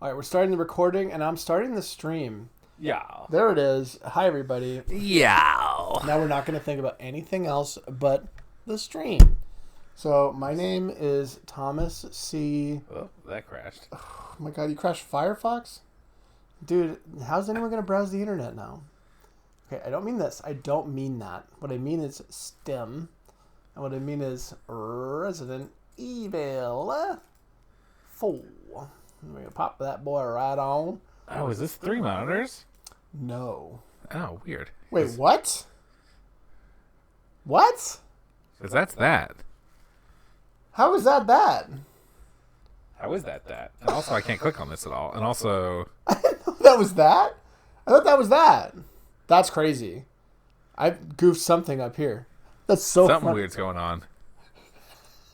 All right, we're starting the recording, and I'm starting the stream. Yeah. There it is. Hi, everybody. Yeah. Now we're not going to think about anything else but the stream. So my name is Thomas C. Oh, that crashed. Oh my God, you crashed Firefox? Dude, how's anyone going to browse the internet now? Okay, I don't mean this. I don't mean that. What I mean is STEM. And what I mean is Resident Evil 4. We're going to pop that boy right on. Oh, is this 3 monitors? No. Oh, weird. Wait, what? What? Because that's that. How is that that? How is that? And also, I can't click on this at all. And also... I didn't know that was that. I thought that was that. That's crazy. I've goofed something up here. That's so something fun. weird's going on.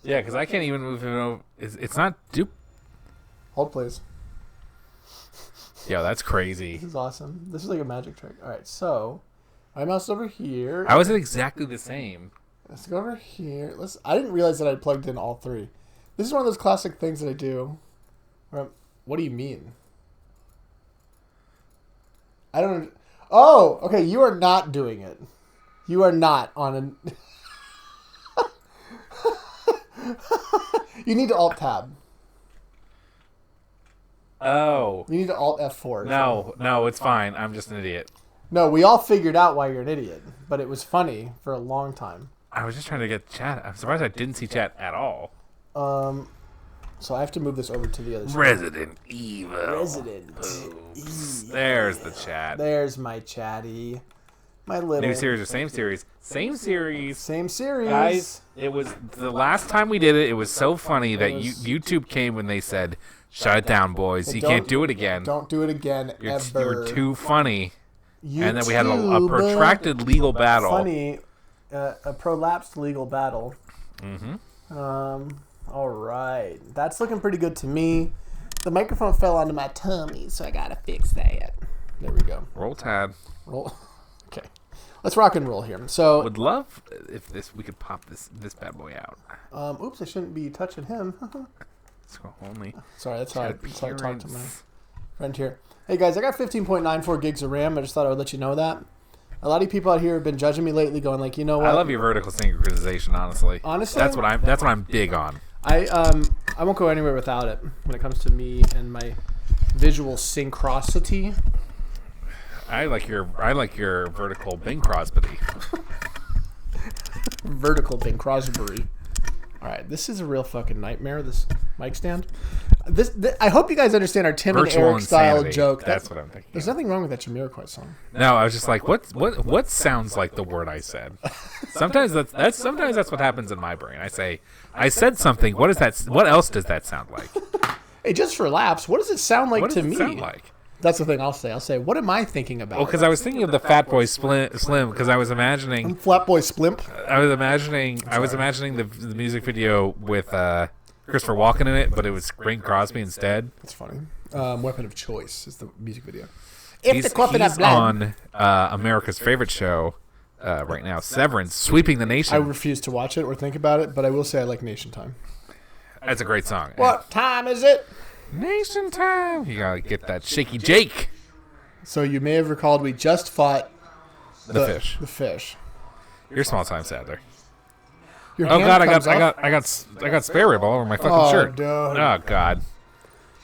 Yeah, because I can't even move it over. It's not dupe. Hold, please. Yo, that's crazy. This is awesome. This is like a magic trick. All right, so my mouse over here. How is it exactly the same? Let's go over here. I didn't realize that I plugged in all three. This is one of those classic things that I do. What do you mean? I don't. Oh, okay. You are not doing it. You are not on a. You need to Alt Tab. Oh. You need to Alt F4. No, it's fine. I'm just an idiot. No, we all figured out why you're an idiot, but it was funny for a long time. I was just trying to get chat. I'm surprised I didn't see chat at all. So I have to move this over to the other side. Resident Evil. Resident Evil. There's the chat. There's my chatty. My little... New series or same series? Same series. Same series. Guys, it was the last time we did it. It was so funny that YouTube came when they said, "Shut it down, boys. You can't do it again. Don't do it again, ever. You were too funny." YouTube, and then we had a protracted legal battle. Funny. A prolapsed legal battle. Mm-hmm. All right. That's looking pretty good to me. The microphone fell onto my tummy, so I gotta fix that. There we go. Roll tab. Roll. Okay. Let's rock and roll here. So would love if we could pop this bad boy out. Oops, I shouldn't be touching him. So only. Sorry, that's how I talk to my friend here. Hey guys, I got 15.94 gigs of RAM. I just thought I would let you know that. A lot of people out here have been judging me lately, going like, you know what? I love your vertical synchronization, honestly. Honestly, that's what I'm big on. I won't go anywhere without it when it comes to me and my visual synchronicity. I like your vertical Bing Crosby. Vertical Bing Crosby. All right, this is a real fucking nightmare. This mic stand. I hope you guys understand our Tim Virtual and Eric style insanity. joke. That's what I'm thinking. There's nothing wrong with that Jamiroquai song. No, I was just like, what sounds like the word I said? Sometimes that's what happens in my brain. I said something. What is that? What else does that sound like? Hey, just for laughs, what does it sound like to me? What does it sound like? That's the thing I'll say. I'll say, what am I thinking about? Well, because I was thinking of the Fat Boy Slim, because I was imagining... Flatboy Splimp? I was imagining the music video with Christopher Walken in it, but it was Bing Crosby instead. That's funny. Weapon of Choice is the music video. He's on America's favorite show right now, Severance, sweeping the nation. I refuse to watch it or think about it, but I will say I like Nation Time. That's a great song. What time is it? Nation Time. You gotta get that shaky Jake. So you may have recalled we just fought the fish. The fish. You're small time Sadler. Your Oh hand God! comes I got spare rib all over my fucking shirt. Dude. Oh God!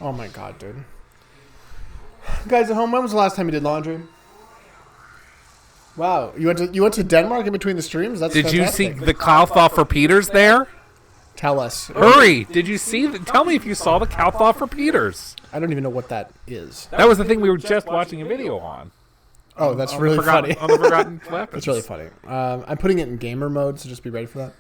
Oh my God, dude. Guys at home, when was the last time you did laundry? Wow, you went to Denmark in between the streams. That's Did fantastic. you see the Kaufhof for Peters there? Tell us. Hurry! Did you see? Tell me if you saw the Kaufhof for Peters. I don't even know what that is. That was the thing we were just watching a video on. Oh, that's really funny. On the Forgotten Weapons. That's really funny. I'm putting it in gamer mode, so just be ready for that.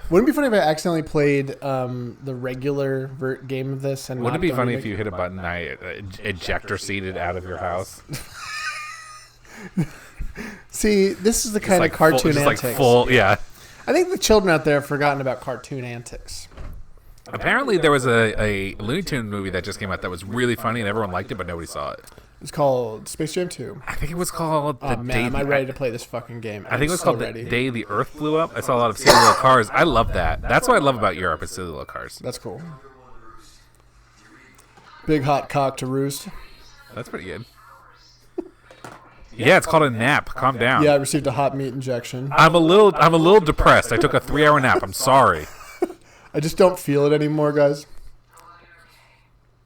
Wouldn't it be funny if I accidentally played the regular game of this? And wouldn't it be funny if you hit a button and I ejector seated out of your house? See, this is the kind of cartoon antics. Yeah. I think the children out there have forgotten about cartoon antics. Apparently, there was a Looney Tunes movie that just came out that was really funny and everyone liked it, but nobody saw it. It's called Space Jam 2. I think it was called Oh, man, am I ready to play this fucking game? I think it was called The Day the Earth Blew Up. I saw a lot of silly little cars. I love that. That's what I love about Europe is silly little cars. That's cool. Big hot cock to roost. That's pretty good. Yeah, it's called a nap. Calm down. Yeah, I received a hot meat injection. I'm a little depressed. I took a 3-hour nap. I'm sorry. I just don't feel it anymore, guys.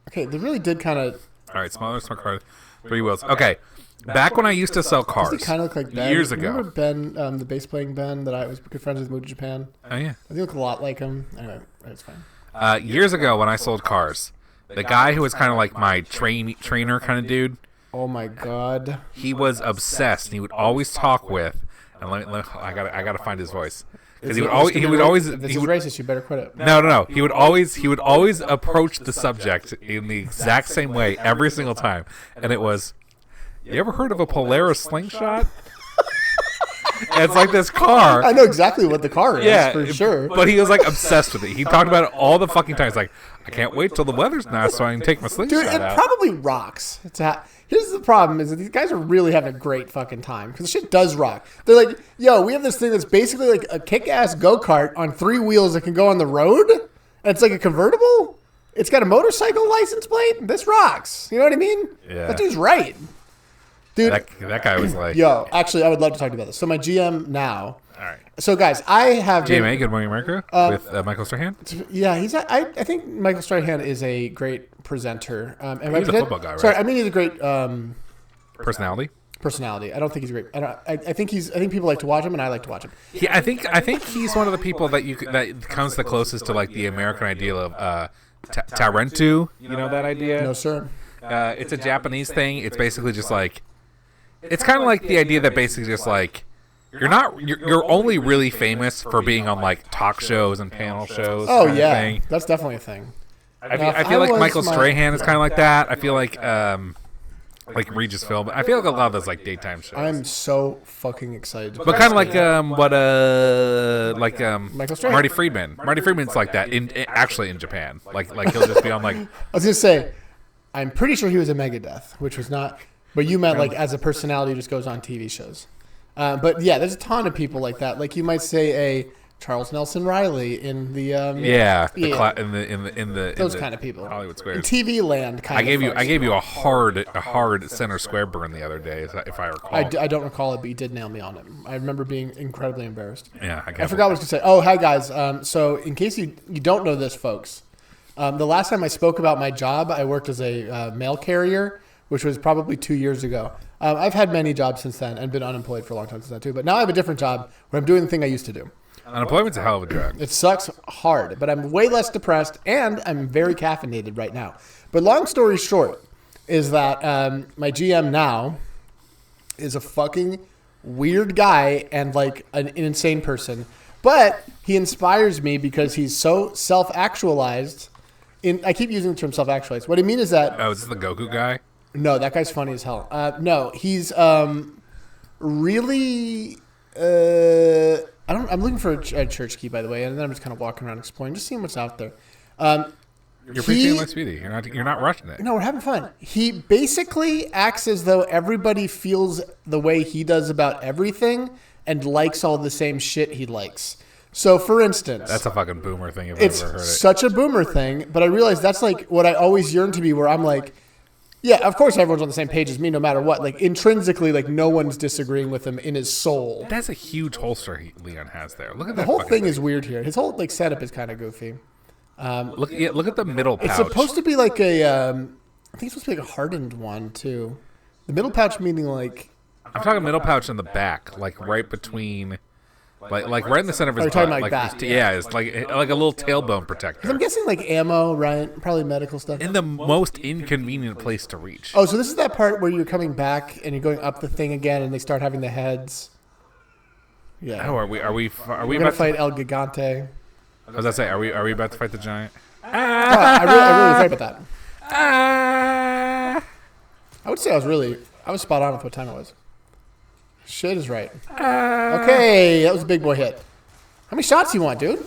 Okay, they really did kind of... All right, smaller smart car, 3 wheels. Okay, back when I used to sell cars, Does he kind of look like Ben? years ago. Remember Ben, the bass playing Ben that I was good friends with, moved to Japan? Oh yeah. I think look a lot like him. Anyway, it's fine. Years ago when I sold cars, the guy who was kind of like my trainer kind of dude. Oh my god. He was obsessed. And he would always talk with, and I gotta find his voice because he would always. If this is racist, you better quit it. No. He would always approach the subject in the exact same way every single time, and it was, "You ever heard of a Polaris slingshot?" And it's like this car. I know exactly what the car is, Yeah, for sure. But he was like obsessed with it. He talked about it all the fucking time. He's like, I can't wait till the weather's nice so I can take my slingshot Dude, it out. probably rocks. Here's the problem: is that these guys are really having a great fucking time because the shit does rock. They're like, "Yo, we have this thing that's basically like a kick-ass go-kart on 3 wheels that can go on the road, and it's like a convertible. It's got a motorcycle license plate. This rocks. You know what I mean? Yeah. That dude's right, dude. That guy was like, Yo, actually, I would love to talk to you about this. So my GM now. all right. So guys, I have GMA, Good Morning America, with Michael Strahan. Yeah, I think Michael Strahan is a great presenter. He's a football guy, right? Sorry, I mean he's a great personality. I don't think he's great. I think people like to watch him, and I like to watch him. Yeah, I think he's one of the people that comes the closest to like the American ideal of Tarentu. You know that idea? No, sir. It's a Japanese thing. It's basically just like, it's kind of like the idea that basically just like, you're only really famous for being on like talk shows and panel shows. Oh yeah, that's definitely a thing. I feel like Michael Strahan is kind of like that. I feel like Regis Philbin. I feel like a lot of those like daytime shows. I'm so fucking excited. But kind of like Michael Strahan. Marty Friedman. Marty Friedman's like that actually in Japan. Like he'll just be on like. I was gonna say, I'm pretty sure he was a Megadeth, which was not. But you meant like as a personality who just goes on TV shows. But yeah, there's a ton of people like that. Like you might say a Charles Nelson Riley in the those kind of people. Hollywood Squares. In TV land kind of. I gave you a hard center square burn the other day, if I recall. I don't recall it, but you did nail me on it. I remember being incredibly embarrassed. Yeah, I forgot what I was going to say. Oh, hi guys. So in case you don't know this, folks, the last time I spoke about my job, I worked as a mail carrier, which was probably 2 years ago. I've had many jobs since then and been unemployed for a long time since then too. But now I have a different job where I'm doing the thing I used to do. Unemployment's a hell of a drug. It sucks hard, but I'm way less depressed, and I'm very caffeinated right now. But long story short is that my GM now is a fucking weird guy and like an insane person. But he inspires me because he's so self-actualized. I keep using the term self-actualized. What I mean is that... Oh, is this the Goku guy? No, that guy's funny as hell. No, he's really... I'm looking for a church key, by the way, and then I'm just kind of walking around exploring, just seeing what's out there. You're preaching like Speedy. You're not rushing it. No, we're having fun. He basically acts as though everybody feels the way he does about everything and likes all the same shit he likes. So, for instance... That's a fucking boomer thing if I've ever heard it. It's such a boomer thing, but I realize that's like what I always yearn to be, where I'm like... Yeah, of course everyone's on the same page as me no matter what. Like, intrinsically, like, no one's disagreeing with him in his soul. That's a huge holster Leon has there. Look at that. The whole thing is weird here. His whole, like, setup is kind of goofy. Look at the middle pouch. It's supposed to be like a... I think it's supposed to be like a hardened one, too. The middle pouch meaning, like... I'm talking middle pouch in the back, like, right between... Like right in the center of his butt. You're talking like that. Yeah, it's like a little tailbone protector. I'm guessing like ammo, right? Probably medical stuff. In the most inconvenient place to reach. Oh, so this is that part where you're coming back and you're going up the thing again, and they start having the heads. Yeah. Oh, are we We're gonna fight El Gigante. I was gonna say, are we about to fight the giant? I really afraid about that. I would say I was spot on with what time it was. Shit is right. Okay, that was a big boy hit. How many shots do you want, dude?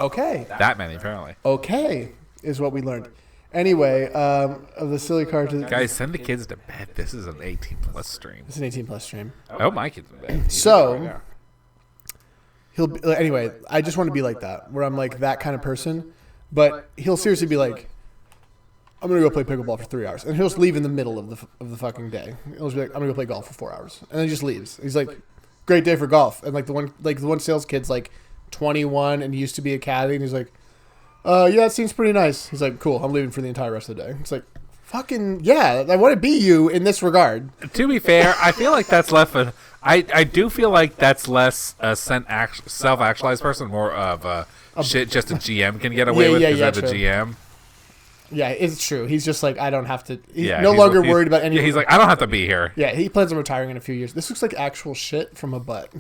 Okay. That many, apparently. Okay, is what we learned. Anyway, of the silly car to... Guys, send the kids to bed. This is an 18-plus stream. It's an 18-plus stream. I hope my kids in bed. So, anyway, I just want to be like that, where I'm like that kind of person. But he'll seriously be like, I'm gonna go play pickleball for 3 hours, and he'll just leave in the middle of the fucking day. He'll just be like, I'm gonna go play golf for 4 hours, and then he just leaves. He's like, great day for golf, and like the one sales kid's like 21 and he used to be a caddy, and he's like, yeah, it seems pretty nice. He's like, cool, I'm leaving for the entire rest of the day. It's like, fucking yeah, I want to be you in this regard. To be fair, I feel like that's I do feel like that's less a self-actualized person, more of a shit just a GM can get away with because they're the GM. Yeah, it's true. He's just like, I don't have to. He's no longer worried about anything. Yeah, he's like, I don't have to be here. Yeah, he plans on retiring in a few years. This looks like actual shit from a butt.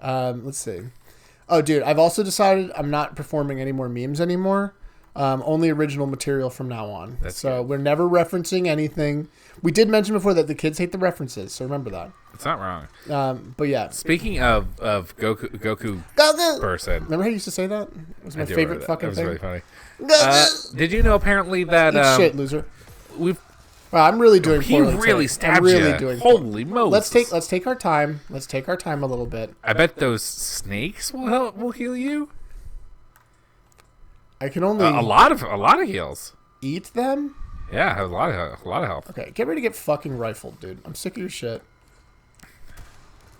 Let's see. Oh, dude, I've also decided I'm not performing any more memes anymore. Only original material from now on. So we're never referencing anything. We did mention before that the kids hate the references, so remember that. It's not wrong. But yeah. Speaking of Goku person. Remember how you used to say that? It was my favorite fucking thing. That was really funny. Did you know apparently that... Eat shit, loser. We've... Wow, I'm really doing poorly. He really stabbed you. Holy Moses. Let's take our time. Let's take our time a little bit. I bet those snakes will heal you. I can only a lot of heals. Eat them? Yeah, a lot of health. Okay, get ready to get fucking rifled, dude. I'm sick of your shit.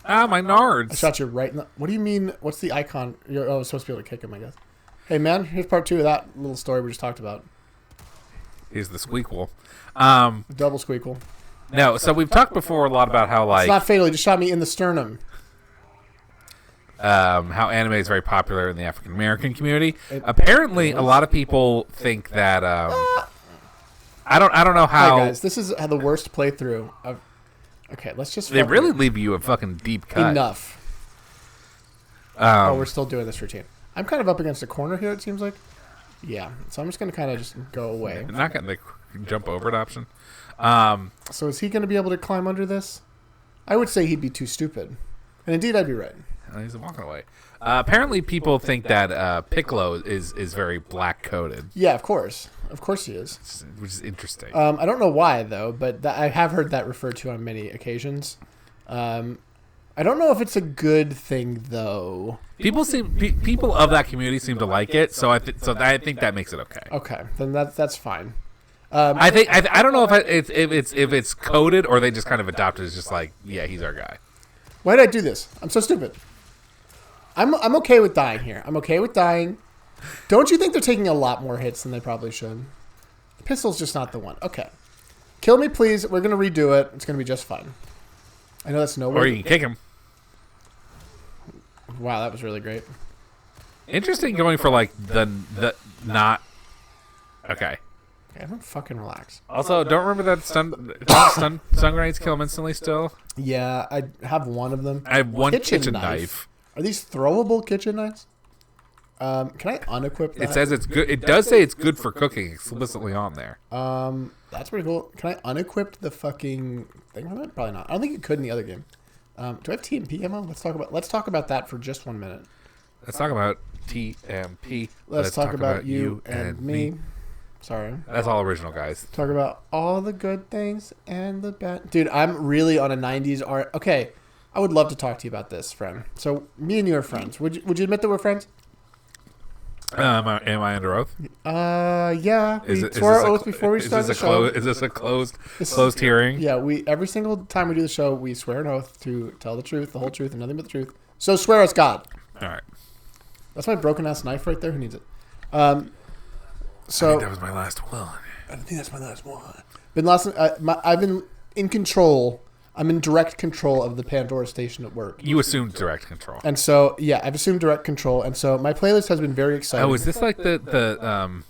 Ah, my nards. I shot you right in the... What do you mean? What's the icon? I was supposed to be able to kick him, I guess. Hey, man, here's part 2 of that little story we just talked about. He's the squeakle. Double squeakle. No, so we've talked before a lot about how, like... It's not fatal. He just shot me in the sternum. How anime is very popular in the African American community. Apparently, a lot of people think that... I don't know how... Hi, guys. This is the worst playthrough of... Okay, let's just... They really leave you a fucking deep cut. Enough. We're still doing this routine. I'm kind of up against a corner here, it seems like. Yeah, so I'm just going to kind of just go away. I'm not getting the jump over it option. So is he going to be able to climb under this? I would say he'd be too stupid. And indeed, I'd be right. He's walking away. Apparently, people think that Piccolo is very black-coded. Yeah, of course. Of course he is. Which is interesting. I don't know why, though, but I have heard that referred to on many occasions. I don't know if it's a good thing, though. People of that community seem to like it, so I think that makes it okay. Okay, then that's fine. I don't know if it's coded or they just kind of adopted it as just like, yeah, he's our guy. Why did I do this? I'm so stupid. I'm okay with dying here. I'm okay with dying. Don't you think they're taking a lot more hits than they probably should? The pistol's just not the one. Okay. Kill me, please. We're going to redo it. It's going to be just fine. I know that's nowhere. Or you can kick him. Wow, that was really great. Interesting going for like the not... Okay. Everyone fucking relax. Also, don't remember that stun grenades kill him instantly still? Yeah, I have one of them. I have one kitchen knife. Are these throwable kitchen knives? Can I unequip that? It says it's good. It does say it's good for cooking explicitly on there. That's pretty cool. Can I unequip the fucking thing from it? Probably not. I don't think you could in the other game. Do I have TMP ammo? Let's talk about that for just 1 minute. Let's talk about TMP. Let's talk about you and me. Sorry. That's all original, guys. Talk about all the good things and the bad. Dude, I'm really on a 90s art. Okay, I would love to talk to you about this, friend. So, me and you are friends. Would you admit that we're friends? Am I under oath? Yeah. We swore our oath before we started the show. Is this a closed hearing? Yeah, every single time we do the show, we swear an oath to tell the truth, the whole truth, and nothing but the truth. So swear us God. All right. That's my broken-ass knife right there. Who needs it? So I think that was my last one. I think that's my last one. I've been in control. I'm in direct control of the Pandora station at work. You assumed direct control. And so, yeah, I've assumed direct control. And so my playlist has been very exciting. Oh, is this like the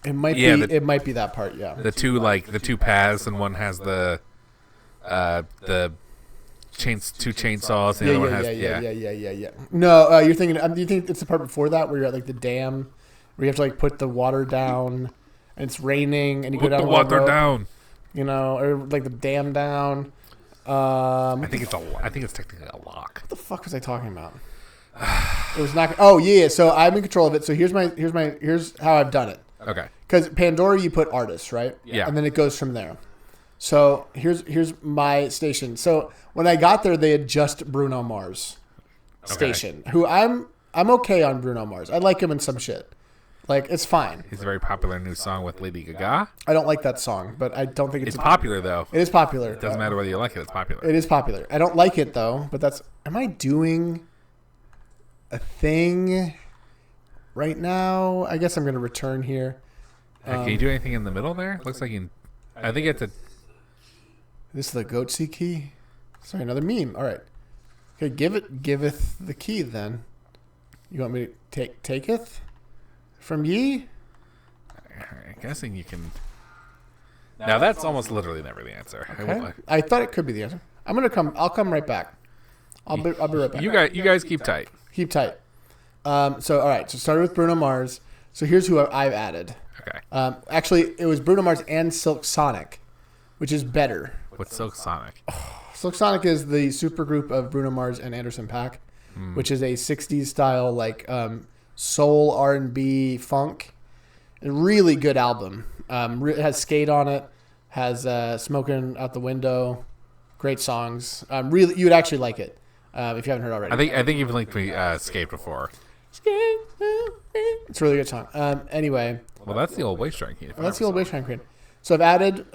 It might be. It might be that part. Yeah. The two paths, and one has the two chainsaws. And the other one has yeah. No, you're thinking. Do you think it's the part before that where you're at like the dam, where you have to like put the water down, and it's raining, and you go down the water down. You know, or like the dam down. I think it's technically a lock. What the fuck was I talking about? It was not. Oh yeah, so I'm in control of it. So here's how I've done it. Okay. Because Pandora, you put artists, right? Yeah. And then it goes from there. So here's my station. So when I got there, they had just Bruno Mars station. Who I'm okay on Bruno Mars. I like him in some shit. Like, it's fine. He's a very popular new song with Lady Gaga. I don't like that song, but I don't think It's popular, though. It is popular. It doesn't matter whether you like it. It's popular. It is popular. I don't like it, though, but that's... Am I doing a thing right now? I guess I'm going to return here. Can you do anything in the middle there? Looks like you... I think it's a... This is the goatsy key? Sorry, another meme. All right. Okay, giveth the key, then. You want me to taketh from ye? I'm guessing you can... Now, that's almost literally never the answer. Okay. I thought it could be the answer. I'll come right back. I'll be right back. You guys keep tight. Keep tight. So, all right. So, started with Bruno Mars. So, here's who I've added. Okay. Actually, it was Bruno Mars and Silk Sonic, which is better. What's Silk Sonic? Silk Sonic is the supergroup of Bruno Mars and Anderson .Paak, which is a 60s style, like, soul, R&B, funk. A really good album. It has Skate on it. Has Smoking Out the Window. Great songs. Really, you would actually like it if you haven't heard already. I think you've linked me Skate before. Skate. It's a really good song. Anyway. Well, that's the old waist key. Well, that's the old waist key. So I've added.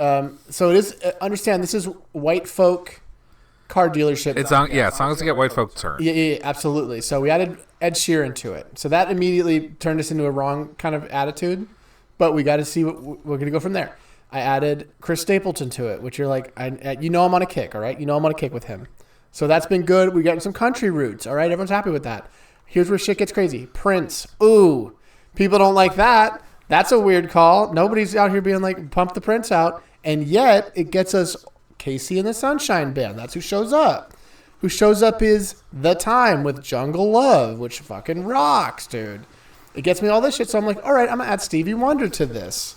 So it is. Understand, this is white folk car dealership. It's on. Yeah, songs to get white folk turned. Yeah, absolutely. So we added Ed Sheeran to it. So that immediately turned us into a wrong kind of attitude. But we got to see what we're going to go from there. I added Chris Stapleton to it, which you're like, I'm on a kick, all right? I'm on a kick with him. So that's been good. We got some country roots, all right? Everyone's happy with that. Here's where shit gets crazy. Prince. Ooh, people don't like that. That's a weird call. Nobody's out here being like, pump the Prince out. And yet it gets us Casey and the Sunshine Band. That's who shows up. Who shows up is The Time with Jungle Love, which fucking rocks, dude. It gets me all this shit. So I'm like, all right, I'm going to add Stevie Wonder to this.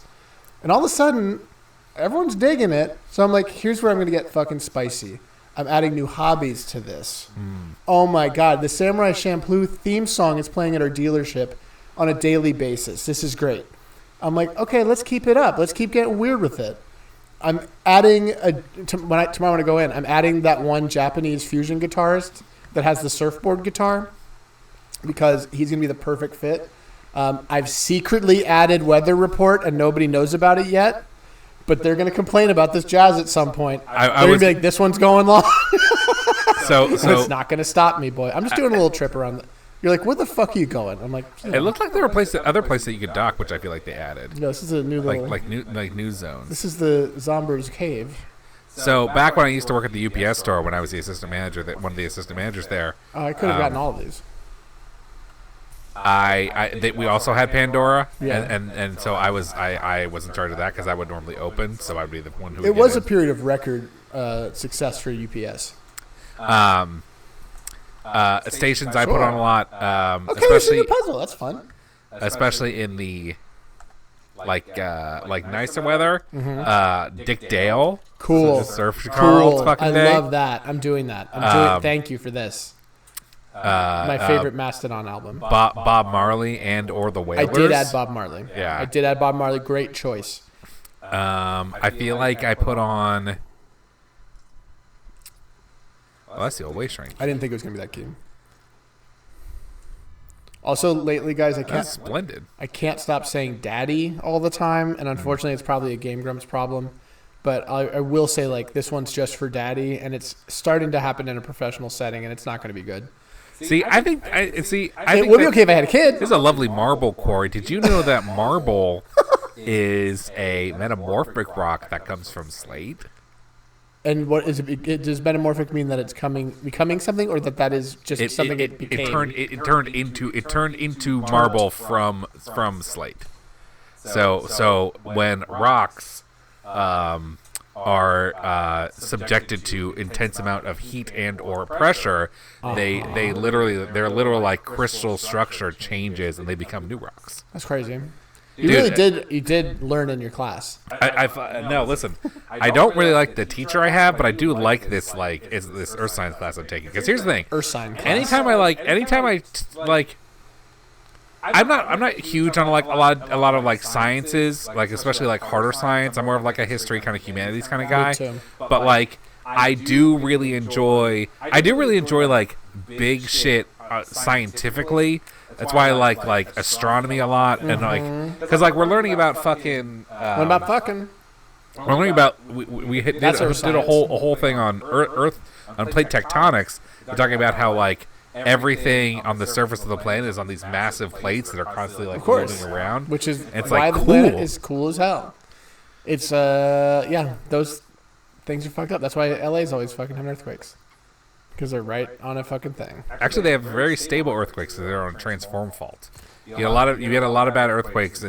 And all of a sudden, everyone's digging it. So I'm like, here's where I'm going to get fucking spicy. I'm adding new hobbies to this. Oh my God. The Samurai Champloo theme song is playing at our dealership on a daily basis. This is great. I'm like, okay, let's keep it up. Let's keep getting weird with it. I'm adding, tomorrow when I go in, I'm adding that one Japanese fusion guitarist that has the surfboard guitar because he's going to be the perfect fit. I've secretly added Weather Report and nobody knows about it yet, but they're going to complain about this jazz at some point. They're going to be like, this one's going long. So it's not going to stop me, boy. I'm just doing a little trip around. You're like, where the fuck are you going? I'm like, It looked like they replaced the other place that you could dock, which I feel like they added. No, this is a new little... Like new zones. This is the Zomber's Cave. So back when I used to work at the UPS store, when I was the assistant manager, one of the assistant managers there. I could have gotten all of these. We also had Pandora, yeah. and so I was in charge of that because I would normally open, so I'd be the one who would It was a period of record success for UPS. Stations I put on a lot, okay, especially this is a puzzle. That's fun. Especially in the like nicer weather. Dick Dale, cool, surf Carl, fucking day. I love that. I'm doing that. Thank you for this. My favorite Mastodon album. Bob Marley and or the Wailers. I did add Bob Marley. Yeah, I did add Bob Marley. Great choice. I feel like I put on. Well, that's the old way shrink. I didn't think it was gonna be that key. Also, lately, guys, That's splendid. I can't stop saying "daddy" all the time, and unfortunately, it's probably a Game Grumps problem. But I will say, like, this one's just for daddy, and it's starting to happen in a professional setting, and it's not going to be good. I think it would be okay if I had a kid. This is a lovely marble quarry. Did you know that marble is a metamorphic rock that comes from slate? And what is it? Does metamorphic mean that it's becoming something, or that is just something it became? It turned into marble from slate. So when rocks are subjected to intense amount of heat and or pressure, their literal like crystal structure changes and they become new rocks. That's crazy. You did learn in your class. No, listen. I don't really like the teacher I have, but I do like this this earth science class I'm taking. Because here's the thing. Earth science class. Anytime I I'm not huge on like a lot of like sciences, like especially like harder science. I'm more of like a history kind of humanities kind of guy. Me too. But like I do really enjoy like big shit scientifically, That's why I like astronomy a lot, and like because like we're learning about fucking. What about fucking? We're learning about we did a whole thing on Earth on plate tectonics. We're talking about how like everything on the surface of the planet is on these massive plates that are constantly like moving around, which is it's why like the planet is cool as hell. It's those things are fucked up. That's why LA's always fucking having earthquakes. Because they're right on a fucking thing. Actually, they have very stable earthquakes. They're on transform fault. You get a lot of bad earthquakes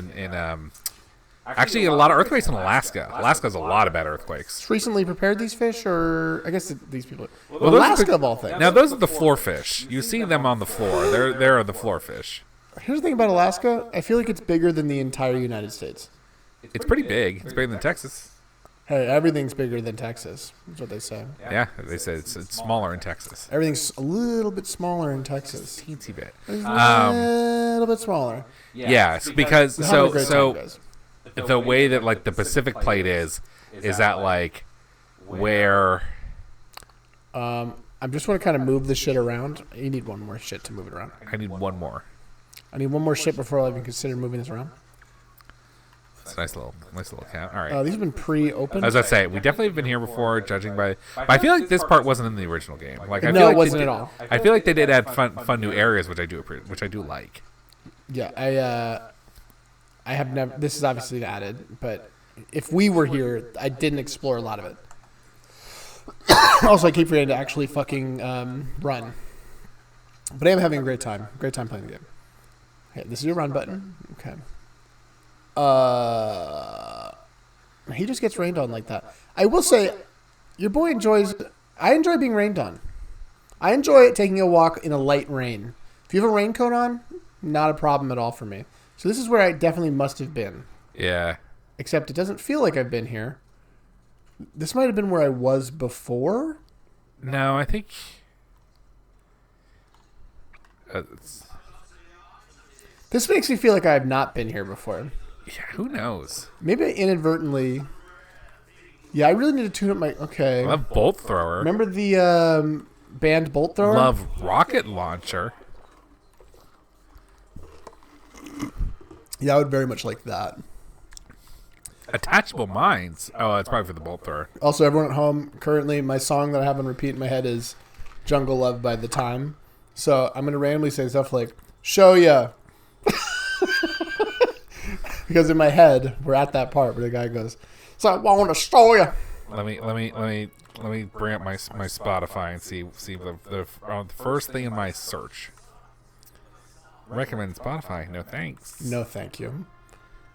actually, you get a lot of earthquakes in Alaska. Alaska has a lot of bad earthquakes. Just recently prepared these fish, or I guess these people. Well, Alaska of all things. Now those are the floor fish. You see them on the floor. They're the floor fish. Here's the thing about Alaska. I feel like it's bigger than the entire United States. It's pretty big. It's bigger than Texas. Hey, everything's bigger than Texas. That's what they say. Yeah, they say it's smaller in Texas. Everything's a little bit smaller in Texas. Teensy bit. A little bit smaller. Yeah, because so the way that like the Pacific plate is that like where. I just want to kind of move this shit around. You need one more shit to move it around. I need one more. I need one more shit before I'll even consider moving this around. It's a nice little count. All right. These have been pre-opened. As I say, we definitely have been here before, judging by. But I feel like this part wasn't in the original game. Like I feel like it wasn't at all. I feel like they did add fun new areas, which I do like. Yeah, I have never. This is obviously added, but if we were here, I didn't explore a lot of it. Also, I keep forgetting to actually fucking run. But I am having a great time. Great time playing the game. Okay, this is your run button. Okay. He just gets rained on like that. I will say, your boy enjoys. I enjoy being rained on. I enjoy taking a walk in a light rain. If you have a raincoat on, not a problem at all for me. So this is where I definitely must have been. Yeah. Except it doesn't feel like I've been here. This might have been where I was before. No, I think. This makes me feel like I have not been here before. Yeah, who knows? Maybe I inadvertently. Yeah, I really need to tune up my. Okay. Love Bolt Thrower. Remember the band Bolt Thrower? Love Rocket Launcher. Yeah, I would very much like that. Attachable Mines. Oh, it's probably for the Bolt Thrower. Also, everyone at home, currently my song that I have on repeat in my head is Jungle Love by The Time. So I'm going to randomly say stuff like, show ya. Because in my head, we're at that part where the guy goes, so I want to show ya. Let me bring up my Spotify and see the first thing in my search. Recommend Spotify. No thanks. No, thank you.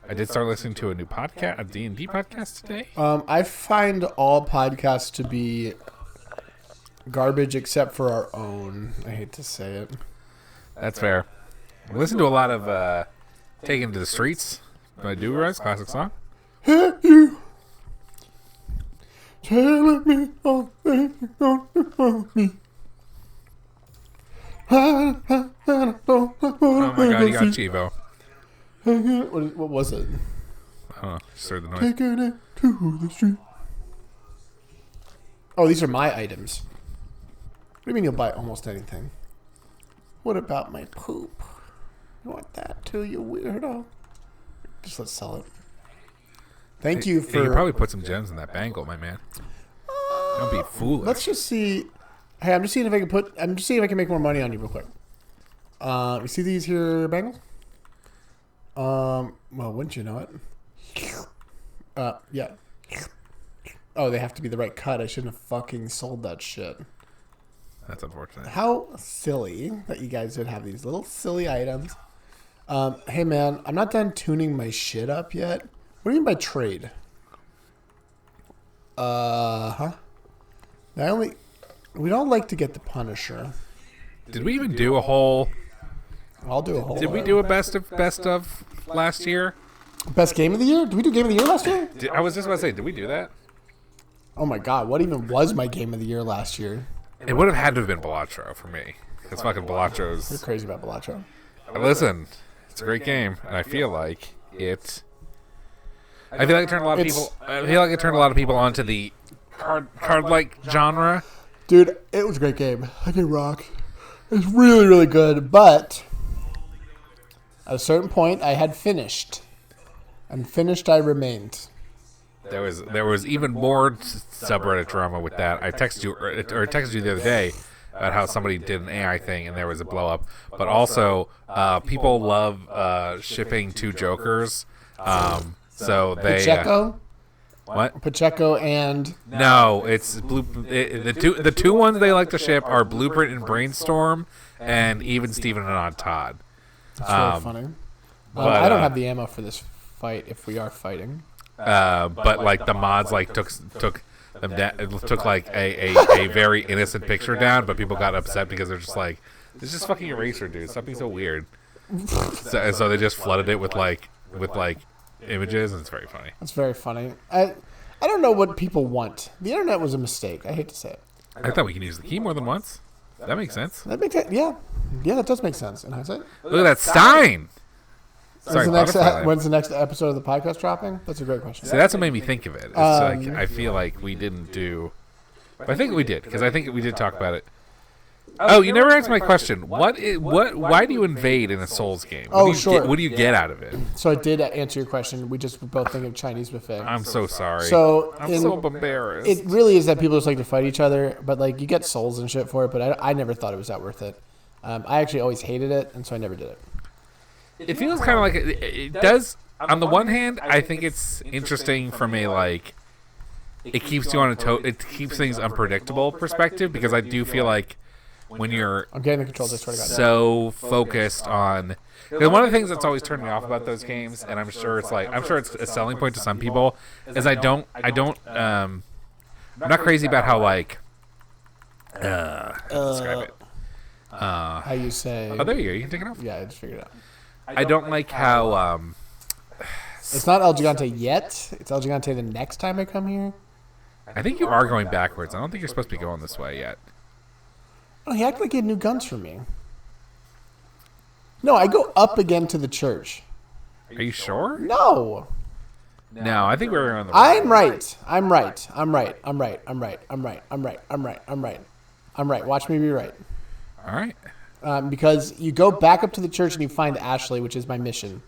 I did start listening to a new podcast, a D&D podcast today. I find all podcasts to be garbage except for our own. I hate to say it. That's fair. I listen to a lot of Taken to the Streets by Do Rise, classic song. You telling me all things you don't me. Oh my god, you got Chivo. What was it? I don't know. Just heard the noise. Taking it to the street. Oh, these are my items. What do you mean you'll buy almost anything? What about my poop? You want that too, you weirdo? Just let's sell it. Thank you for... You could probably put some gems in that bangle, my man. Don't be foolish. Let's just see... Hey, I'm just seeing if I can make more money on you real quick. You see these here bangles? Well, wouldn't you know it? Yeah. Oh, they have to be the right cut. I shouldn't have fucking sold that shit. That's unfortunate. How silly that you guys would have these little silly items. Hey, man, I'm not done tuning my shit up yet. What do you mean by trade? We don't like to get the Punisher. Did we even do a whole... I'll do a whole... Did we do a best of last year? Best game of the year? Did we do game of the year last year? I was just about to say, did we do that? Oh my god, what even was my game of the year last year? It would have had to have been Balatro for me. Because fucking Balatro's... You're crazy about Balatro. Listen, it's a great game, and I feel like it... I feel like it turned a lot of people... I feel like it turned a lot of people onto the card-like genre. Dude, it was a great game. I can rock. It's really, really good, but At a certain point, I had finished. And finished I remained. There was even more subreddit drama with that. I texted you the other day about how somebody did an AI thing and there was a blow up. But also, people love shipping two Jokers. So they Pacheco? What? Pacheco and... No, it's the two ones they like to ship are Blueprint and Brainstorm, and even Steven and Odd Todd. That's really funny. I don't have the ammo for this fight if we are fighting. But like the mods like took them down. It took like a very innocent picture down, but people got upset because they're just like, "This is fucking Eraser, dude. Stop being so weird." So they just flooded it with like images, and it's very funny. It's very funny. I don't know what people want. The internet was a mistake. I hate to say it. I thought we can use the key more than once. That makes sense. That makes yeah, that does make sense in hindsight. Look at that Stein. Sorry, when's the next episode of the podcast dropping? That's a great question. See, that's what made me think of it. It's like I feel like we didn't do. But I think we did because I think we did talk about it. Oh, you never answered my question. Why do you invade in a Souls game? What do you get out of it? So I did answer your question. We just both think of Chinese buffet. I'm so sorry. So I'm so embarrassed. It really is that people just like to fight each other, but like you get souls and shit for it. But I never thought it was that worth it. I actually always hated it, and so I never did it. It feels kind of like it does. On the one hand, I think it's interesting from a like it keeps you on it keeps things unpredictable perspective because I do feel like when you're I'm getting the controls, I swear to God. So focused on one of the things that's always turned me off about those games, and I'm sure it's a selling point to some people, is I'm not crazy about how like describe it. How you say? Oh, there you go. You can take it off. Yeah, I just figured it out. I don't like how it's not El Gigante yet. It's El Gigante the next time I come here. I think you are going backwards. I don't think you're supposed to be going this way yet. Oh, he acted like he had new guns for me. No, I go up again to the church. Are you sure? No. No, I think we're on the I'm right. Watch me be right. All right. Because you go back up to the church and you find Ashley, which is my mission.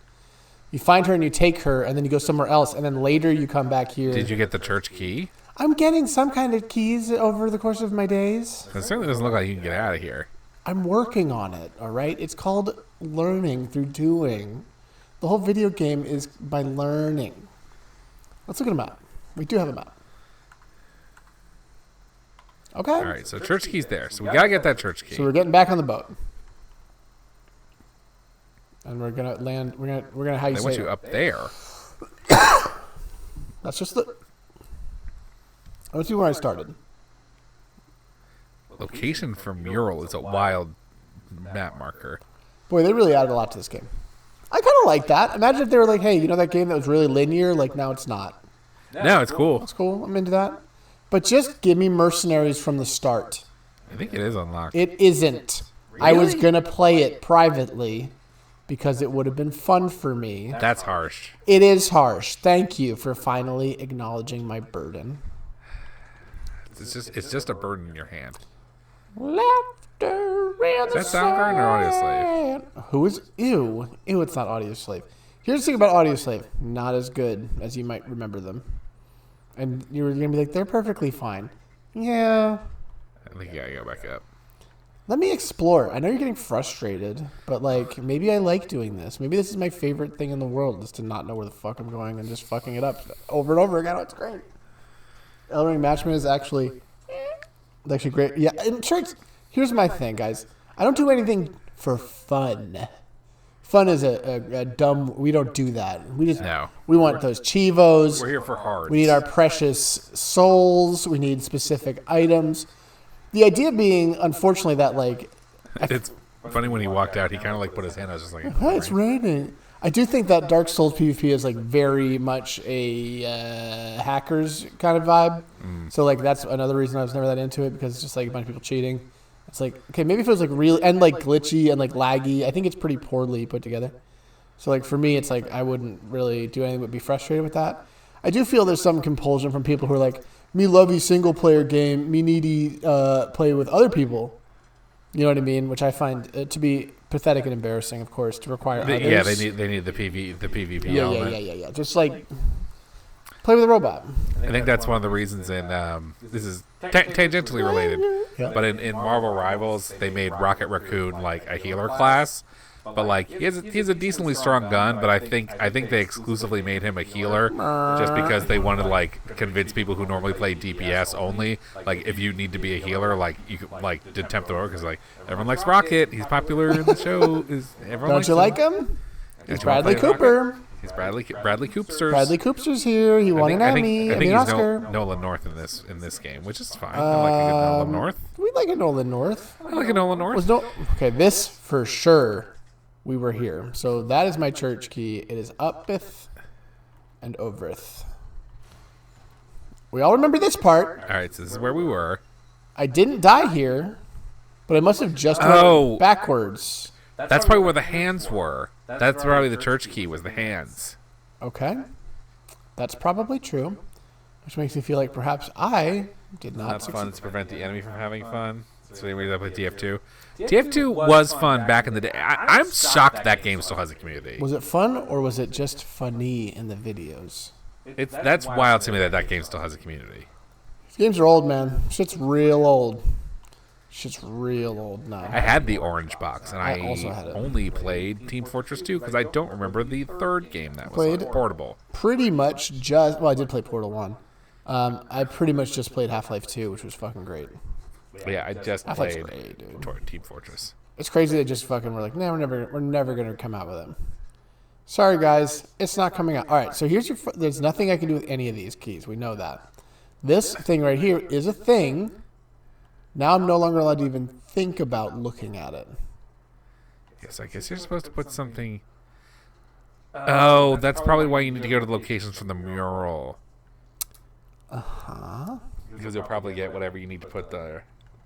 You find her and you take her, and then you go somewhere else, and then later you come back here. Did you get the church key? I'm getting some kind of keys over the course of my days. It certainly doesn't look like you can get out of here. I'm working on it, all right? It's called learning through doing. The whole video game is by learning. Let's look at a map. We do have a map. Okay. All right, so church key's there. So we got to get that church key. So we're getting back on the boat. And we're going to land, we're going to how you they say want you up there. That's just the... Let's see where I started. Location for mural is a wild map marker. Boy, they really added a lot to this game. I kind of like that. Imagine if they were like, hey, you know that game that was really linear? Like, now it's not. No, it's cool. That's cool. I'm into that. But just give me mercenaries from the start. I think it is unlocked. It isn't. Really? I was going to play it privately because it would have been fun for me. That's harsh. It is harsh. Thank you for finally acknowledging my burden. It's just a burden in your hand. Laughter in is that Soundgarden or Audioslave? Who is... Ew, it's not Audioslave. Here's the thing about Audioslave. Not as good as you might remember them. And you were going to be like, they're perfectly fine. Yeah. I think you got to go back up. Let me explore. I know you're getting frustrated, but like maybe I like doing this. Maybe this is my favorite thing in the world, is to not know where the fuck I'm going and just fucking it up over and over again. It's great. Elden Ring Matchman is actually great. Yeah, and here's my thing, guys. I don't do anything for fun. Fun is a dumb... We don't do that. We want those chivos. We're here for hard. We need our precious souls. We need specific items. The idea being, unfortunately, that like... It's funny when he walked out, he kind of like put his hand out, just like... Oh, it's raining. I do think that Dark Souls PvP is like very much a hackers kind of vibe. So like that's another reason I was never that into it, because it's just like a bunch of people cheating. It's like, okay, maybe if it was like real and like glitchy and like laggy, I think it's pretty poorly put together. So like for me, it's like I wouldn't really do anything but be frustrated with that. I do feel there's some compulsion from people who are like, me lovey single player game, me needy play with other people. You know what I mean? Which I find to be pathetic and embarrassing, of course, to require others. Yeah, they need the PvP element. Yeah. Just like play with a robot. I think that's one of the reasons in this is tangentially related, but in Marvel Rivals they made Rocket Raccoon like a healer class, but like he has a decently strong gun, but I think they exclusively made him a healer just because they wanted to like convince people who normally play DPS only, like if you need to be a healer, like you could like to tempt the world because like everyone likes Rocket, he's popular in the show. Don't you like him? He's Bradley Cooper. He's Bradley Coopsters. Bradley Coopsters here. He won an Emmy. I think he's Oscar. Nolan North in this game, which is fine. I like a good Nolan North. We like a Nolan North. I like a Nolan North. Okay, this for sure. We were here. So that is my church key. It is uppeth and overth. We all remember this part. All right, so this is where we were. I didn't die here, but I must have just went backwards. That's probably where the hands were. That's probably the church key was the hands. Okay. That's probably true. Which makes me feel like perhaps I did not succeed. Fun to prevent the enemy from having fun. So anyway, that played TF2. TF2 was fun back in the day. I'm shocked that game still has a community. Was it fun or was it just funny in the videos? That's wild to me that game still has a community. These games are old, man. Shit's real old. Shit's real old now. I had the orange box, and I also had it. only played Team Fortress 2 because I don't remember the third game that was portable. Pretty much just... Well, I did play Portal 1. I pretty much just played Half-Life 2, which was fucking great. Yeah, I just played great, dude. Team Fortress. It's crazy they just fucking were like, nah, we're never going to come out with it. Sorry, guys. It's not coming out. All right, so here's your... There's nothing I can do with any of these keys. We know that. This thing right here is a thing... Now I'm no longer allowed to even think about looking at it. Yes, I guess you're supposed to put something... Oh, that's probably why you need to go to the locations from the mural. Uh-huh. Because you'll probably get whatever you need to put there.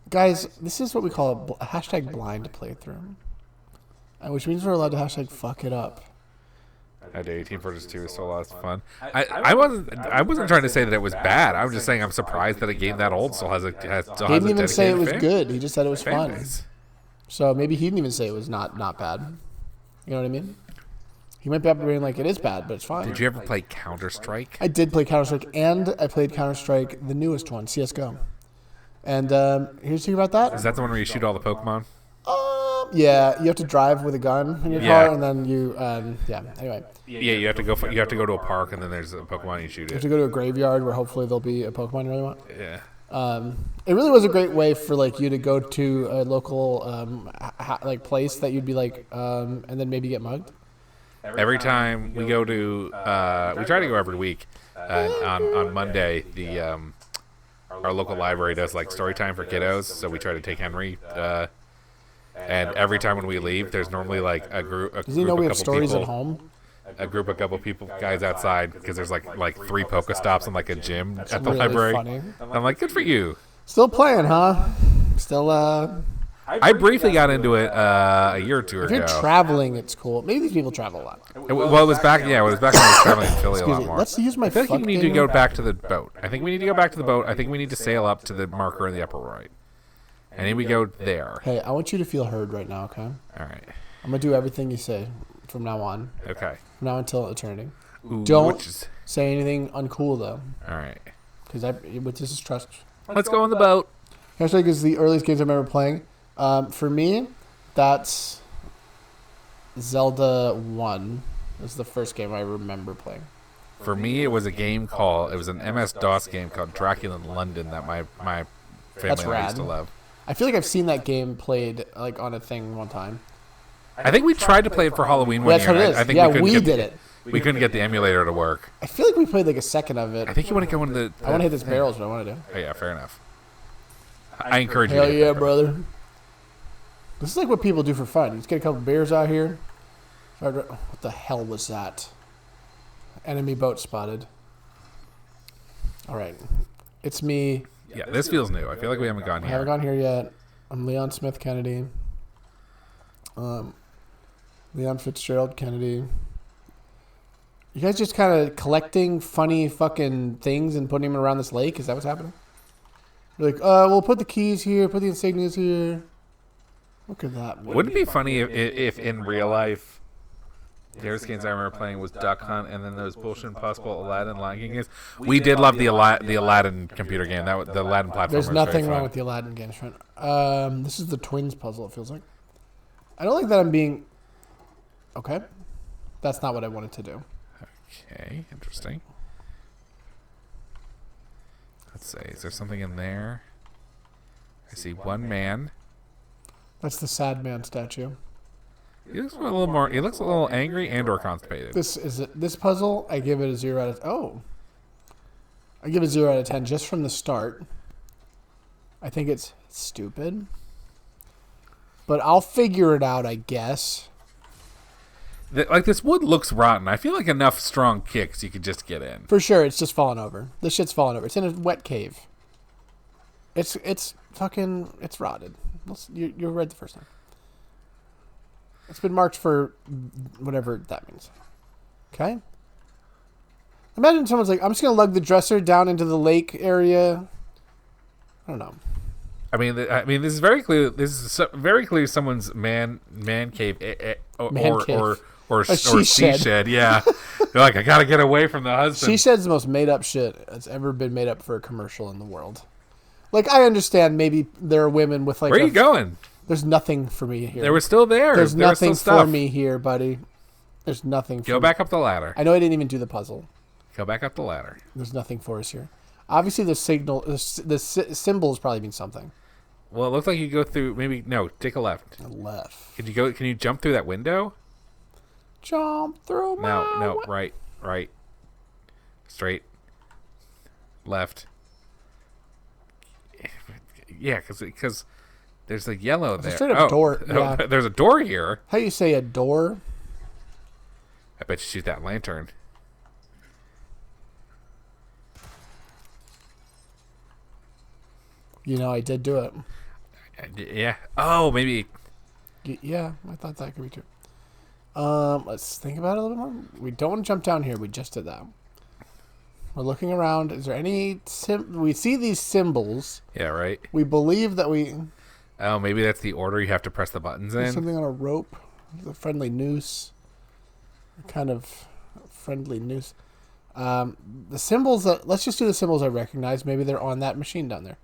Guys, this is what we call a hashtag blind playthrough. Which means we're allowed to hashtag fuck it up. I do. Team Fortress 2 is still a lot of fun. I wasn't trying to say that it was bad. I'm just saying I'm surprised that a game that old still has a He didn't even say it was good. He just said it was fun. Base. So maybe he didn't even say it was not bad. You know what I mean? He might be up being like, it is bad, but it's fine. Did you ever play Counter-Strike? I did play Counter-Strike, and I played Counter-Strike, the newest one, CSGO. And here's the thing about that. Is that the one where you shoot all the Pokemon? Yeah, you have to drive with a gun in your car, and then you, anyway. Yeah, you have to go to a park, and then there's a Pokemon, and you shoot it. You have to go to a graveyard where hopefully there'll be a Pokemon you really want. Yeah. It really was a great way for like you to go to a local like place that you'd be like, and then maybe get mugged. Every time we go to, we try to go every week. On Monday, our local library does like story time for kiddos, so we try to take Henry. And every time when we leave, there's normally like a group. Does he know we have stories at home? A couple people, guys outside, because there's like 3 Pokestops and like a gym That's at the really library. Funny. I'm like, good for you. Still playing, huh? Still. I briefly got into it a year or two if ago. you're traveling, it's cool. Maybe these people travel a lot. Well, it was back. Yeah, it was back when I was traveling in Philly a lot more. Let's use my. I feel like we need to go back to the boat. I think we need to go back to the boat. I think we need to sail up to the marker in the upper right. And then we go there. Hey, I want you to feel heard right now, okay? All right. I'm going to do everything you say from now on. Okay. From now until eternity. Ooh, Don't say anything uncool, though. All right. Because this is trust. Let's go on the boat. Hashtag is the earliest games I remember playing. For me, that's Zelda 1. This is the first game I remember playing. For me, it was a game called... It was an MS-DOS game called Dracula in London that my family and I used to love. I feel like I've seen that game played like on a thing one time. I think we tried to play it for Halloween one year. That's what it is. I think we did it. We couldn't get the emulator to work. I feel like we played like a second of it. I think you want to go into the... I want to hit this barrel is what I want to do. Oh, yeah, fair enough. I encourage you Hell to yeah, brother. This is like what people do for fun. You just get a couple beers out here. What the hell was that? Enemy boat spotted. All right. It's me. Yeah, this feels new. I feel like we haven't gone here. I haven't gone here yet. I'm Leon Smith Kennedy. Leon Fitzgerald Kennedy. You guys just kind of collecting funny fucking things and putting them around this lake? Is that what's happening? You're like, we'll put the keys here, put the insignias here. Look at that. Wouldn't it be funny if in real life, there's games I remember playing was Duck Hunt, and then those bullshit Impossible Aladdin Lion King games. We did love the Aladdin computer game. The Aladdin platform. There's was nothing very wrong fun. with the Aladdin games, friend. This is the twins puzzle. It feels like. I don't like that I'm being. Okay, that's not what I wanted to do. Okay, interesting. Let's see. Is there something in there? I see one man. That's the sad man statue. He looks a little more. He looks a little angry and/or constipated. This puzzle. I give it a 0 out of. I give it a 0 out of 10 just from the start. I think it's stupid, but I'll figure it out, I guess. Like this wood looks rotten. I feel like enough strong kicks you could just get in. For sure, it's just falling over. This shit's falling over. It's in a wet cave. It's rotted. You read the first time. It's been marked for whatever that means. Okay? Imagine someone's like, I'm just going to lug the dresser down into the lake area. I don't know. I mean, this is very clear. This is very clear. Someone's man cave, or she shed. Yeah, they're like, I gotta get away from the husband. She shed's the most made up shit that's ever been made up for a commercial in the world. Like, I understand maybe there are women with like. Where are you going? There's nothing for me here. They were still there. There's nothing for me here, buddy. There's nothing. Go back up the ladder. I know I didn't even do the puzzle. Go back up the ladder. There's nothing for us here. Obviously, the symbols probably mean something. Well, it looks like you go through. Maybe no. Take a left. A left. Can you go? Can you jump through that window? Jump through my. No. Right. Straight. Left. Yeah, because there's a yellow there. Straight up door. Yeah. There's a door here. How you say a door? I bet you shoot that lantern. You know, I did do it. Yeah. Oh, maybe. Yeah, I thought that could be true. Let's think about it a little bit more. We don't want to jump down here. We just did that. We're looking around. Is there any... we see these symbols. Yeah, right. We believe that we... Oh, maybe that's the order you have to press the buttons in. Something on a rope. A friendly noose. Kind of friendly noose. The symbols that... Let's just do the symbols I recognize. Maybe they're on that machine down there.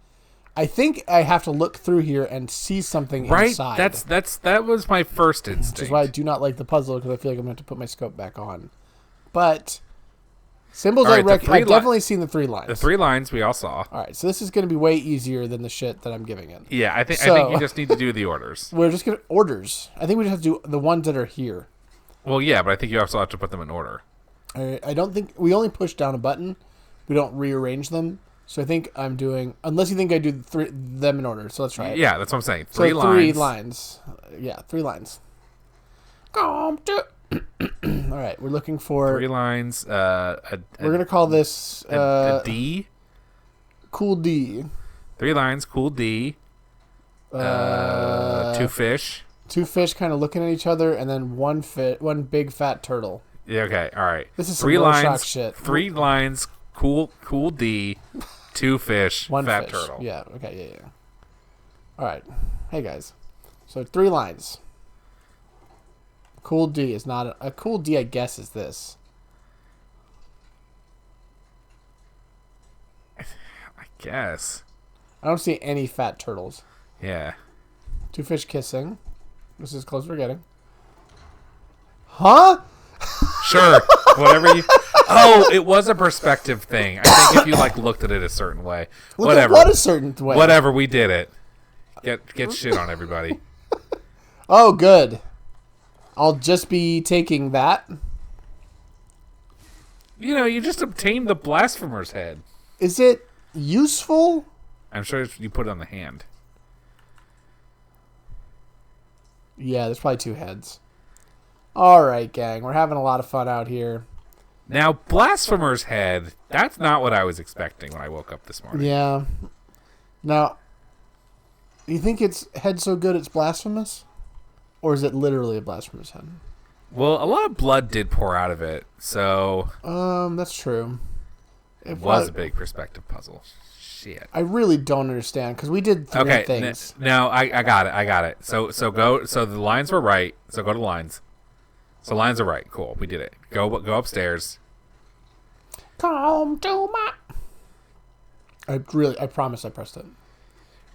I think I have to look through here and see something inside. That was my first instinct. Which is why I do not like the puzzle, because I feel like I'm going to have to put my scope back on. But symbols right, I've definitely seen the 3 lines. The 3 lines we all saw. All right, so this is going to be way easier than the shit that I'm giving it. Yeah, I think you just need to do the orders. We're just going to orders. I think we just have to do the ones that are here. Well, yeah, but I think you also have to put them in order. I don't think we only push down a button. We don't rearrange them. So I think I'm doing, unless you think I do them in order. So let's try it. Yeah, that's what I'm saying. Three lines. Yeah, 3 lines. All right, we're looking for 3 lines. We're gonna call this a D. Cool D. 3 lines. Cool D. 2 fish. 2 fish kind of looking at each other, and then one big fat turtle. Yeah. Okay. All right. This is 3 some lines. Rorschach shit. 3 lines. Cool D. 2 fish. One fat fish. turtle. Yeah. Okay. Yeah. All right. Hey guys. So 3 lines. Cool D is not a cool D. I guess is this. I guess. I don't see any fat turtles. Yeah. 2 fish kissing. This is as close as we're getting. Huh? Sure. Whatever you. Oh, it was a perspective thing. I think if you looked at it a certain way. Whatever. What a certain way. Whatever. We did it. Get shit on everybody. Oh, good. I'll just be taking that. You know, you just obtained the blasphemer's head. Is it useful? I'm sure you put it on the hand. Yeah, there's probably 2 heads. All right, gang. We're having a lot of fun out here. Now, blasphemer's head, that's not what I was expecting when I woke up this morning. Yeah. Now, you think its head so good it's blasphemous? Or is it literally a blasphemous head? Well, a lot of blood did pour out of it, so... That's true. It was a big perspective puzzle. shit. I really don't understand because we did three things. No, I got it. So the lines were right. So go to lines. So lines are right. Cool. We did it. Go upstairs. Come to my. I promise I pressed it.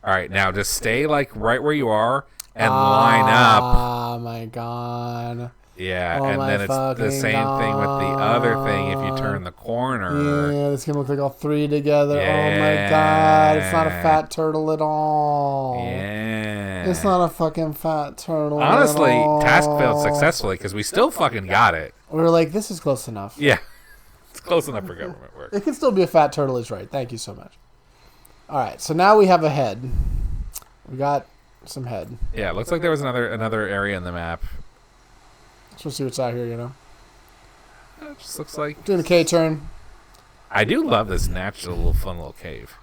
All right, now just stay like right where you are and line up. Oh my god. Yeah, Oh and my then it's the same thing with the other thing if you turn the corner. Yeah, this gonna look like all three together. Yeah. Oh my god, it's not a fat turtle at all. Yeah. It's not a fucking fat turtle. Honestly, at all. task failed successfully because we still fucking got it. We were like, this is close enough. Yeah. It's close enough for government work. It can still be a fat turtle is right. Thank you so much. All right, so now we have a head. We got some head. Yeah, it looks like there was another area in the map. Let's see what's out here, you know. It just looks like Doing the K turn. I do love this natural little fun little cave.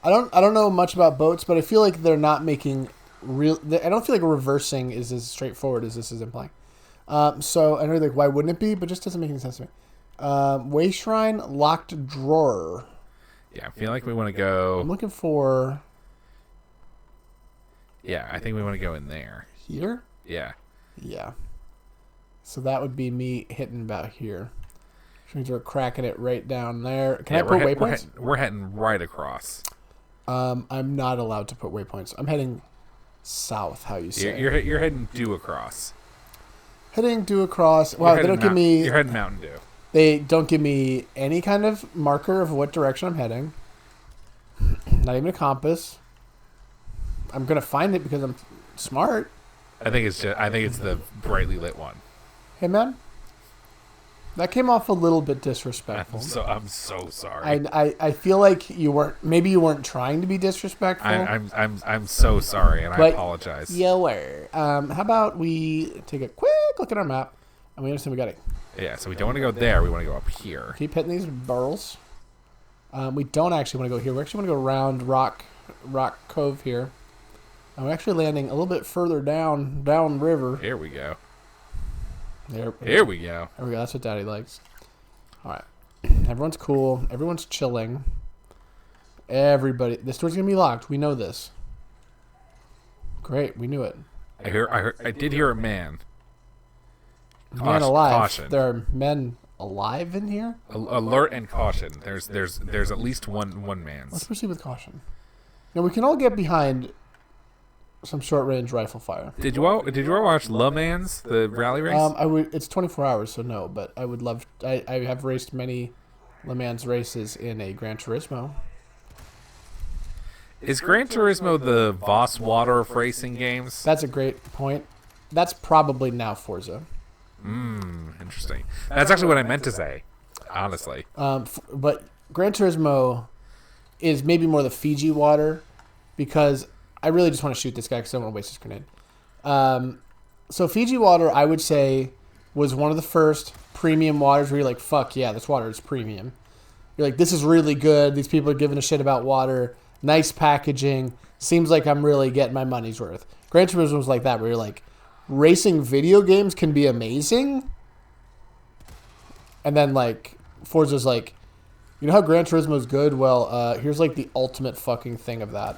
I don't know much about boats, but I feel like they're not making real. I don't feel like reversing is as straightforward as this is implying. So I know like why wouldn't it be? But it just doesn't make any sense to me. Way shrine locked drawer. Yeah, I feel like we want to go. I'm looking for. Yeah, I think we want to go in there. Here. Yeah. Yeah. So that would be me hitting about here. Which means we're cracking it right down there. Can I put waypoints? We're heading right across. I'm not allowed to put waypoints. I'm heading south. How you say? You're heading due across. Heading due across. Wow, they don't give me. You're heading Mountain Dew. They don't give me any kind of marker of what direction I'm heading. Not even a compass. I'm gonna find it because I'm smart. I think it's the brightly lit one. Hey man, that came off a little bit disrespectful. I'm so sorry. I feel like you weren't trying to be disrespectful. I'm so sorry, and I apologize. You were. How about we take a quick look at our map, and we understand we got it. Yeah, so we don't want to go there. We want to go up here. Keep hitting these burls. We don't actually want to go here. We actually want to go around Rock Cove here. And we're actually landing a little bit further down river. Here we go. Here we go. There we go. That's what Daddy likes. All right. Everyone's cool. Everyone's chilling. Everybody. This door's going to be locked. We know this. Great. We knew it. I did hear a man. Man alive. Caution. There are men alive in here? Alert and caution. There's at least one man's. Let's proceed with caution. Now, we can all get behind some short-range rifle fire. Did you ever watch Le Mans, the rally race? It's 24 hours, so no. But I would love. I have raced many Le Mans races in a Gran Turismo. Is Gran Turismo the Voss Water of racing games? That's a great point. That's probably now Forza. Interesting. That's actually what I meant to say, honestly. But Gran Turismo is maybe more the Fiji water because I really just want to shoot this guy because I don't want to waste his grenade. So Fiji water, I would say, was one of the first premium waters where you're like, fuck yeah, this water is premium. You're like, this is really good. These people are giving a shit about water. Nice packaging. Seems like I'm really getting my money's worth. Gran Turismo was like that where you're like, racing video games can be amazing. And then like Forza's like, you know how Gran Turismo is good? Well, here's like the ultimate fucking thing of that.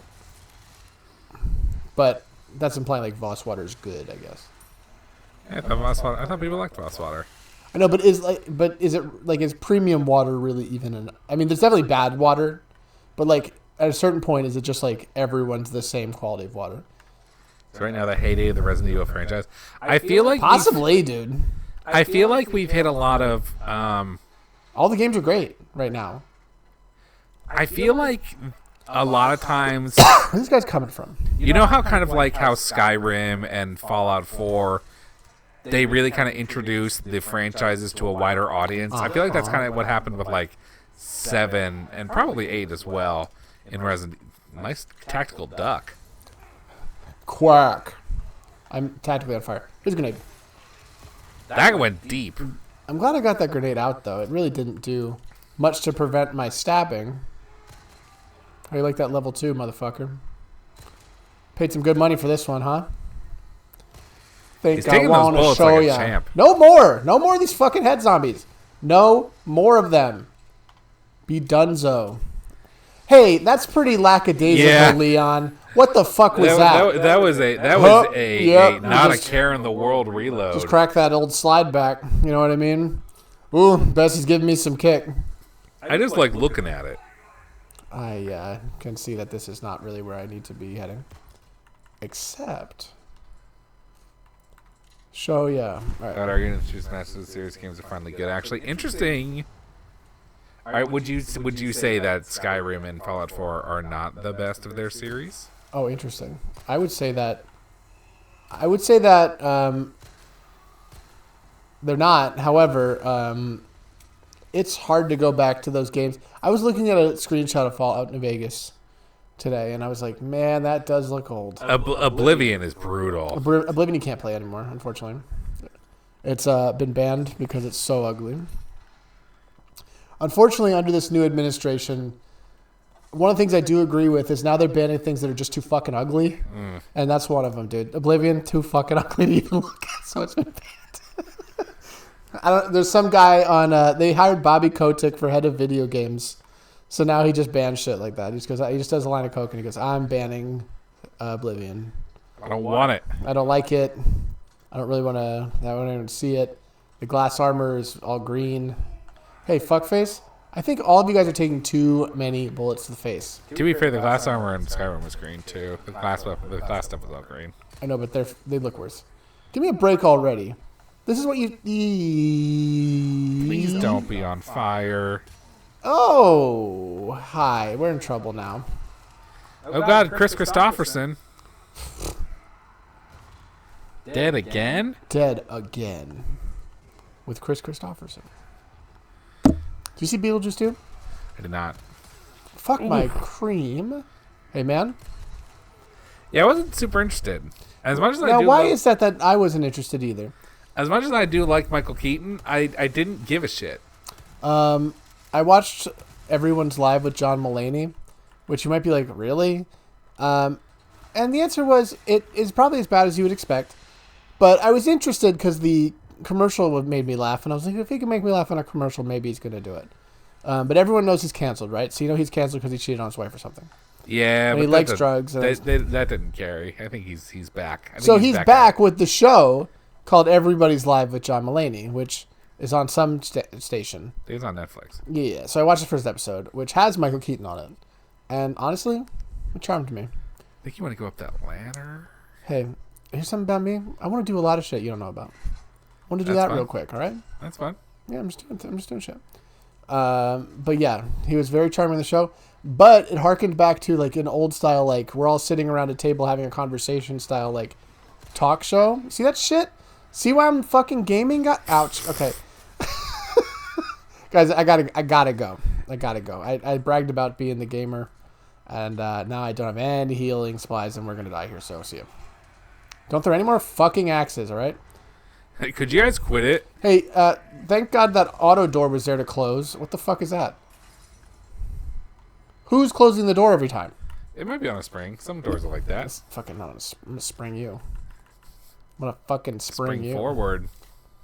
But that's implying like Voss water is good, I guess. Yeah, I thought people liked Voss water. I know, but is premium water really even I mean, there's definitely bad water, but like at a certain point, is it just like everyone's the same quality of water? So right now, the heyday of the Resident Evil franchise. I feel like possibly, dude. I feel like we've hit a lot of. All the games are great right now. I feel like a lot of times. Where's this guy's coming from? You know how kind of like how Skyrim and Fallout 4, they really kind of introduced the franchises to a wider audience. I feel like that's kind of what happened with like 7 and probably 8 as well in Resident. Nice tactical duck. Quack. I'm tactically on fire. Here's a grenade. That went deep. I'm glad I got that grenade out, though. It really didn't do much to prevent my stabbing. How you like that level 2, motherfucker? Paid some good money for this one, huh? Think I want to show ya. No more! No more of these fucking head zombies. No more of them. Be donezo. Hey, that's pretty lackadaisical, Yeah. Leon. What the fuck was that? That was a Yep. not a Just- care in the world reload. Just crack that old slide back. You know what I mean? Ooh, Bessie's giving me some kick. I just like looking at it. I can see that this is not really where I need to be heading. Except... Show, yeah. All right. That argument choose matches of the series games are finally good. Actually, interesting. All right, would you say that Skyrim and Fallout 4 are not the best of their series? Oh, interesting. I would say that they're not. However, it's hard to go back to those games. I was looking at a screenshot of Fallout New Vegas today, and I was like, man, that does look old. Oblivion is brutal. Oblivion you can't play anymore, unfortunately. It's been banned because it's so ugly. Unfortunately, under this new administration, one of the things I do agree with is now they're banning things that are just too fucking ugly. And that's one of them, dude. Oblivion, too fucking ugly to even look at, so it's been banned. There's some guy on, they hired Bobby Kotick for head of video games. So now he just bans shit like that. He just does a line of coke and he goes, I'm banning Oblivion. I don't want it. I don't like it. I don't really want to, I don't even see it. The glass armor is all green. Hey, fuckface. I think all of you guys are taking too many bullets to the face. To be fair, the glass armor in Skyrim was green too. The glass stuff was all green. I know, but they look worse. Give me a break already. This is what you... Please don't be on fire. Oh, hi. We're in trouble now. Oh God, Chris Christopherson. Dead again? Dead again. With Chris Christopherson. Did you see Beetlejuice 2? I did not. Fuck my cream. Hey, man. Yeah, I wasn't super interested. As much as Now, I do why like, is that I wasn't interested either? as much as I do like Michael Keaton, I didn't give a shit. I watched Everyone's Live with John Mulaney, which you might be like, really? And the answer was, it is probably as bad as you would expect. But I was interested because the commercial made me laugh, and I was like, if he can make me laugh on a commercial, maybe he's going to do it. But everyone knows he's canceled, right? So you know he's canceled because he cheated on his wife or something. Yeah, And but he likes drugs. And that didn't carry. I think he's back. I think so he's back on. with the show called Everybody's Live with John Mulaney, which is on some station. It's on Netflix. Yeah, so I watched the first episode, which has Michael Keaton on it. And honestly, it charmed me. I think you want to go up that ladder. Hey, here's something about me. I want to do a lot of shit you don't know about. I want to do That's that fine. real quick, all right? That's fine. Yeah, I'm just doing shit. But yeah, he was very charming in the show. But it harkened back to like an old style, like we're all sitting around a table having a conversation style, like talk show. See that shit? See why I'm fucking gaming? Ouch. Okay. Guys, I gotta go. I bragged about being the gamer, and now I don't have any healing supplies, and we're gonna die here. So see you. Don't throw any more fucking axes, all right? Hey, could you guys quit it? Hey, thank God that auto door was there to close. What the fuck is that? Who's closing the door every time? It might be on a spring. Some doors are like that. That's fucking not. I'm gonna spring you. I'm gonna fucking spring you. Forward.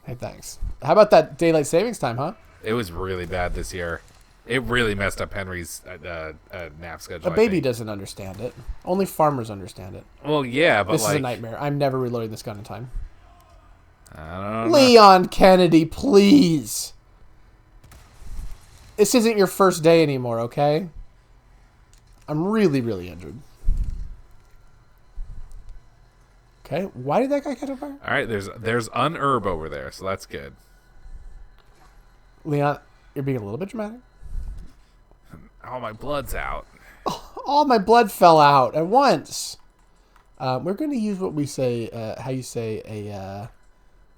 Hey, thanks. How about that daylight savings time, huh? It was really bad this year. It really messed up Henry's nap schedule. A baby doesn't understand it. Only farmers understand it. Well, yeah, but This like is a nightmare. I'm never reloading this gun in time. I don't know. Leon Kennedy, please. This isn't your first day anymore, okay? I'm really, really injured. Okay, why did that guy catch on fire? All right, there's an herb over there, so that's good. Leon, you're being a little bit dramatic. Oh, my blood's out. All my blood fell out at once. We're going to use what we say, how you say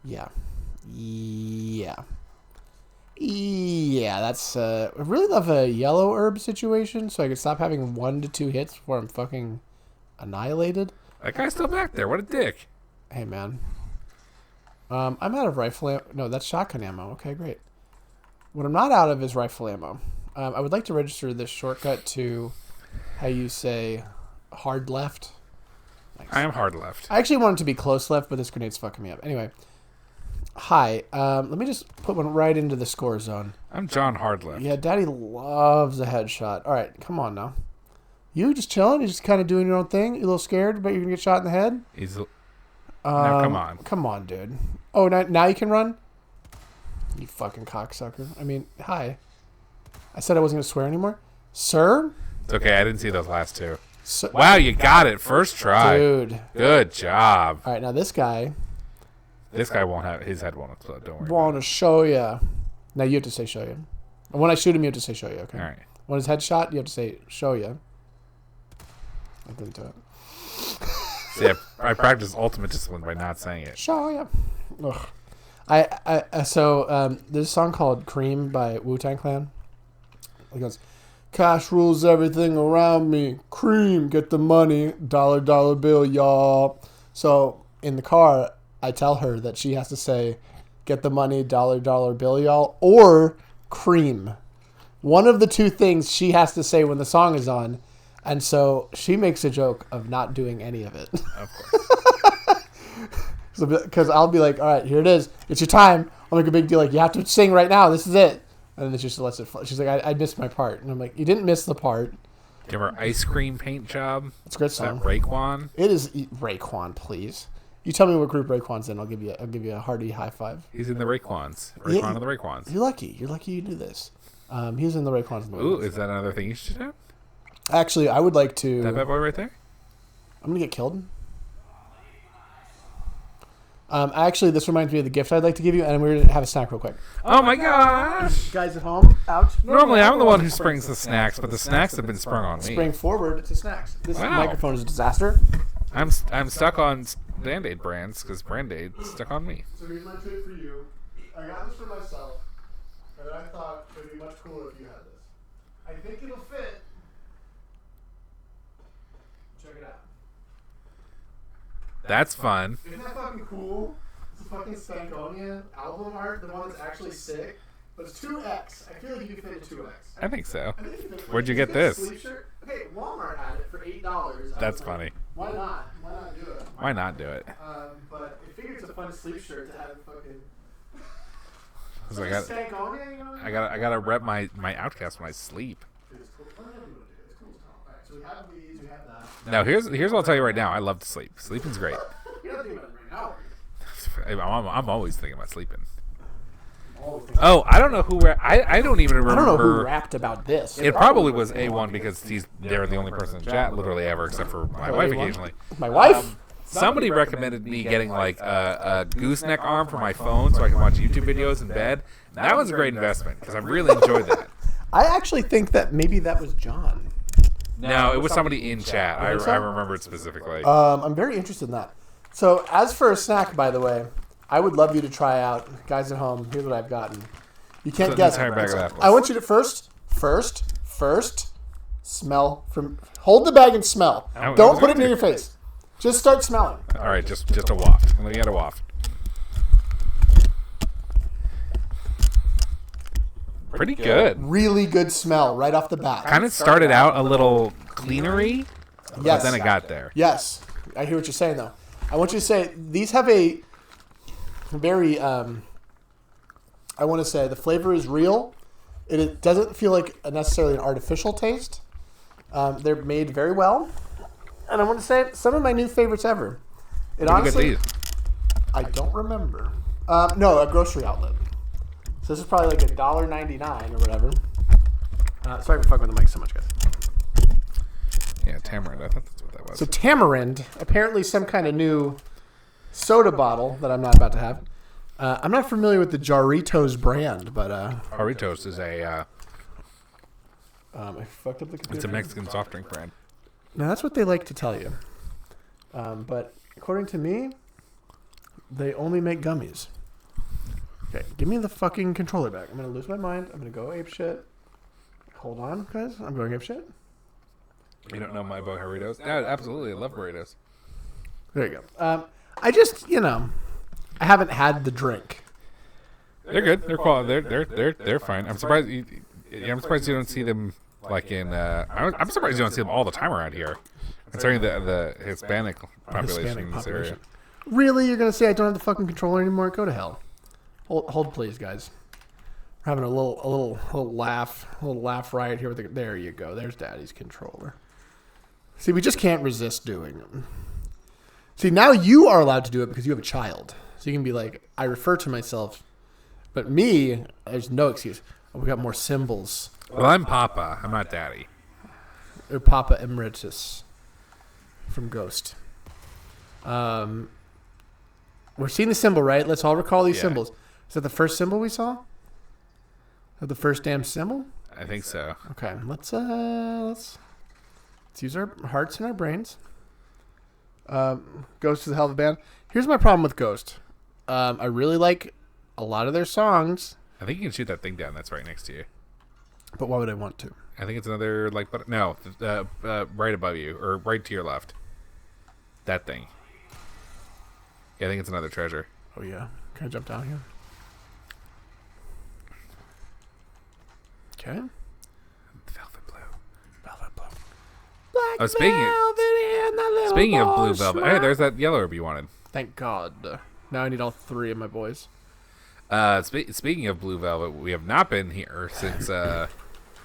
yeah. Yeah, that's, I really love a yellow herb situation, so I can stop having 1 to 2 hits before I'm fucking annihilated. That guy's still back there. What a dick. Hey, man. I'm out of rifle ammo. No, that's shotgun ammo. Okay, great. What I'm not out of is rifle ammo. I would like to register this shortcut to, how you say, hard left. Nice. I am hard left. I actually want it to be close left, but this grenade's fucking me up. Anyway, Hi. Let me just put one right into the score zone. I'm John Hardliff. Yeah, Daddy loves a headshot. All right, come on now. You just chilling? You just kind of doing your own thing? You a little scared, but you're gonna get shot in the head? No, come on. Come on, dude. Oh, now you can run? You fucking cocksucker. I mean, hi. I said I wasn't gonna swear anymore. Sir? It's okay. I didn't see those last two. So, Wow, you got it. First try. dude. Good job. All right, now this guy. This guy won't have his head won't explode. Don't worry. Want to show you. Now you have to say show you. And when I shoot him, you have to say show you, okay? All right. When his head shot, you have to say show you. I didn't do it. See, I practice ultimate discipline by not saying it. Show you. Ugh. So there's a song called Cream by Wu-Tang Clan. It goes, cash rules everything around me. Cream, get the money. Dollar, dollar bill, y'all. So in the car, I tell her that she has to say, get the money, dollar, dollar bill, y'all, or cream. One of the two things she has to say when the song is on. And so she makes a joke of not doing any of it. Of course. Because I'll be like, all right, here it is. It's your time. I'll make a big deal. Like, you have to sing right now. This is it. And then she just lets it flow. She's like, I missed my part. And I'm like, you didn't miss the part. Give her ice cream paint job. It's a great Is that song. Raekwon? It is Raekwon, please. You tell me what group Raekwon's in. I'll give you a hearty high five. He's in the Raekwons. Raekwon of the Raekwons. You're lucky. You're lucky you do this. He's in the Raekwons. Ooh, is that another thing you should have? Actually, I would like to. That bad boy right there? I'm gonna get killed. Actually, this reminds me of the gift I'd like to give you, and we're gonna have a snack real quick. Oh my gosh! Guys at home, ouch. Normally, I'm the one who springs the snacks, but the snacks have been sprung on me. Spring forward to snacks. This Wow. microphone is a disaster. I'm stuck on Band-Aid brands because Band-Aid's stuck on me. So here's my treat for you. I got this for myself, and I thought it would be much cooler if you had this. I think it'll fit. Check it out. That's fun. Isn't that fucking cool? It's a fucking Stankonia album art, the one that's actually sick. But it's 2X. I feel like you can fit a 2X. I think so. I think you can fit Where'd you it's get a this? sleeve shirt. Okay, Walmart had it for $8. That's funny. Why not? Why not do it? Why not do it? But I figured it's a fun sleeve shirt to have fucking. So Stankonia, you know? I gotta rep my Outcast when I sleep. It's cool. Whatever you want to do. It's cool as hell. Alright, so we have these, we have that. Now here's what I'll tell you right now. I love to sleep. Sleeping's great. You're not thinking about it right now. I'm always thinking about sleeping. Oh, I don't know who. I don't even remember. I don't know who rapped about this. It probably was A1 because they're the only person in chat literally ever, except for my wife occasionally. My wife? Somebody recommended me getting like a gooseneck arm for my phone so I can watch YouTube videos in bed. That was a great investment because I really enjoyed that. I actually think that maybe that was John. No, it was somebody in chat. I think so? remember it specifically. I'm very interested in that. So, as for a snack, by the way, I would love you to try out. Guys at home, here's what I've gotten. You can't So guess. the entire bag of apples. I want you to first smell from. Hold the bag and smell. I Don't was put it going near to. your face. Just start smelling. All right, just a waft. I'm gonna get a waft. Pretty good. Really good smell right off the bat. Kind of started out a little cleanery, but Yes. then it got there. Yes, I hear what you're saying though. I want you to say these have a very. I want to say the flavor is real. It doesn't feel like necessarily an artificial taste. They're made very well, and I want to say some of my new favorites ever. It Where'd you get honestly, these? I don't remember. No, a grocery outlet. So this is probably like $1.99 or whatever. Sorry for fucking with the mic so much, guys. Yeah, tamarind. I thought that's what that was. So tamarind, apparently some kind of new soda bottle that I'm not about to have. I'm not familiar with the Jarritos brand, but Jarritos is I fucked up the computer. it's a Mexican soft drink brand. Now that's what they like to tell you. But according to me, they only make gummies. Okay, give me the fucking controller back. I'm gonna lose my mind. I'm gonna go ape shit. Hold on, guys. I'm going ape shit. You don't know my about Jarritos? Yeah, absolutely. I love burritos. There you go. I just, I haven't had the drink. They're good. They're quality. They're fine. I'm surprised. I'm surprised you don't see them like in. I'm surprised you don't see them all the time around here, considering the Hispanic population in this area. Really, you're gonna say I don't have the fucking controller anymore? Go to hell. Hold please, guys. We're having a little laugh right here. There you go. There's Daddy's controller. See, we just can't resist doing them. See, now you are allowed to do it because you have a child. So you can be like, I refer to myself, but me, there's no excuse. Oh, we got more symbols. Well, I'm Papa. I'm not Daddy. Or Papa Emeritus from Ghost. We're seeing the symbol, right? Let's all recall these symbols. Is that the first symbol we saw? Is that the first damn symbol? I think so. Okay, let's use our hearts and our brains. Ghost is a hell of a band. Here's my problem with Ghost. I really like a lot of their songs. I think you can shoot that thing down that's right next to you. But why would I want to? I think it's another, right above you, or right to your left. That thing. Yeah, I think it's another treasure. Oh, yeah. Can I jump down here? Okay. Velvet blue. Velvet blue. Black Oh, speaking of blue velvet, hey, there's that yellow herb you wanted. Thank God. Now I need all three of my boys. Speaking of blue velvet, we have not been here since I'm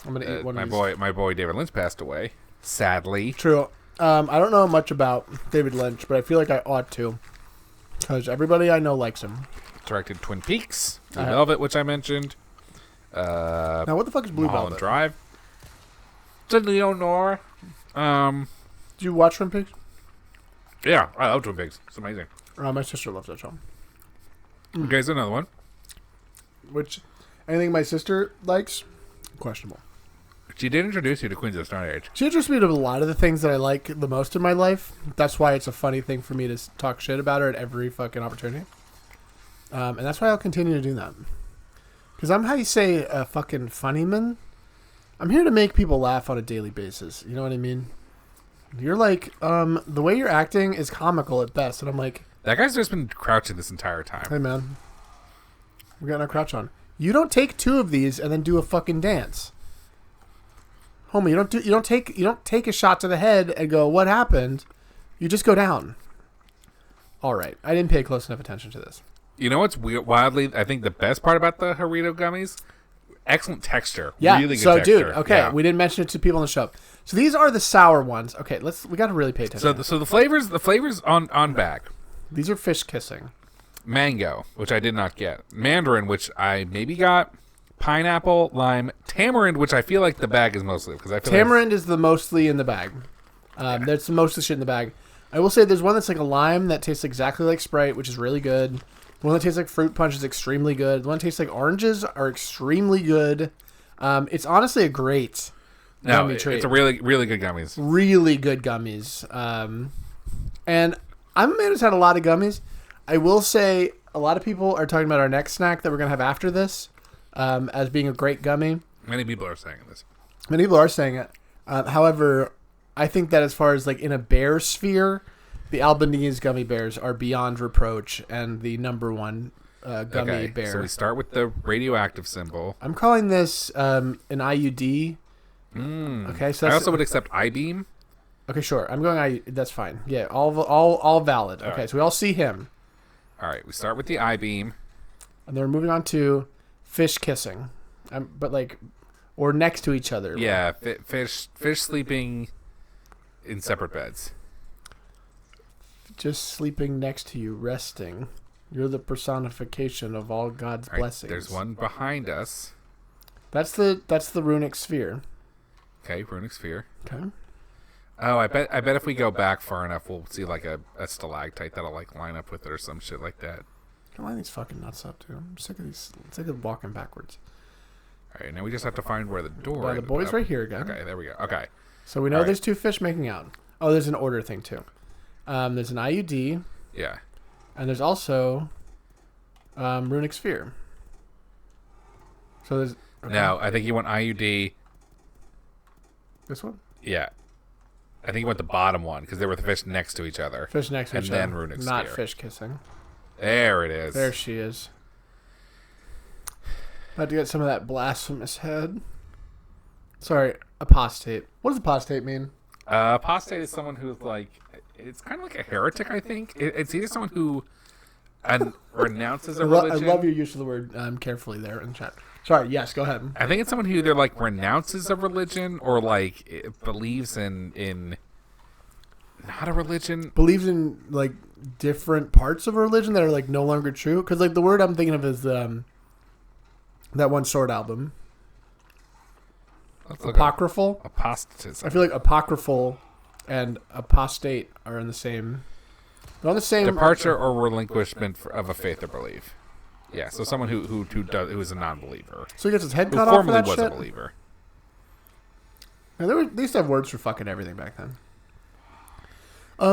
gonna eat one my of these. my boy David Lynch passed away. Sadly. True. I don't know much about David Lynch, but I feel like I ought to, because everybody I know likes him. Directed Twin Peaks, Blue Velvet, which I mentioned. Now, what the fuck is Blue Mulholland Velvet? Drive. It's a Leonore. Did you watch Twin Peaks? Yeah, I love Twin Peaks. It's amazing. My sister loves that show. Okay, here's another one. Which, anything my sister likes, questionable. She did introduce you to Queens of the Stone Age. She introduced me to a lot of the things that I like the most in my life. That's why it's a funny thing for me to talk shit about her at every fucking opportunity. And that's why I'll continue to do that. Because I'm how you say a fucking funny man. I'm here to make people laugh on a daily basis. You know what I mean? You're like, the way you're acting is comical at best. And I'm like, That guy's just been crouching this entire time. hey man, we got our crouch on. You don't take two of these and then do a fucking dance. Homie, you don't take a shot to the head and go, what happened? You just go down. All right. I didn't pay close enough attention to this. You know what's wildly, I think the best part about the Harito gummies? Excellent texture. Yeah. Really good so, texture. dude, okay, Yeah. we didn't mention it to people on the show. So these are the sour ones. Okay, we got to really pay attention. So the flavors on bag. These are fish kissing. Mango, which I did not get. Mandarin, which I maybe got. Pineapple, lime, tamarind, which I feel like the bag is mostly because I feel Tamarind is the mostly in the bag. That's the most of the shit in the bag. I will say there's one that's like a lime that tastes exactly like Sprite, which is really good. One that tastes like fruit punch is extremely good. The one that tastes like oranges are extremely good. It's honestly a great gummy treat. It's a really, really good gummies. Really good gummies. And I'm a man who's had a lot of gummies. I will say a lot of people are talking about our next snack that we're going to have after this as being a great gummy. Many people are saying this. Many people are saying it. However, I think that as far as like in a bear sphere, the Albanese gummy bears are beyond reproach and the number one gummy bear. So we start with the radioactive symbol. I'm calling this an IUD. Okay, so I that's, also would accept I-beam. okay, sure. I'm going IUD. That's fine. Yeah, all valid. Okay, so we all see him. All right, we start with the I-beam. And then we're moving on to fish kissing. But like, or next to each other. Yeah, fish sleeping in separate beds. Just sleeping next to you, resting. You're the personification of all God's All right, blessings. there's one behind us. That's the runic sphere. Okay, runic sphere. Okay. Oh, I bet if we go back far enough, we'll see like a stalactite that'll like line up with it or some shit like that. I line these fucking nuts up, dude. I'm sick of these. I'm sick of walking backwards. All right, now we just have to find where the door. The ended boy's up. right here again. Okay, there we go. Okay. So we know All right. there's two fish making out. Oh, there's an order thing too. There's an IUD, Yeah. and there's also runic sphere. So there's okay. No, I think you want IUD. This one. Yeah. I think you want the bottom one because they were the fish next to each other. Fish next to And each then other. runic Not sphere. fish kissing. There it is. There she is. About to get some of that blasphemous head. Sorry, apostate. What does apostate mean? Apostate is someone who's like, it's kind of like a heretic, I think. It's either someone who and renounces a I religion. love your use of the word carefully there in the chat. Sorry, yes, go ahead. I think it's someone who either like renounces a religion or like believes in not a religion. Believes in like different parts of a religion that are like no longer true. Because like the word I'm thinking of is that one Sword album. Apocryphal. Apostatism. I feel like apocryphal and apostate are in the same. They're on the same Departure or relinquishment of a faith or belief. Yeah, so someone who is a non-believer. So he gets his head who cut off for formerly that was shit? a believer. Now, they used to have words for fucking everything back then.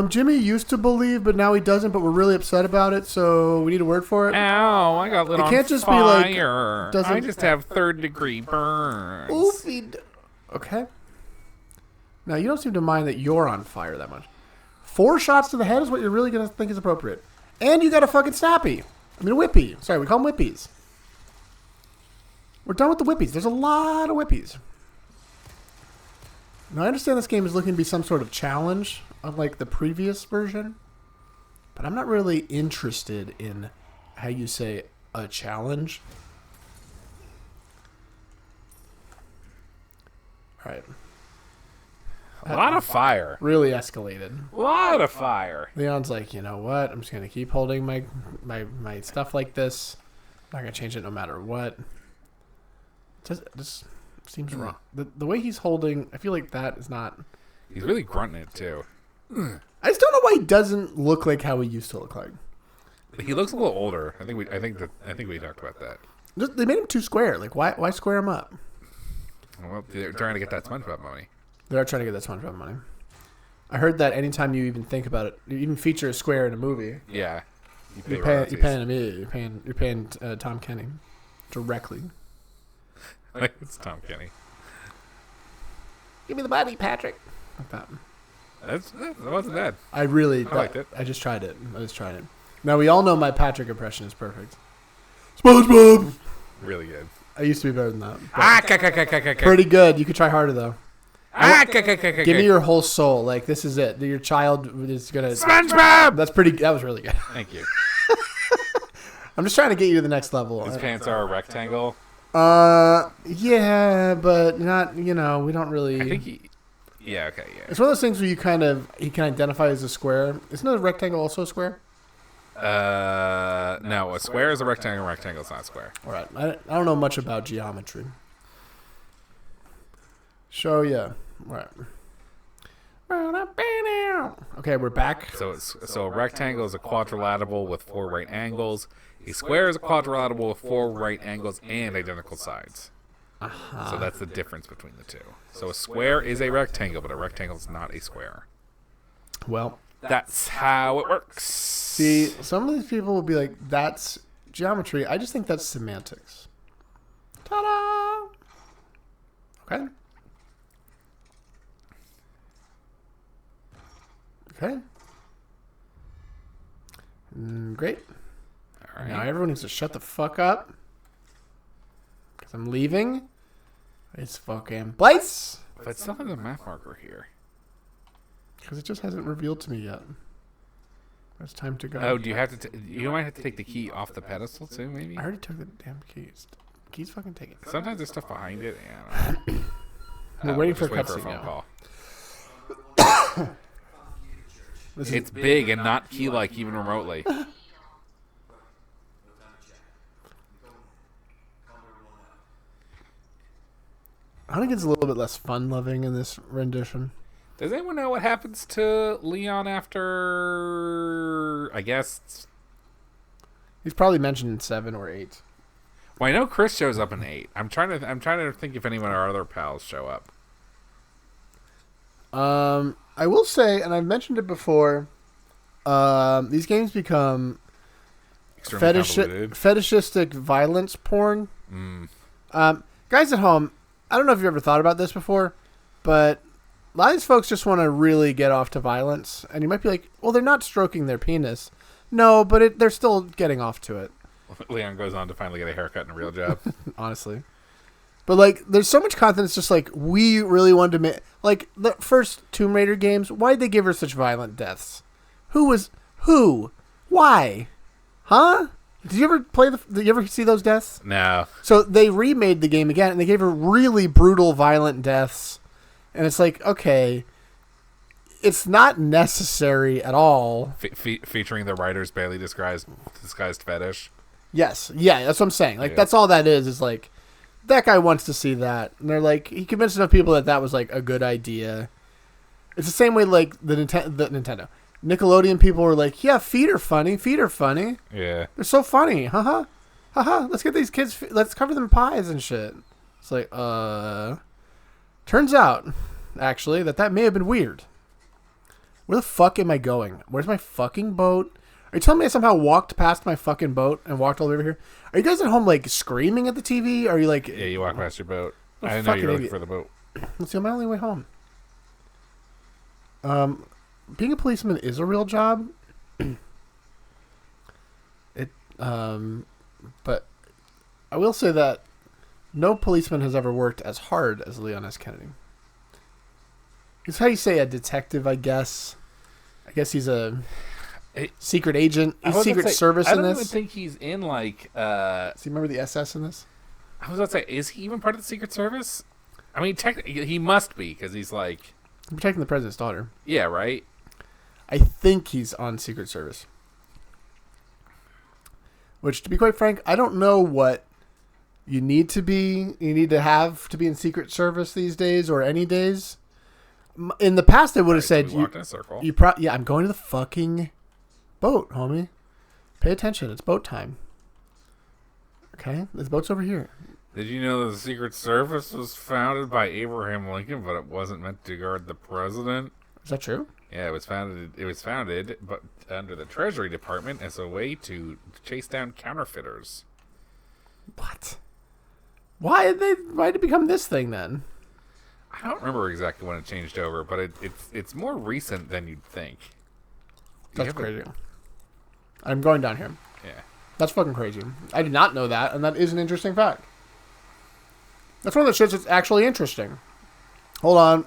Jimmy used to believe, but now he doesn't. But we're really upset about it, so we need a word for it. Ow! I got lit on can't just be fire. like, doesn't- I just have 3rd-degree burns. Oofy. Okay. Now you don't seem to mind that you're on fire that much. 4 shots to the head is what you're really gonna think is appropriate, and you got a fucking snappy. I mean, a whippy. Sorry, we call them whippies. We're done with the whippies. There's a lot of whippies. Now, I understand this game is looking to be some sort of challenge, unlike the previous version. But I'm not really interested in how you say a challenge. All right. A lot of fire. Really escalated. A lot of fire. Leon's like, you know what? I'm just going to keep holding my stuff like this. I'm not going to change it no matter what. Just seems wrong. The way he's holding, I feel like that is not... He's really grunting it, too. I just don't know why he doesn't look like how he used to look like. He looks a little older. I think we talked about that. They made him too square. Like, why square him up? Well, they're trying to get that SpongeBob money. They are trying to get that SpongeBob money. I heard that anytime you even think about it, you even feature a square in a movie. Yeah. You're paying me. You're paying Tom Kenny directly. It's Tom Kenny. Give me the money, Patrick. Like that. That wasn't bad. I liked it. I just tried it. Now we all know my Patrick impression is perfect. SpongeBob. Really good. I used to be better than that. Pretty good. You could try harder though. Give me your whole soul. Like this is it. Your child is gonna. SpongeBob. That was really good. Thank you. I'm just trying to get you to the next level. His pants are a rectangle. Yeah, but not. We don't really. I think he. Yeah. Okay. Yeah. It's one of those things where you can identify as a square. Isn't a rectangle also a square? No. A square is a rectangle. A rectangle is not a square. All right. I don't know much about geometry. Show ya. Right. Okay, we're back. So a rectangle is a quadrilateral with 4 right angles. A square is a quadrilateral with 4 right angles and identical sides. Uh-huh. So that's the difference between the two. So a square is a rectangle, but a rectangle is not a square. Well, that's how it works. See, some of these people will be like, "That's geometry." I just think that's semantics. Ta-da! Okay. Okay. Great. All right. Now everyone needs to shut the fuck up. Because I'm leaving. It's fucking place. But it still has a map marker here. Because it just hasn't revealed to me yet. It's time to go. Oh, do you have to... you might have to take the key off the pedestal too, maybe? I already took the damn keys. Keys fucking take it. Sometimes there's stuff behind it. And We're waiting for a phone cutscene now. Call. It's big and not key-like even remotely. I think it's a little bit less fun-loving in this rendition. Does anyone know what happens to Leon after... I guess... He's probably mentioned in 7 or 8. Well, I know Chris shows up in 8. I'm trying to think if any of our other pals show up. I will say, and I've mentioned it before, these games become fetishistic violence porn. Guys at home, I don't know if you've ever thought about this before, but a lot of these folks just want to really get off to violence. And you might be like, well, they're not stroking their penis. No, but they're still getting off to it. Leon goes on to finally get a haircut and a real job. Honestly. But, like, there's so much content. It's just, like, we really wanted to make... Like, the first Tomb Raider games, why'd they give her such violent deaths? Who? Why? Huh? Did you ever play did you ever see those deaths? No. So they remade the game again, and they gave her really brutal, violent deaths. And it's like, okay, it's not necessary at all. Featuring the writer's barely disguised fetish. Yes. Yeah, that's what I'm saying. Like, that's all that is like, that guy wants to see that. And they're like, he convinced enough people that was, like, a good idea. It's the same way, like, the Nintendo. Nickelodeon people were like, yeah, feet are funny. Yeah. They're so funny. Haha. Haha. Let's get these kids, let's cover them in pies and shit. It's like, turns out, actually, that may have been weird. Where the fuck am I going? Where's my fucking boat? Are you telling me I somehow walked past my fucking boat and walked all the way over here? Are you guys at home, like, screaming at the TV? Are you like... Yeah, you walk past your boat. I didn't know fucking you were looking idiot. for the boat. Let's see, I'm on my only way home. Being a policeman is a real job. But I will say that no policeman has ever worked as hard as Leon S. Kennedy. It's how you say a detective, I guess. I guess he's a secret agent. He's Secret Service in this. I don't even think he's in, like... Does he remember the SS in this? I was about to say, is he even part of the Secret Service? I mean, technically, he must be, because he's like... Protecting the president's daughter. Yeah, right? I think he's on Secret Service. Which, to be quite frank, I don't know what you need to have to be in Secret Service these days, or any days. In the past, I would have said, walked in a circle. yeah, I'm going to the fucking boat, homie. Pay attention. It's boat time. Okay? The boat's over here. Did you know the Secret Service was founded by Abraham Lincoln, but it wasn't meant to guard the president? Is that true? Yeah, it was founded, but under the Treasury Department as a way to chase down counterfeiters. What? Why did it become this thing then? I don't remember exactly when it changed over, but it's more recent than you'd think. That's crazy. I'm going down here. Yeah. That's fucking crazy. I did not know that, and that is an interesting fact. That's one of the shits that's actually interesting. Hold on.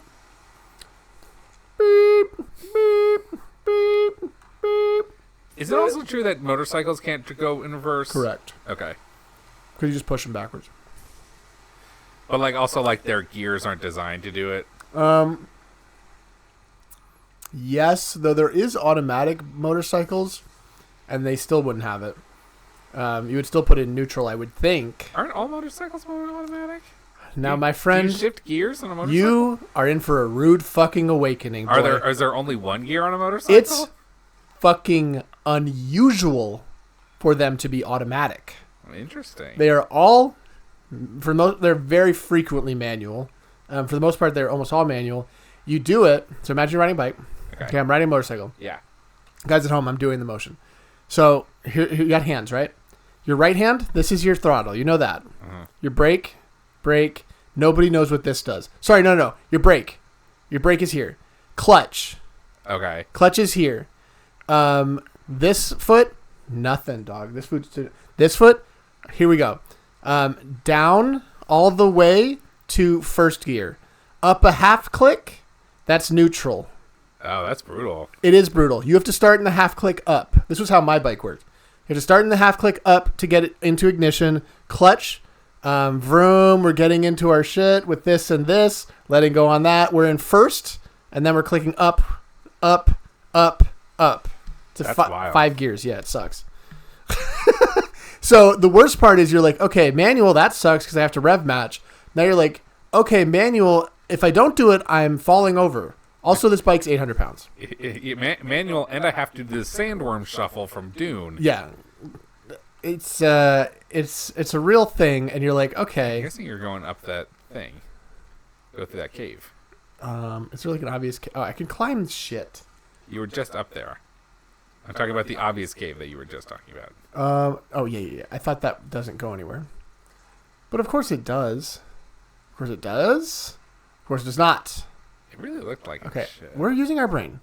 Beep, beep, beep, beep. Is it also true that motorcycles can't go in reverse? Correct. Okay. Because you just push them backwards. But also their gears aren't designed to do it. Yes, though there is automatic motorcycles, and they still wouldn't have it. You would still put it in neutral, I would think. Aren't all motorcycles automatic? Now, my friend, do you shift gears on a motorcycle? You are in for a rude fucking awakening, boy. Is there only one gear on a motorcycle? It's fucking unusual for them to be automatic. Interesting. They are all, they're very frequently manual. For the most part, they're almost all manual. You do it. So imagine you're riding a bike. Okay, I'm riding a motorcycle. Yeah. Guys at home, I'm doing the motion. So here you got hands, right? Your right hand, this is your throttle. You know that. Uh-huh. Your brake. Nobody knows what this does. Sorry, no. Your brake. Your brake is here. Clutch. Okay. Clutch is here. This foot, nothing, dog. This foot, here we go. Down all the way to first gear. Up a half click, that's neutral. Oh, that's brutal. It is brutal. You have to start in the half click up. This was how my bike worked. You have to start in the half click up to get it into ignition. Clutch. Vroom, we're getting into our shit with this and this. Letting go on that. We're in first, and then we're clicking up, up, up, up. That's wild. 5 gears. Yeah, it sucks. So the worst part is you're like, okay, manual, that sucks because I have to rev match. Now you're like, okay, manual, if I don't do it, I'm falling over. Also, this bike's 800 pounds. Manual, and I have to do the sandworm shuffle from Dune. Yeah. It's a real thing, and you're like, okay. I'm guessing you're going up that thing. Go through that cave. It's really an obvious oh, I can climb shit. You were just up there. I'm talking about the obvious cave that you were just talking about. Oh, yeah. I thought that doesn't go anywhere. But of course it does. Of course it does. Of course it does not. It really looked like okay, shit. We're using our brain.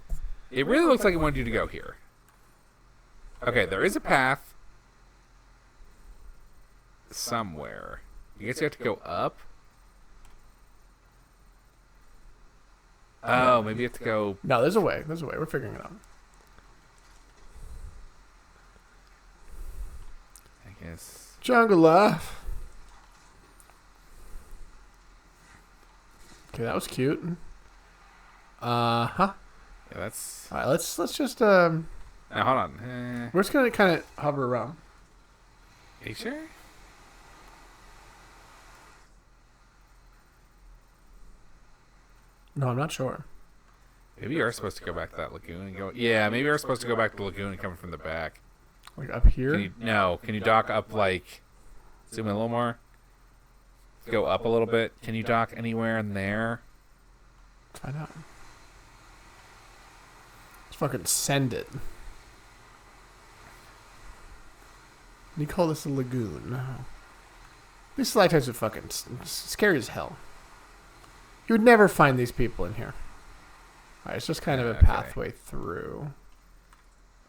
It really looks like it wanted you to go here. Okay, there is a path somewhere. I guess you have to go up. Oh, maybe you have to go... No, there's a way. We're figuring it out. Yes. Jungle Life. Okay, that was cute. Huh. Yeah, that's. All right, let's just Now hold on. we're just gonna kind of hover around. Are you sure? No, I'm not sure. Maybe you are supposed to go back to that lagoon and go. Yeah, maybe you're supposed to go back to the lagoon and come from the back. Like up here. Can you dock up like? Zoom in a little more. Go up a little bit. Can you dock anywhere in there? Let's find out. Let's fucking send it. You call this a lagoon? These stalactites are fucking scary as hell. You would never find these people in here. Alright, it's just kind of a pathway through.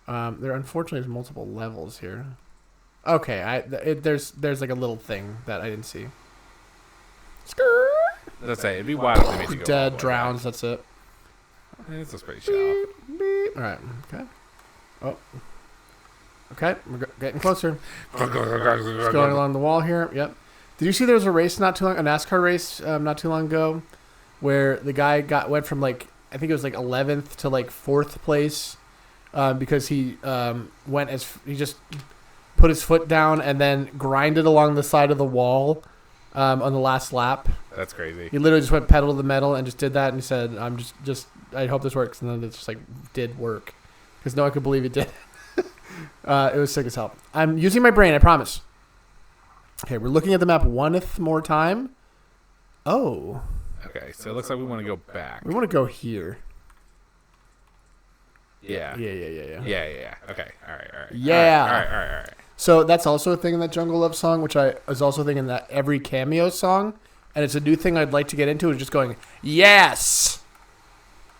There unfortunately is multiple levels here. Okay, there's like a little thing that I didn't see. Let's say it'd be wild if they made you go Dead, all the way drowns, that's it. back. This is pretty shallow. Alright, okay. Oh. Okay, we're getting closer. Just going along the wall here. Yep. Did you see there was a race a NASCAR race not too long ago, where the guy went from like I think it was like 11th to like 4th place because he he just put his foot down and then grinded along the side of the wall on the last lap. That's crazy. He literally just went pedal to the metal and just did that, and he said, "I'm just I hope this works," and then it just like did work because no one could believe it did. It was sick as hell. I'm using my brain, I promise. Okay, we're looking at the map one more time. Oh. Okay, so it looks like we want to go back. We want to go here. Yeah. Yeah. Yeah. Okay. All right. Yeah. All right. So that's also a thing in that Jungle Love song, which I was also thinking that every cameo song, and it's a new thing I'd like to get into, is just going, yes!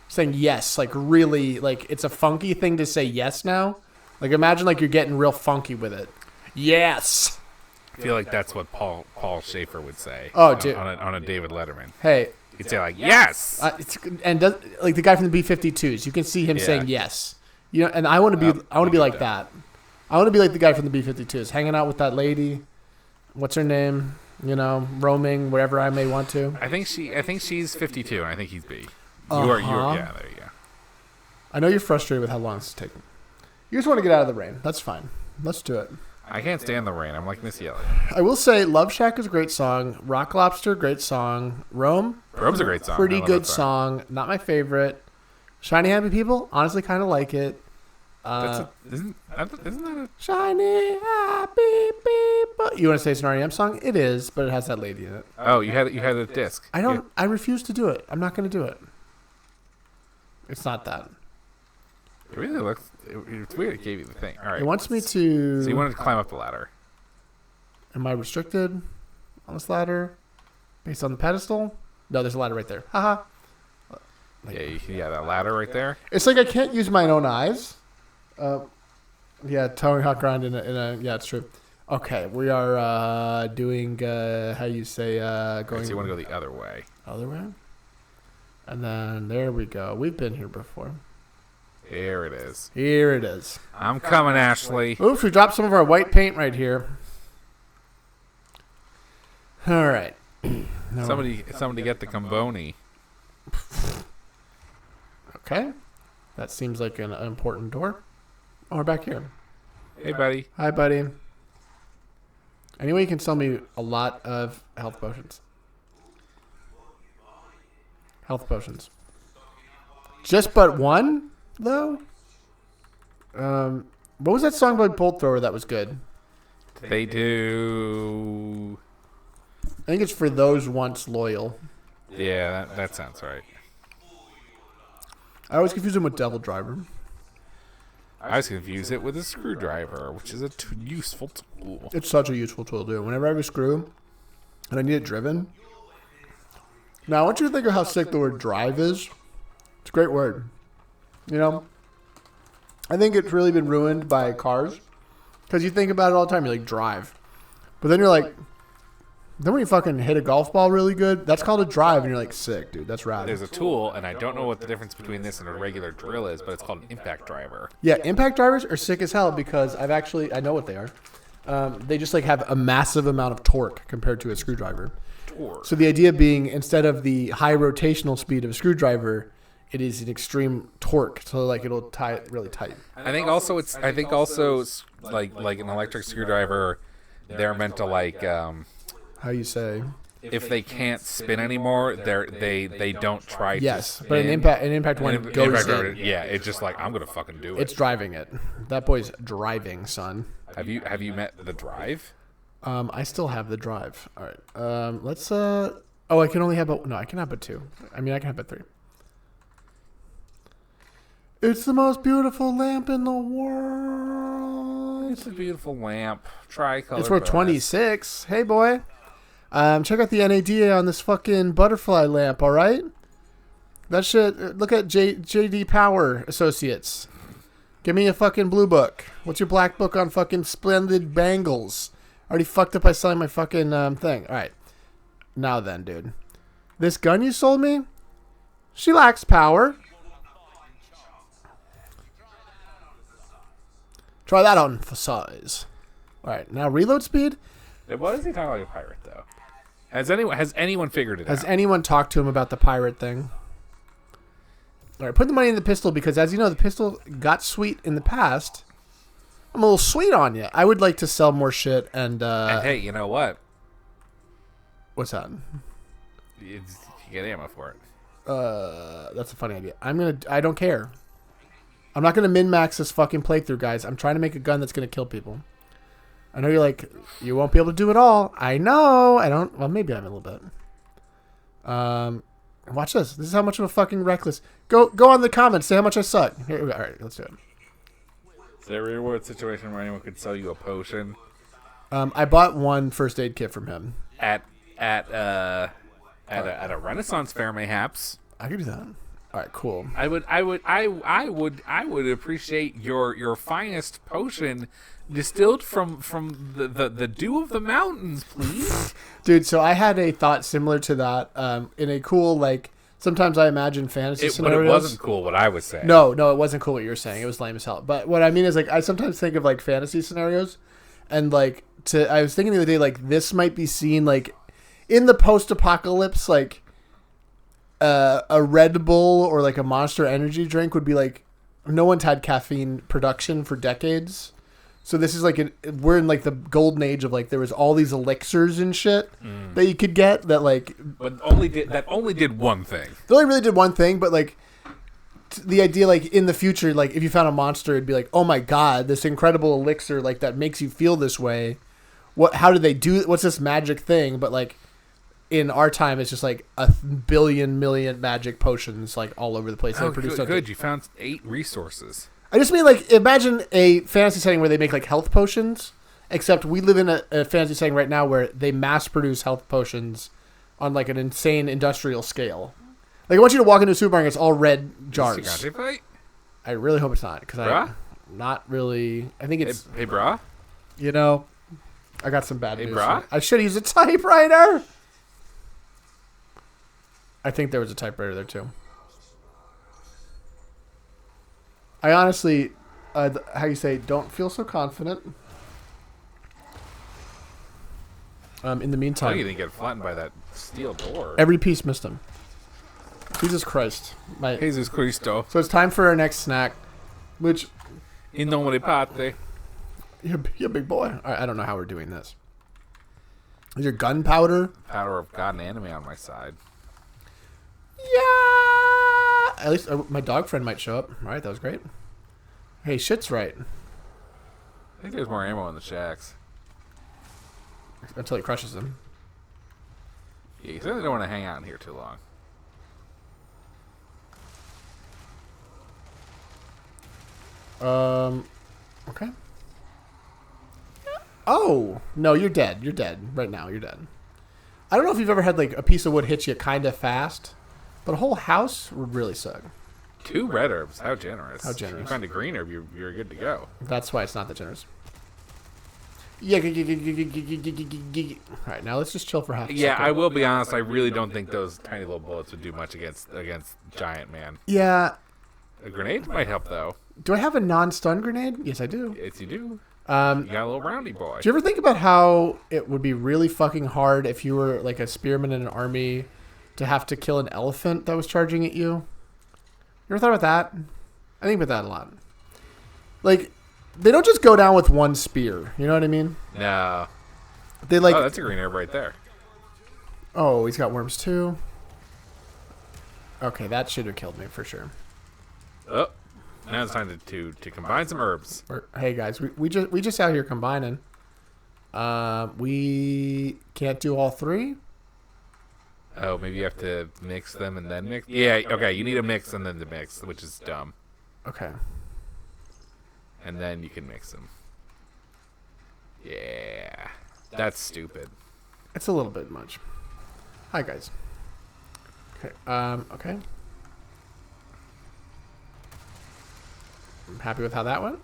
Saying yes, like really, like it's a funky thing to say yes now. Like imagine like you're getting real funky with it. Yes! I feel like that's what Paul Schaefer would say. Oh, dude. On a David Letterman. Hey. He'd say like, yes! Like the guy from the B-52s, you can see him saying yes. You know, and I want to be like that. I want to be like the guy from the B-52s, hanging out with that lady. What's her name? You know, roaming wherever I may want to. I think she's 52, and I think he's B. Uh-huh. Yeah, there you go. I know you're frustrated with how long this is taking. You just want to get out of the rain. That's fine. Let's do it. I can't stand the rain. I'm like Missy Elliott. I will say Love Shack is a great song. Rock Lobster, great song. Rome's a great song. Pretty good song. Not my favorite. Shiny Happy People, honestly kind of like it. Isn't that a... Shiny Happy People. You want to say it's an REM song? It is, but it has that lady in it. Oh, you had a disc. I refuse to do it. I'm not going to do it. It's not that. It really looks... It's weird it gave you the thing. All right. It wants me to... So you wanted to climb up the ladder. Am I restricted on this ladder? Based on the pedestal? No, there's a ladder right there. Haha. Yeah, that ladder right there. It's like I can't use my own eyes. Tony Hawk Grind in a... Yeah, it's true. Okay, we are doing... how you say... going... So you want to go the other way. Other way? And then there we go. We've been here before. Here it is. Here it is. I'm coming, Ashley. Oops, we dropped some of our white paint right here. All right. No. Somebody get the Comboni. Okay. That seems like an important door. Oh, we're back here. Hey, buddy. Hi, buddy. Anyway, you can sell me a lot of health potions. Health potions. Just but one, though? What was that song by Bolt Thrower that was good? They do... I think it's For Those Once Loyal. Yeah, that sounds right. I always confuse them with Devil Driver. I always confuse it with a screwdriver, which is a useful tool. It's such a useful tool, dude. Whenever I have a screw and I need it driven. Now, I want you to think of how sick the word drive is. It's a great word. You know? I think it's really been ruined by cars. Because you think about it all the time. You're like, drive. But then you're like... Then when you fucking hit a golf ball really good, that's called a drive, and you're like, sick, dude. That's rad. There's a tool, and I don't know what the difference between this and a regular drill is, but it's called an impact driver. Yeah, impact drivers are sick as hell because I know what they are. They just like have a massive amount of torque compared to a screwdriver. Torque. So the idea being, instead of the high rotational speed of a screwdriver, it is an extreme torque. So like it'll tie it really tight. I think also it's like an electric screwdriver. They're meant to like How you say? if they can't spin anymore, they don't try to Yes, spin. but an impact one goes in. Yeah, it's just like I'm gonna fucking do it. It's driving it. That boy's driving, son. Have you met the Drive? I still have the drive. All right. Let's. Oh, I can only have no. I can have but 2. I mean, I can have but 3. It's the most beautiful lamp in the world. It's a beautiful lamp, tricolor. It's worth 26. Hey, boy. Check out the NADA on this fucking butterfly lamp. All right. That shit. Look at JD Power Associates. Give me a fucking blue book. What's your black book on fucking splendid bangles? Already fucked up by selling my fucking thing. All right. Now then, dude. This gun you sold me? She lacks power. Try that on for size. All right. Now reload speed? What is he talking like a pirate, though? Has anyone figured it out? Has anyone talked to him about the pirate thing? All right. Put the money in the pistol because, as you know, the pistol got sweet in the past. I'm a little sweet on you. I would like to sell more shit and hey, you know what? What's that? You get ammo for it. That's a funny idea. I don't care. I'm not gonna min-max this fucking playthrough, guys. I'm trying to make a gun that's gonna kill people. I know you're like, you won't be able to do it all. I know. I don't. Well, maybe I'm a little bit. Watch this. This is how much of a fucking reckless. Go on the comments. Say how much I suck. Here we go. All right, let's do it. Is there a reward situation where anyone could sell you a potion? I bought one first aid kit from him At a Renaissance fair, mayhaps. I could do that. All right, cool. I would appreciate your finest potion distilled from the dew of the mountains, please. Dude, so I had a thought similar to that in a cool, like, sometimes I imagine fantasy scenarios. But it wasn't cool what I was saying. No, it wasn't cool what you were saying. It was lame as hell. But what I mean is, like, I sometimes think of, like, fantasy scenarios. And, like, I was thinking the other day, like, this might be seen, like, in the post-apocalypse, like, a Red Bull or, like, a Monster Energy drink would be, like, no one's had caffeine production for decades. So this is, like, we're in, like, the golden age of, like, there was all these elixirs and shit that you could get that, like... But only did one thing. They only really did one thing, but, like, the idea, like, in the future, like, if you found a monster, it'd be like, oh, my God, this incredible elixir, like, that makes you feel this way. How did they do... What's this magic thing? But, like, in our time, it's just, like, a billion million magic potions, like, all over the place. Oh, good. You found 8 resources. I just mean, like, imagine a fantasy setting where they make, like, health potions, except we live in a fantasy setting right now where they mass produce health potions on, like, an insane industrial scale. Like, I want you to walk into a supermarket, it's all red jars. I really hope it's not, because I'm not really... I think it's... Hey, brah? You know, I got some bad news. Brah? I should use a typewriter! I think there was a typewriter there, too. I honestly, how you say, don't feel so confident. In the meantime, you didn't get flattened by that steel door. Every piece missed him. Jesus Christ, Jesus Cristo. So it's time for our next snack, which. In nomine Patri. You're a big boy. I don't know how we're doing this. Is your gunpowder? Power of God and anime on my side. Yeah. At least my dog friend might show up. All right, that was great. Hey, shit's right. I think there's more ammo in the shacks. Until he crushes them. Yeah, you certainly don't want to hang out in here too long. Okay. Oh, no, you're dead. You're dead. Right now, you're dead. I don't know if you've ever had, like, a piece of wood hit you kind of fast, but a whole house would really suck. 2 red herbs. How generous. How generous. If you find a green herb, you're good to go. That's why it's not that generous. Yeah. All right, now let's just chill for half a second. Yeah, I will be honest. I really don't think those tiny little bullets would do much against Giant Man. Yeah. A grenade might help, though. Do I have a non-stun grenade? Yes, I do. Yes, you do. You got a little roundy boy. Do you ever think about how it would be really fucking hard if you were like a spearman in an army to have to kill an elephant that was charging at you? You ever thought about that? I think about that a lot. Like, they don't just go down with one spear. You know what I mean? No. They like. Oh, that's a green herb right there. Oh, he's got worms too. Okay, that should have killed me for sure. Oh, now it's time to combine some herbs. Hey guys, we just out here combining. We can't do all three. Oh, maybe you have to mix them and then mix. Yeah, okay. You need a mix and then the mix, which is dumb. Okay. And then you can mix them. Yeah, that's stupid. It's a little bit much. Hi guys. Okay. Okay. I'm happy with how that went.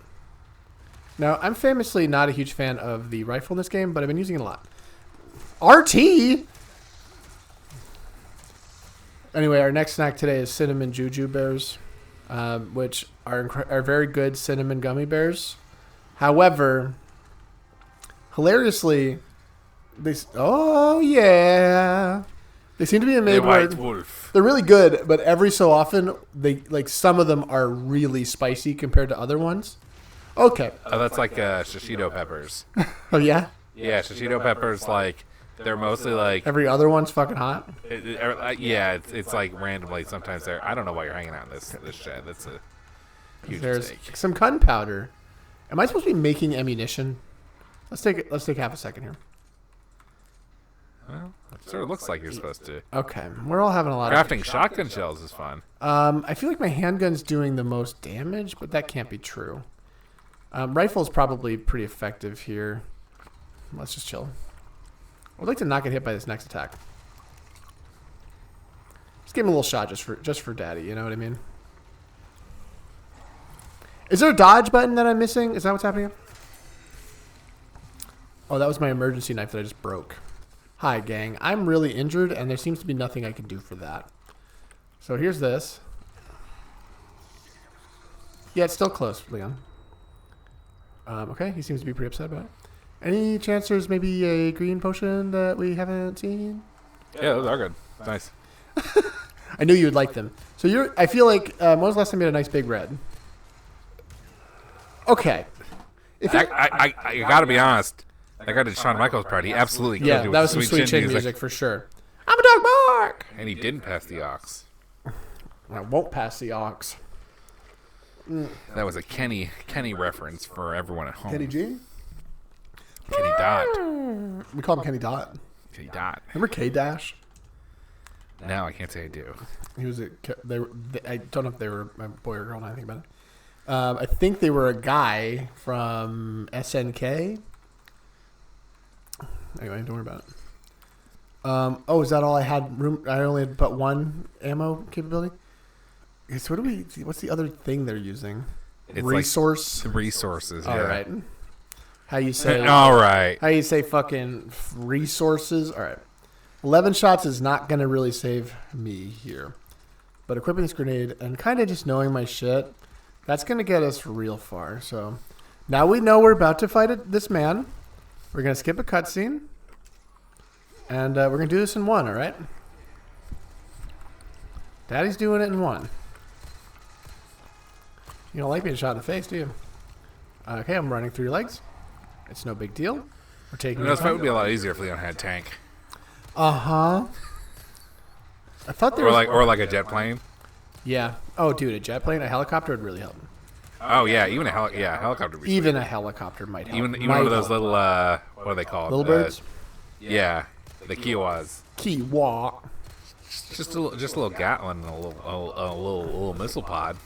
Now, I'm famously not a huge fan of the rifle in this game, but I've been using it a lot. RT. Anyway, our next snack today is cinnamon juju bears, which are very good cinnamon gummy bears. However, hilariously, they seem to be made where they're really good, but every so often they like some of them are really spicy compared to other ones. Okay. Oh, that's like shishito peppers. Oh yeah. Yeah, shishito peppers like. They're mostly like every other one's fucking hot. Yeah, it's like randomly. Sometimes they're. I don't know why you're hanging out in this shed. That's a huge There's mistake. some gunpowder. Am I supposed to be making ammunition? Let's take half a second here. Well, it sort of looks like you're supposed to. Okay, we're all having a lot Crafting shotgun shells is fun. I feel like my handgun's doing the most damage, but that can't be true. Rifle's probably pretty effective here. Let's just chill. I'd like to not get hit by this next attack. Just give him a little shot just for daddy, you know what I mean? Is there a dodge button that I'm missing? Is that what's happening? Oh, that was my emergency knife that I just broke. Hi, gang. I'm really injured, and there seems to be nothing I can do for that. So here's this. Yeah, it's still close, Leon. Okay, he seems to be pretty upset about it. Any chance there's maybe a green potion that we haven't seen? Yeah, those are good. Nice. I knew you would like them. So I feel like, when was the last time you had a nice big red? Okay. I gotta be honest. That guy did Shawn Michaels' part. He absolutely killed you with that was some sweet chin music for sure. I'm a dog bark! And he didn't pass the ox. I won't pass the ox. That was a Kenny reference for everyone at home. Kenny G? Kenny Dot. We call him Kenny Dot. Kenny Dot. Remember K-Dash? No, I can't say I do. He was I don't know if they were a boy or girl now I think about it. I think they were a guy from SNK. Anyway, don't worry about it. Oh, is that all I had? I only had but one ammo capability? Okay, so what's the other thing they're using? It's Resource? Like resources, yeah. All right. How you say? All right. How you say fucking resources? All right. 11 shots is not going to really save me here. But equipping this grenade and kind of just knowing my shit, that's going to get us real far. So now we know we're about to fight this man. We're going to skip a cutscene. And we're going to do this in one, all right? Daddy's doing it in one. You don't like being shot in the face, do you? Okay, I'm running through your legs. It's no big deal. We're taking This fight would be a lot easier if Leon had a tank. Uh-huh. I thought there or like a jet plane. Yeah. Oh, dude, a jet plane, a helicopter would really help. Oh yeah, even a helicopter would be even sweet. A helicopter might help. Even one of those little what are they called? Little birds? Yeah, the Kiowas. Kiwa. Just a little Gatlin and a little missile pod.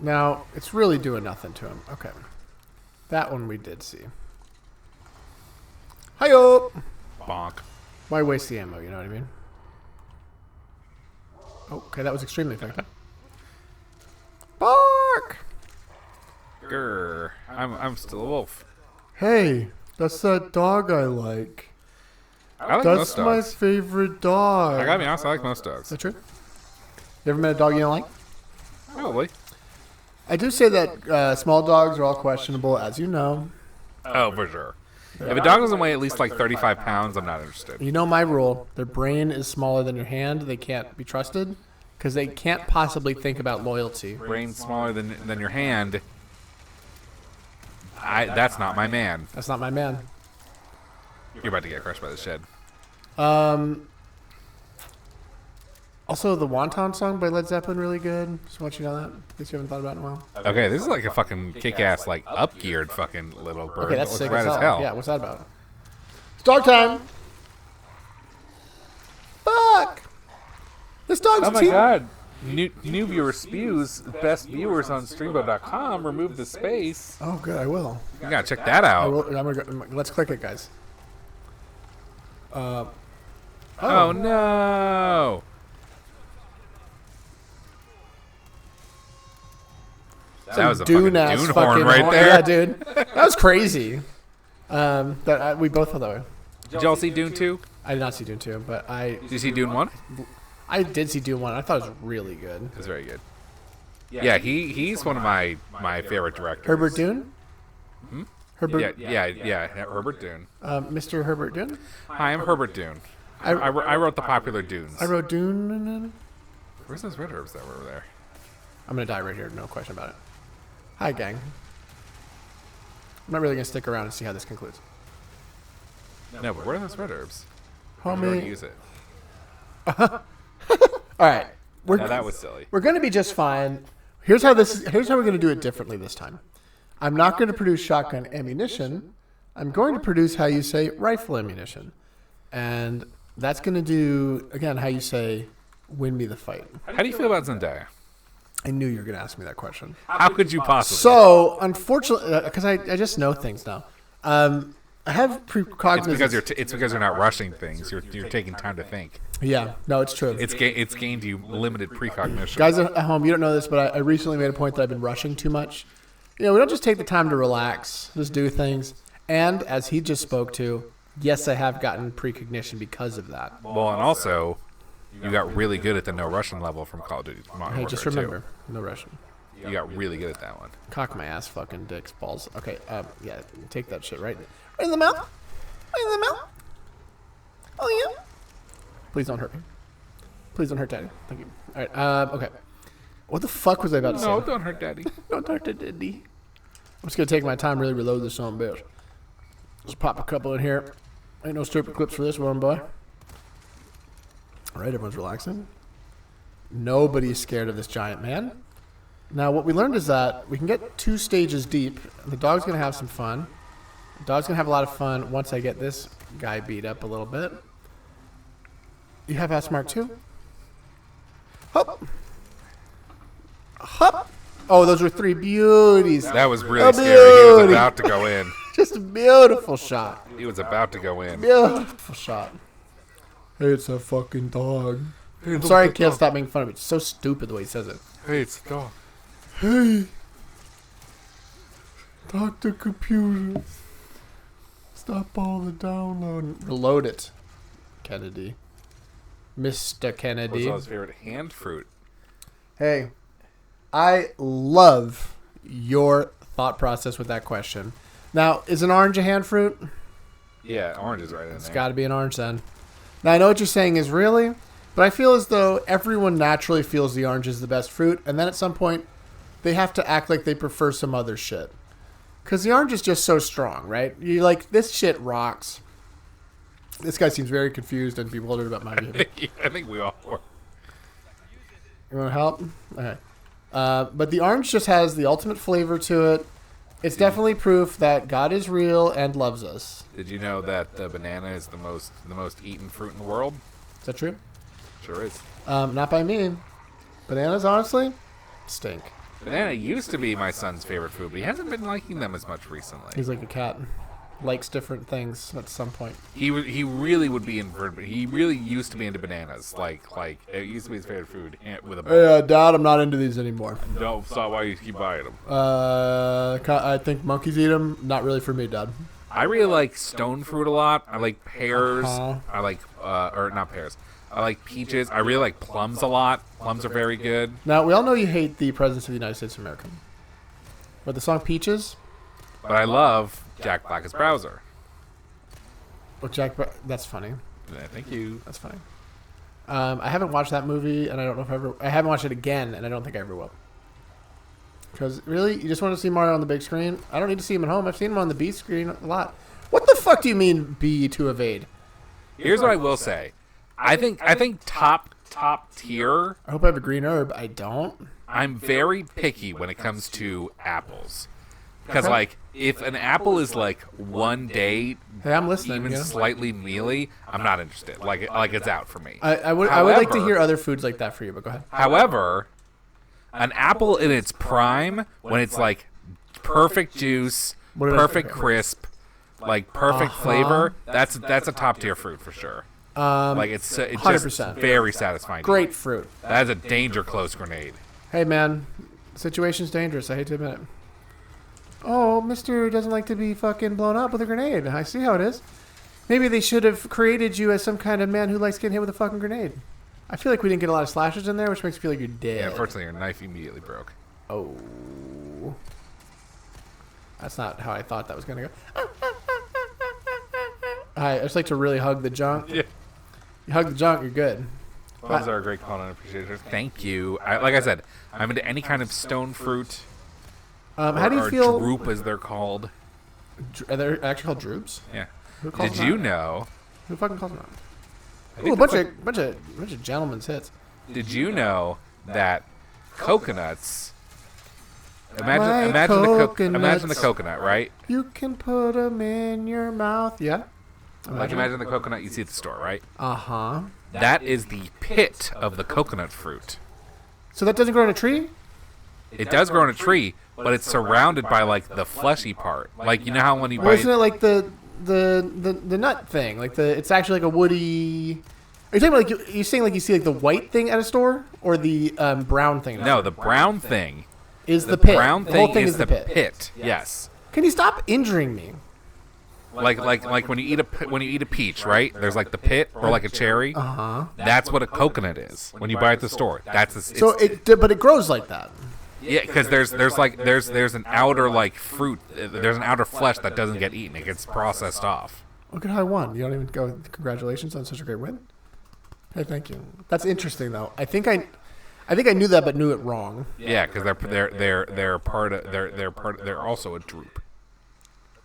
Now, it's really doing nothing to him. Okay. That one we did see. Hi-yo! Bonk. Why waste the ammo, you know what I mean? Okay, that was extremely effective. Bark! Grr. I'm still a wolf. Hey, that's that dog I like. I like That's most my dogs. favorite dog. I gotta be honest, I like most dogs. Is that true? You ever met a dog you don't like? Probably. I do say that small dogs are all questionable, as you know. Oh, for sure. If a dog doesn't weigh at least like 35 pounds, I'm not interested. You know my rule. Their brain is smaller than your hand. They can't be trusted because they can't possibly think about loyalty. Brain smaller than your hand. That's not my man. That's not my man. You're about to get crushed by the shed. Also, the Wonton song by Led Zeppelin really good. Just want you to know that. In case you haven't thought about it in a while. Okay, this is like a fucking kick-ass, like up-geared fucking little bird. Okay, that's It sick looks rad as as hell. hell. Yeah, what's that about? It's dog time. Fuck. This dog's Oh my god. New viewer spews. Best viewers on Streambo.com. Remove the space. Oh, good. I will. You gotta check that I out. will. I'm gonna go, let's click it, guys. Oh no. That was a fucking Dune-ass dune horn right horn. there. Yeah, dude. That was crazy. We both felt that way. Did y'all see Dune 2? I did not see Dune 2, but Did you see Dune 1? I did see Dune 1. I thought it was really good. It was very good. Yeah, he's one of my favorite directors. Herbert Dune? Herbert, Yeah, Herbert Dune. Mr. Herbert Dune? Hi, I'm Herbert Dune. I wrote the popular Dunes. I wrote Dune. Where's those red herbs that were over there? I'm going to die right here. No question about it. Hi, gang. I'm not really going to stick around and see how this concludes. No, but where are those red herbs? I already Homie. use it. All right. Now that was silly. We're going to be just fine. Here's how we're going to do it differently this time. I'm not going to produce shotgun ammunition. I'm going to produce how you say rifle ammunition. And that's going to do, again, how you say win me the fight. How do you feel about Zendaya? I knew you were going to ask me that question. How could you possibly? So, unfortunately, because I just know things now. I have precognitive. It's because you're not rushing things. You're taking time to think. Yeah, no, it's true. It's gained you limited precognition. Guys at home, you don't know this, but I recently made a point that I've been rushing too much. We don't just take the time to relax, just do things. And as he just spoke to, yes, I have gotten precognition because of that. Well, and also, you got really good at the no Russian level from Call of Duty Modern Hey, Warfare just 2. remember, no Russian. You got really good at that one. Cock my ass, fucking dicks, balls. Okay, yeah, take that shit right in the mouth. Right in the mouth. Oh, yeah. Please don't hurt me. Please don't hurt Daddy. Thank you. All right, okay. What the fuck was I about to say? No, don't hurt Daddy. Don't hurt Daddy. I'm just going to take my time, really reload this on bitch. Just pop a couple in here. Ain't no stupid clips for this one, boy. All right, everyone's relaxing. Nobody's scared of this giant man. Now, what we learned is that we can get 2 stages deep. The dog's going to have some fun. The dog's going to have a lot of fun once I get this guy beat up a little bit. You have Ass Mark 2? Hop. Hop. Oh, those were 3 beauties. That was really scary. He was about to go in. Just a beautiful shot. He was about to go in. Beautiful shot. Hey, it's a fucking dog. I'm sorry I can't stop making fun of it. It's so stupid the way he says it. Hey, it's a dog. Hey, Dr. Computer. Stop all the downloading. Reload it, Kennedy. Mr. Kennedy. What's his favorite hand fruit? Hey, I love your thought process with that question. Now, is an orange a hand fruit? Yeah, orange is right in there. It's got to be an orange then. Now, I know what you're saying is really, but I feel as though everyone naturally feels the orange is the best fruit, and then at some point, they have to act like they prefer some other shit. Because the orange is just so strong, right? You're like, this shit rocks. This guy seems very confused and bewildered about my view. I think we all were. You want to help? Okay. But the orange just has the ultimate flavor to it. It's definitely proof that God is real and loves us. Did you know that the banana is the most eaten fruit in the world? Is that true? Sure is. Not by me. Bananas, honestly, stink. Banana used to be my son's favorite food, but he hasn't been liking them as much recently. He's like a cat. Likes different things at some point. He really would be he really used to be into bananas. Like it used to be his favorite food with a bowl. Hey, Dad, I'm not into these anymore. No, so why you keep buying them? I think monkeys eat them. Not really for me, Dad. I really like stone fruit a lot. I like pears. Uh-huh. I like or not pears. I like peaches. I really like plums a lot. Plums are very good. Now, we all know you hate the Presidents of the United States of America. But the song Peaches? But I love Jack Black's browser. Well, that's funny. Thank you. That's funny. I haven't watched that movie, and I don't know if I haven't watched it again, and I don't think I ever will. Because really, you just want to see Mario on the big screen? I don't need to see him at home. I've seen him on the B screen a lot. What the fuck do you mean B to evade? Here's what I will say. I think top tier. I hope I have a green herb. I don't. I'm very picky when it comes to apples. Because, like, if an apple is, like, one day hey, I'm listening, even slightly mealy, I'm not interested. Like it's out for me. I would like to hear other foods like that for you, but go ahead. However, an apple in its prime, when it's, like, perfect juice, perfect crisp, like, perfect flavor, that's a top-tier fruit for sure. Like, it's just 100%. very satisfying. Great fruit. That is a danger close grenade. Hey, man. Situation's dangerous. I hate to admit it. Oh, Mister doesn't like to be fucking blown up with a grenade. I see how it is. Maybe they should have created you as some kind of man who likes getting hit with a fucking grenade. I feel like we didn't get a lot of slashes in there, which makes me feel like you're dead. Yeah, unfortunately, your knife immediately broke. Oh. That's not how I thought that was going to go. I just like to really hug the junk. Yeah. You hug the junk, you're good. Those are a great call and appreciators. Thank you. Like I said, I'm into any kind of stone fruit. How do you feel? Droop, as they're called. Are they actually called droops? Yeah. Who calls Did them you that? know? Who fucking calls them that? Ooh, a bunch of gentlemen's hits. Did you know that coconuts? Imagine the coconut, right? You can put them in your mouth. Yeah. Imagine the coconut you see at the store, right? Uh-huh. That is the pit of the coconut fruit. So that doesn't grow on a tree? It does grow on a tree, but it's surrounded by, like, the fleshy part. Like, you know how when you bite... Isn't it like the nut thing? Like it's actually like a woody... Are you talking about you're saying like you see like the white thing at a store? Or the brown thing? No, the brown thing. Is the pit. Brown the thing whole thing is the pit. Yes. Can you stop injuring me? Like when you eat a peach, right? There's like the pit or like a cherry. Uh-huh. That's what a coconut is when you buy it at the store. That's but it grows like that. Yeah, because there's an outer like fruit. There's an outer flesh that doesn't get eaten. It gets processed off. Look at how I won. You don't even go. Congratulations on such a great win. Hey, thank you. That's interesting though. I think I knew that, but knew it wrong. Yeah, because they're also a drupe.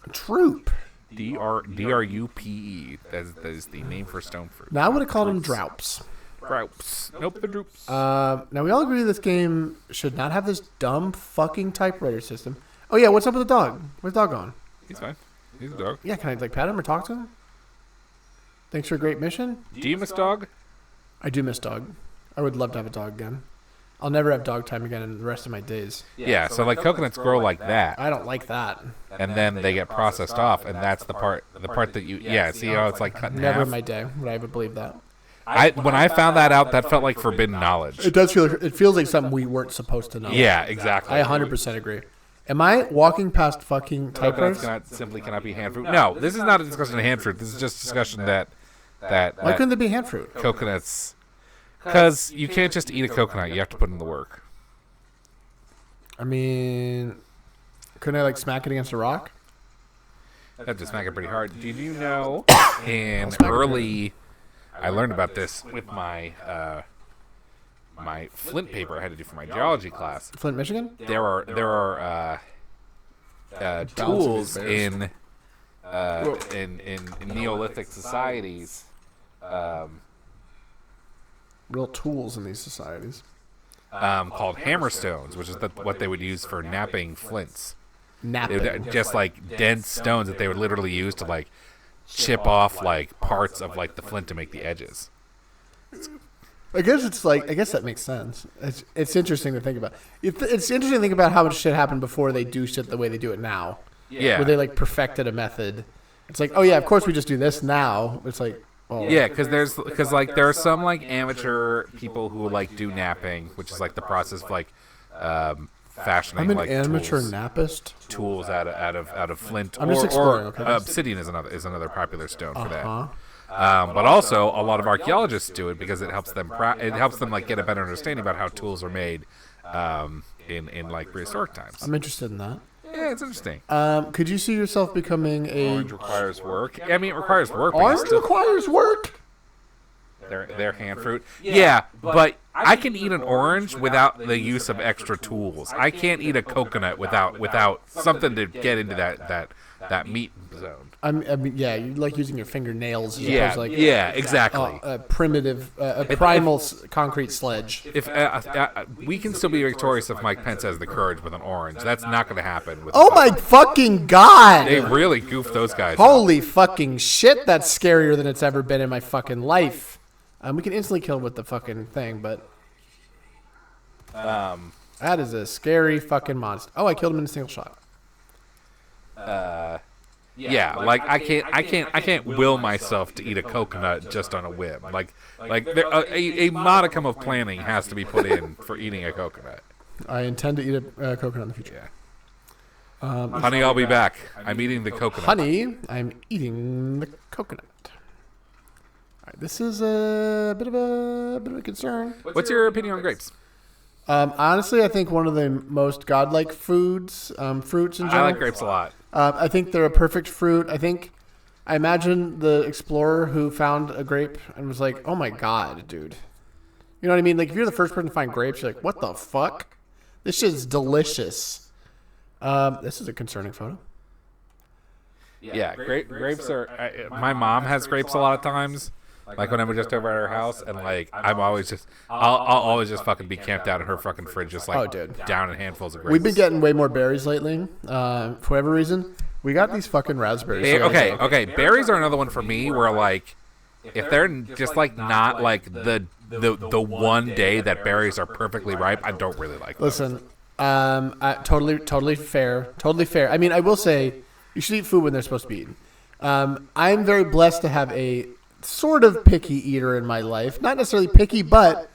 A drupe. D-R-U-P-E. That is the name for stone fruit. Now I would have called them droups. Droups. Nope, the droops. Now we all agree this game should not have this dumb fucking typewriter system. Oh yeah, what's up with the dog? Where's the dog going? He's fine. He's a dog. Yeah, can I like pet him or talk to him? Thanks for a great mission. Do you miss dog? I do miss dog. I would love to have a dog again. I'll never have dog time again in the rest of my days. Yeah, so like coconuts grow like that. I don't like that. And then they get processed off, and that's the part that you see how it's like cut in Never half? in my day would I ever believe that. When I found that out, that felt like forbidden knowledge. It does feel. It feels like something we weren't supposed to know. Yeah, exactly. I 100% agree. Am I walking past fucking typewriters? Coconuts cannot be hand fruit. No, this is not a discussion of hand fruit. This is just a discussion that Why couldn't they be hand fruit? Coconuts, because you can't just eat a coconut. You have to put in the work. I mean, couldn't I like smack it against a rock? I have to smack it pretty hard. Did you know in early... I learned about this with my my Flint paper I had to do for my geology class. Flint, Michigan? There are tools in Neolithic societies. Real tools in these societies. Called hammerstones, which is what they would use for napping flints. Napping. Just like dense stones that they would literally use to like chip off like parts of like the flint to make the edges. I guess that makes sense. It's interesting to think about. It's interesting to think about how much shit happened before they do shit the way they do it now. Yeah. Where they like perfected a method. It's like, oh yeah, of course we just do this now. It's like, oh. Yeah, because there are some like amateur people who like do napping, which is like the process of like fashioning. I'm an like amateur tools, nappist. Tools out of flint. I'm just exploring. Or obsidian is another popular stone for that. Uh-huh. But also a lot of archaeologists do it because it helps them like get a better understanding about how tools are made in like prehistoric times. I'm interested in that. Yeah, it's interesting. Could you see yourself becoming a... Orange requires work. I mean, it requires work. But Orange requires work? Their hand fruit. Yeah, but I can eat an orange without the use of extra tools. I can't eat a coconut without something to get into that meat zone. I mean, yeah, you like using your fingernails. Yeah, exactly. A primitive, primal concrete sledge. If we can still be victorious if Mike Pence has the courage with an orange, that's not going to happen. Oh my fucking god! They really goofed those guys. Holy fucking shit! That's scarier than it's ever been in my fucking life. We can instantly kill him with the fucking thing, but that is a scary fucking monster. Oh, I killed him in a single shot. Yeah, like I can't will myself to eat a coconut just on a whim. Like a modicum of planning has to be put in for eating a coconut. I intend to eat a coconut in the future. Yeah. Honey, I'll be back. I'm eating the coconut. Honey, I'm eating the coconut. All right, this is a bit of a concern. What's your opinion on grapes? Honestly, I think one of the most godlike foods, fruits in general. I like grapes a lot. I think they're a perfect fruit. I imagine the explorer who found a grape and was like, "Oh my god, dude!" You know what I mean? Like, if you're the first person to find grapes, you're like, "What the fuck? This shit's delicious." This is a concerning photo. Yeah, grapes are. My mom has grapes a lot of times. Like when I'm just over at her house, and like I'm always just, I'll always just fucking be camped out in her fucking fridge, just like down in handfuls of grapes. We've been getting way more berries lately, for whatever reason. We got these fucking raspberries. Okay. Berries are another one for me where like, if they're just like not like the one day that berries are perfectly ripe, I don't really like them. Listen, totally fair. I mean, I will say you should eat food when they're supposed to be eaten. I'm very blessed to have a sort of picky eater in my life. Not necessarily picky, but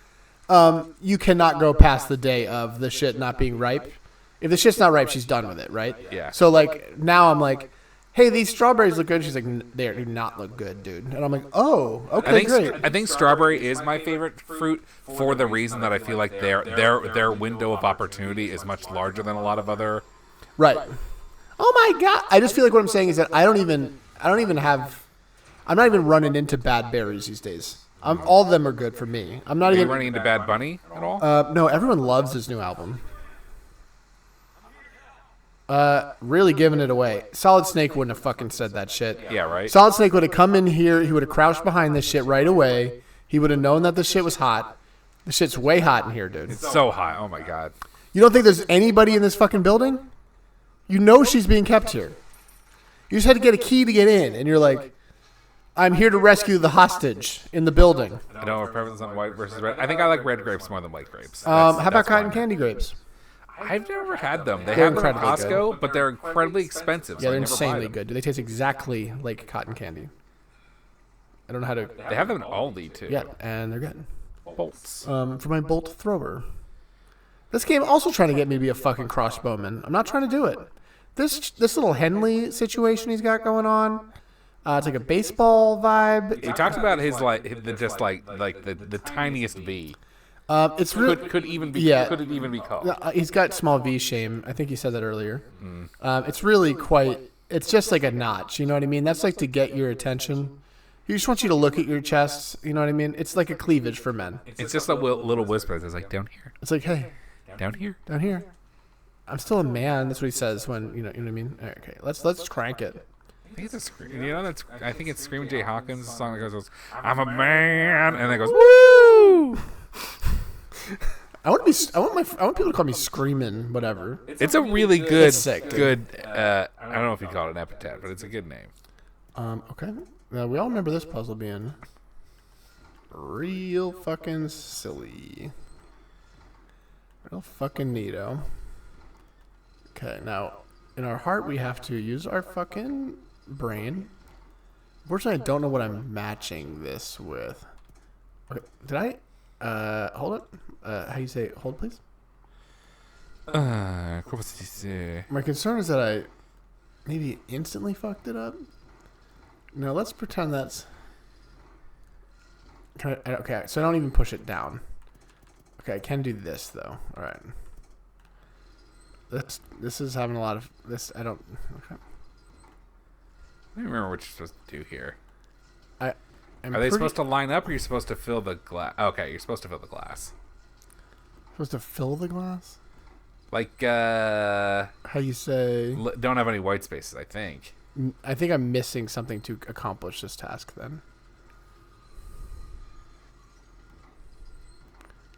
you cannot go past the day of the shit not being ripe. If the shit's not ripe, she's done with it, right? Yeah. So, like, now I'm like, hey, these strawberries look good. She's like, they do not look good, dude. And I'm like, oh, okay, great. I think strawberry is my favorite fruit for the reason that I feel like their window of opportunity is much larger than a lot of other. Right. Oh my god! I just feel like what I'm saying is that I'm not even running into bad berries these days. All of them are good for me. I'm not Are even you running into Bad Bunny at all? No, everyone loves his new album. Really giving it away. Solid Snake wouldn't have fucking said that shit. Yeah, right. Solid Snake would have come in here. He would have crouched behind this shit right away. He would have known that the shit was hot. The shit's way hot in here, dude. It's so hot. Oh my god. You don't think there's anybody in this fucking building? You know she's being kept here. You just had to get a key to get in, and you're like, I'm here to rescue the hostage in the building. I know our preference on white versus red. I think I like red grapes more than white grapes. How about cotton candy grapes? I've never had them. They're have them at Costco, but they're incredibly expensive. Yeah, they're insanely good. They taste exactly like cotton candy. I don't know how to... They have them in Aldi, too. Yeah, and they're good. Bolts. For my bolt thrower. This game also trying to get me to be a fucking crossbowman. I'm not trying to do it. This little Henley situation he's got going on... it's like a baseball vibe. He talks about his the tiniest V. It's really could it even be called? He's got small V shame. I think he said that earlier. It's really quite. It's just like a notch. You know what I mean? That's like to get your attention. He just wants you to look at your chest. You know what I mean? It's like a cleavage for men. It's just a little whisper. It's like down here. It's like, hey, down here. I'm still a man. That's what he says when you know what I mean. All right, okay, let's crank it. I think it's I think it's Screaming Jay Hawkins' song that goes, "I'm a man," and then it goes, "Woo!" I want people to call me Screamin', whatever. It's a really good, it's sick, good. I don't know if you call it an epithet, but it's a good name. Okay. Now we all remember this puzzle being real fucking silly, real fucking neato. Okay, now in our heart we have to use our fucking brain. Unfortunately, I don't know what I'm matching this with. Okay, did I? Hold it. How you say hold, please? My concern is that I maybe instantly fucked it up. No, let's pretend that's... Okay, so I don't even push it down. Okay, I can do this, though. All right. This is having a lot of this. I don't. Okay. I don't remember what you're supposed to do here. I'm Are they supposed to line up, or you're supposed to fill the glass? Okay, you're supposed to fill the glass. supposed to fill the glass? Like, How you say? don't have any white spaces, I think. I think I'm missing something to accomplish this task then.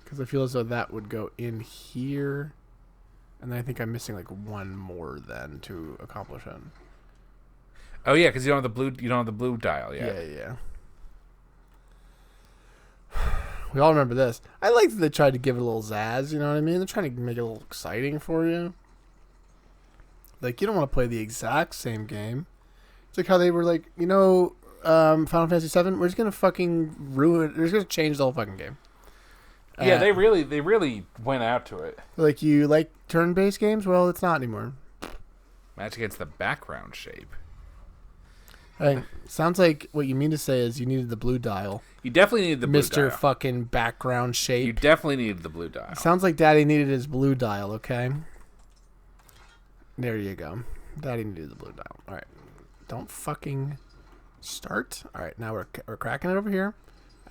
Because I feel as though that would go in here. And then I think I'm missing like one more then to accomplish it. Oh yeah, because you don't have the blue. You don't have the blue dial yet. Yeah. We all remember this. I like that they tried to give it a little zazz. You know what I mean? They're trying to make it a little exciting for you. Like, you don't want to play the exact same game. It's like how they were like, Final Fantasy VII. We're just gonna fucking ruin. We're just gonna change the whole fucking game. Yeah, they really went out to it. Like, you like turn-based games? Well, it's not anymore. Match against the background shape. Hey, sounds like what you mean to say is you needed the blue dial. You definitely needed the blue dial. Mr. fucking background shape. You definitely needed the blue dial. Sounds like Daddy needed his blue dial, okay? There you go. Daddy needed the blue dial. All right. Don't fucking start. All right, now we're cracking it over here.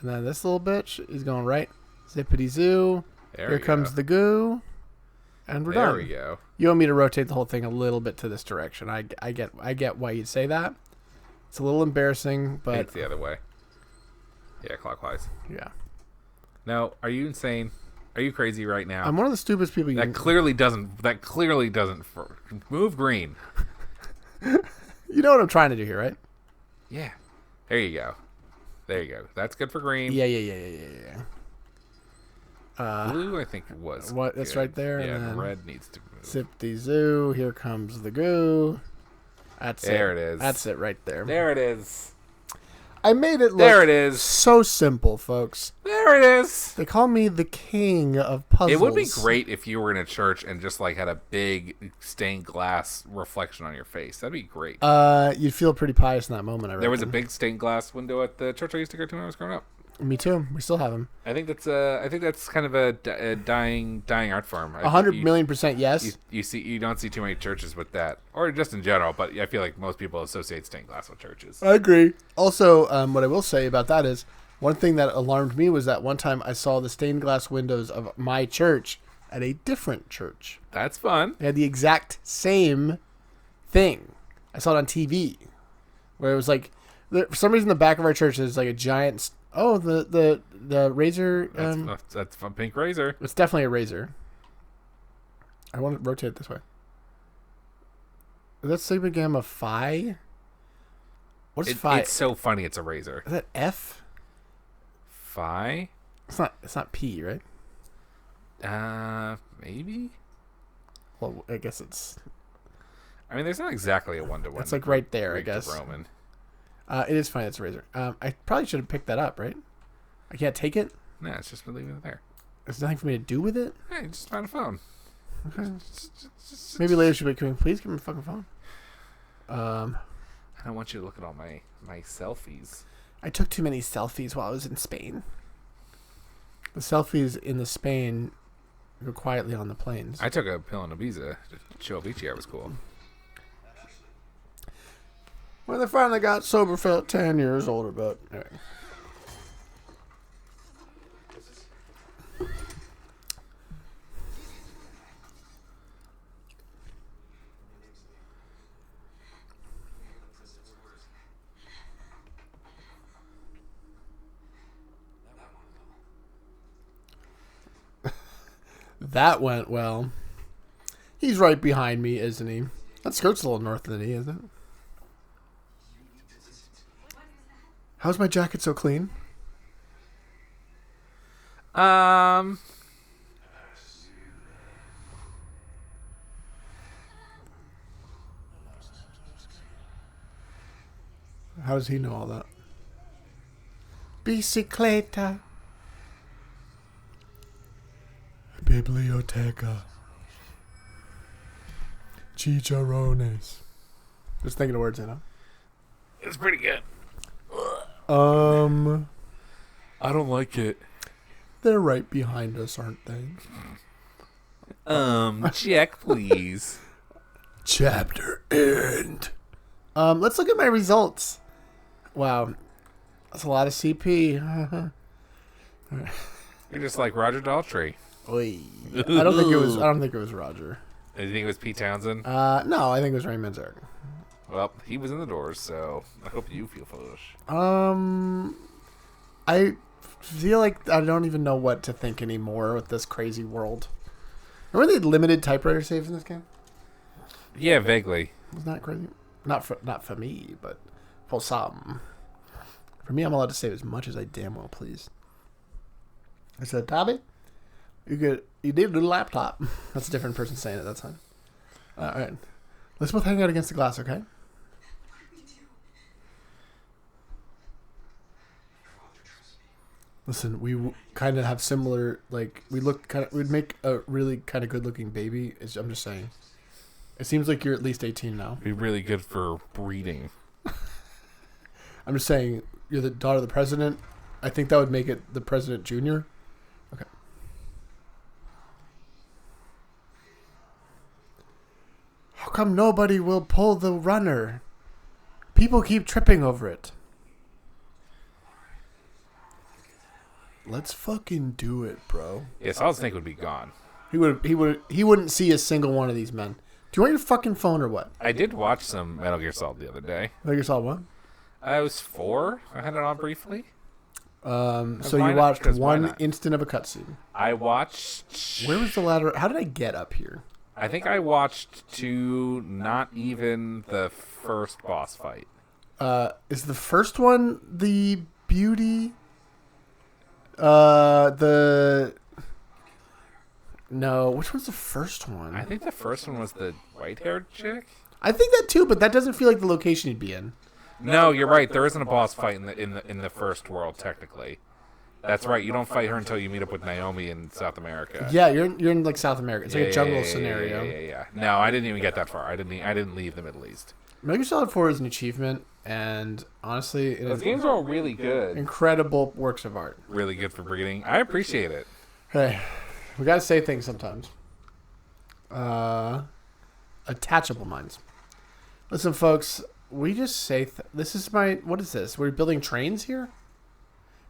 And then this little bitch is going right. Zippity zoo. Here comes the goo. And we're done. There we go. You want me to rotate the whole thing a little bit to this direction. I get why you'd say that. It's a little embarrassing, but it's the other way. Yeah, clockwise. Yeah. No, are you insane? Are you crazy right now? I'm one of the stupidest people. That clearly doesn't. Move green. You know what I'm trying to do here, right? Yeah. There you go. That's good for green. Yeah. Blue, I think it was. What? That's right there. Yeah, and then red needs to move. Zip-de zoo. Here comes the goo. That's there it. It is. That's it right there. There it is. I made it look there it is. So simple, folks. There it is. They call me the king of puzzles. It would be great if you were in a church and just like had a big stained glass reflection on your face. That'd be great. You'd feel pretty pious in that moment, I reckon. There was a big stained glass window at the church I used to go to when I was growing up. Me too. We still have them. I think that's kind of a dying art form. 100,000,000% yes. You don't see too many churches with that, or just in general. But I feel like most people associate stained glass with churches. I agree. Also, what I will say about that is one thing that alarmed me was that one time I saw the stained glass windows of my church at a different church. That's fun. They had the exact same thing. I saw it on TV, where it was like, for some reason, the back of our church is like a giant. Oh, the razor. That's a pink razor. It's definitely a razor. I want to rotate it this way. Is that Sigma Gamma Phi? What's Phi? It's so funny. It's a razor. Is that F? Phi? It's not P, right? Maybe. Well, I guess it's. I mean, there's not exactly a 1-to-1. It's like right there, I guess. Roman. It is funny. It's a razor. I probably should have picked that up, right? I can't take it. No, it's just leaving it there. There's nothing for me to do with it. Hey, just find a phone. Okay. Maybe later she'll be. Can we please give me a fucking phone? I don't want you to look at all my selfies. I took too many selfies while I was in Spain. The selfies in the Spain go quietly on the planes. I took a pill in Ibiza to show Avicii I was cool. When they finally got sober, felt 10 years older, but anyway. That went well. He's right behind me, isn't he? That skirt's a little north than he, isn't it? How's my jacket so clean? How does he know all that? Bicicleta. Biblioteca. Chicharrones. Just thinking of words, It's pretty good. I don't like it. They're right behind us, aren't they? Check, please. Chapter end. Let's look at my results. Wow. That's a lot of CP. You're just like Roger Daltrey. Oy. I don't think it was Roger. Do you think it was Pete Townsend? No, I think it was Ray Manzarek. Well, he was in the doors, so I hope you feel foolish. I feel like I don't even know what to think anymore with this crazy world. Remember they limited typewriter saves in this game? Yeah, vaguely. Wasn't that crazy? Not for me, but for some. For me, I'm allowed to save as much as I damn well please. I said, Tommy, you need a new laptop. That's a different person saying it that time. All right. Let's both hang out against the glass, okay? Listen, we kind of have similar, like, we'd make a really kind of good-looking baby. I'm just saying. It seems like you're at least 18 now. Be really good for breeding. I'm just saying, you're the daughter of the president. I think that would make it the president junior. Okay. How come nobody will pull the runner? People keep tripping over it. Let's fucking do it, bro. Yeah, Solid Snake would be gone. He wouldn't see a single one of these men. Do you want your fucking phone or what? I did watch some Metal Gear Solid the other day. Metal Gear Solid what? I was 4. I had it on briefly. So you watched one instant of a cutscene. I watched... Where was the ladder? How did I get up here? I think I watched to not even the first boss fight. Is the first one the beauty? No, which one's the first one? I think the first one was the white-haired chick. I think that too, but that doesn't feel like the location you'd be in. No, you're right. There isn't a boss fight in the first world technically. That's right. You don't fight her until you meet up with Naomi in South America. Yeah, you're in like South America. It's like a jungle scenario. Yeah. No, I didn't even get that far. I didn't leave the Middle East. Metal Gear Solid 4 is an achievement, and honestly, those games are all really good. Incredible works of art. Really good for breeding. I appreciate it. Hey, we gotta say things sometimes. Attachable minds. Listen, folks, we just say this is what is this? We're building trains here?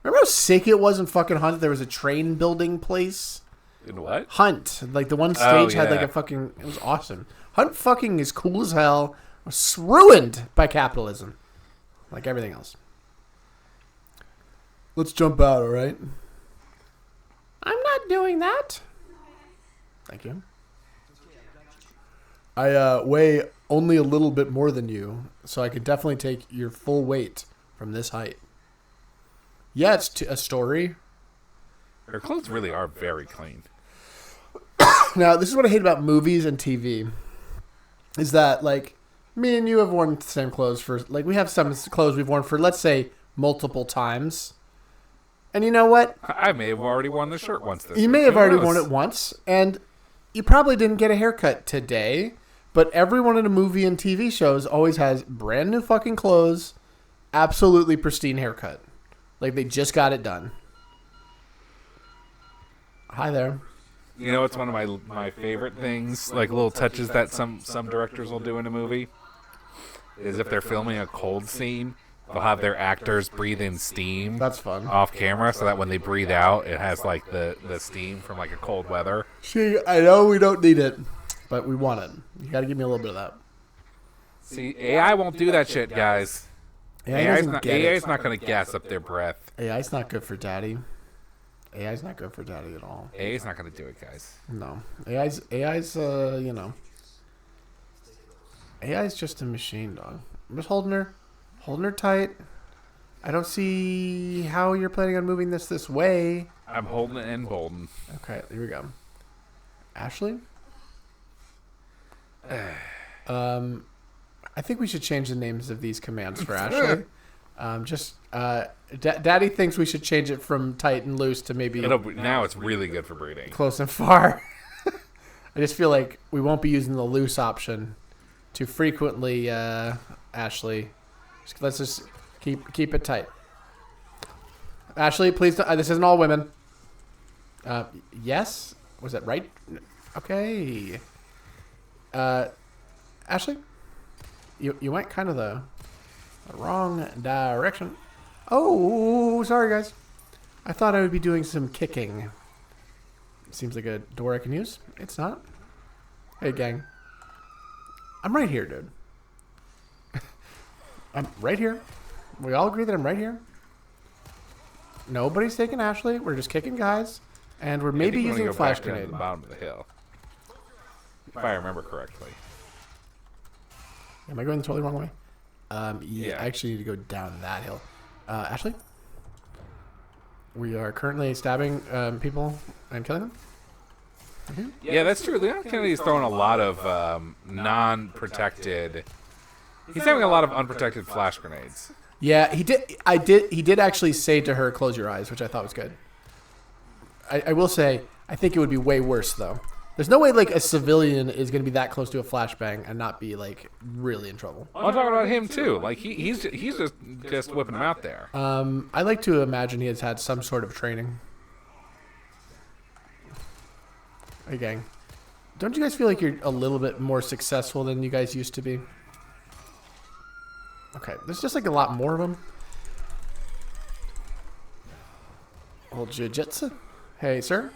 Remember how sick it was in fucking Hunt? There was a train building place. In what? Hunt. Like the one stage had like a fucking... It was awesome. Hunt fucking is cool as hell. Was ruined by capitalism. Like everything else. Let's jump out, alright? I'm not doing that. Thank you. I weigh only a little bit more than you, so I could definitely take your full weight from this height. Yeah, it's a story. Her clothes really are very clean. Now, this is what I hate about movies and TV. Is that, like, me and you have worn the same clothes for... Like, we have some clothes we've worn for, let's say, multiple times. And you know what? I may have already worn the shirt once this week. You may have already worn it once, and you probably didn't get a haircut today, but everyone in a movie and TV shows always has brand new fucking clothes, absolutely pristine haircut. Like, they just got it done. Hi there. You know, it's one of my favorite things, like little touches that some directors will do in a movie, is if they're filming a cold scene, they'll have their actors breathe in steam. That's fun. Off camera, so that when they breathe out, it has, like, the steam from, like, a cold weather. See, I know we don't need it, but we want it. You got to give me a little bit of that. See, AI won't do that shit, guys. AI's not going to gas up their breath. AI's not good for daddy. AI's not good for daddy at all. AI's not going to do it, guys. No. AI's you know. AI's just a machine, dog. I'm just holding her tight. I don't see how you're planning on moving this way. I'm holding it in Bolden. Okay, here we go. Ashley? I think we should change the names of these commands for Ashley. Daddy thinks we should change it from tight and loose to maybe... Now it's really good for breeding. Close and far. I just feel like we won't be using the loose option too frequently, Ashley. Let's just keep it tight. Ashley, please don't, this isn't all women. Yes? Was that right? Okay. Ashley, you went kind of the wrong direction. Oh, sorry guys. I thought I would be doing some kicking. Seems like a door I can use. It's not. Hey gang. I'm right here, dude. I'm right here. We all agree that I'm right here. Nobody's taking Ashley. We're just kicking guys. And we're maybe using a flash grenade. At the bottom of the hill. If I remember correctly. Am I going the totally wrong way? Yeah, I actually need to go down that hill. Ashley? We are currently stabbing people and killing them. Mm-hmm. Yeah, that's true. Leon Kennedy's throwing a lot of non-protected... He's having a lot of unprotected flash grenades. Yeah, he did. He did actually say to her, "Close your eyes," which I thought was good. I will say, I think it would be way worse though. There's no way like a civilian is going to be that close to a flashbang and not be like really in trouble. I'm talking about him too. Like he's just whipping him out there. I like to imagine he has had some sort of training. Hey gang, don't you guys feel like you're a little bit more successful than you guys used to be? Okay, there's just like a lot more of them. Old jiu-jitsu. Hey, sir.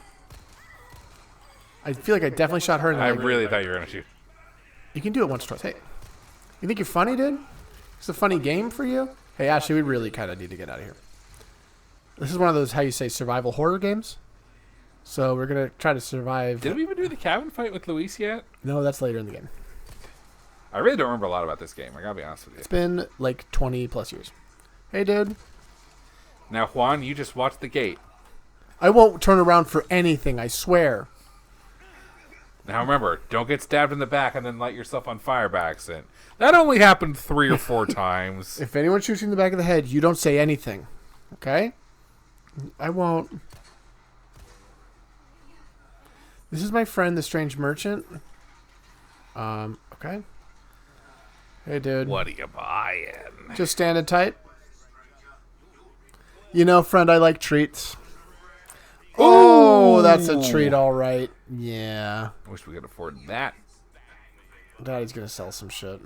I feel like I definitely shot her in the I leg. really thought you were going to shoot. You can do it once or twice. Hey, you think you're funny, dude? It's a funny game for you? Hey, Ashley, we really kind of need to get out of here. This is one of those, how you say, survival horror games. So we're going to try to survive. Did we even do the cabin fight with Luis yet? No, that's later in the game. I really don't remember a lot about this game. I gotta be honest with you. It's been like 20 plus years. Hey, dude. Now, Juan, you just watch the gate. I won't turn around for anything, I swear. Now, remember, don't get stabbed in the back and then light yourself on fire by accident. That only happened 3 or 4 times. If anyone shoots you in the back of the head, you don't say anything. Okay? I won't. This is my friend, the strange merchant. Okay. Hey, dude. What are you buying? Just standing tight. You know, friend, I like treats. Oh, that's a treat, all right. Yeah. Wish we could afford that. Daddy's going to sell some shit.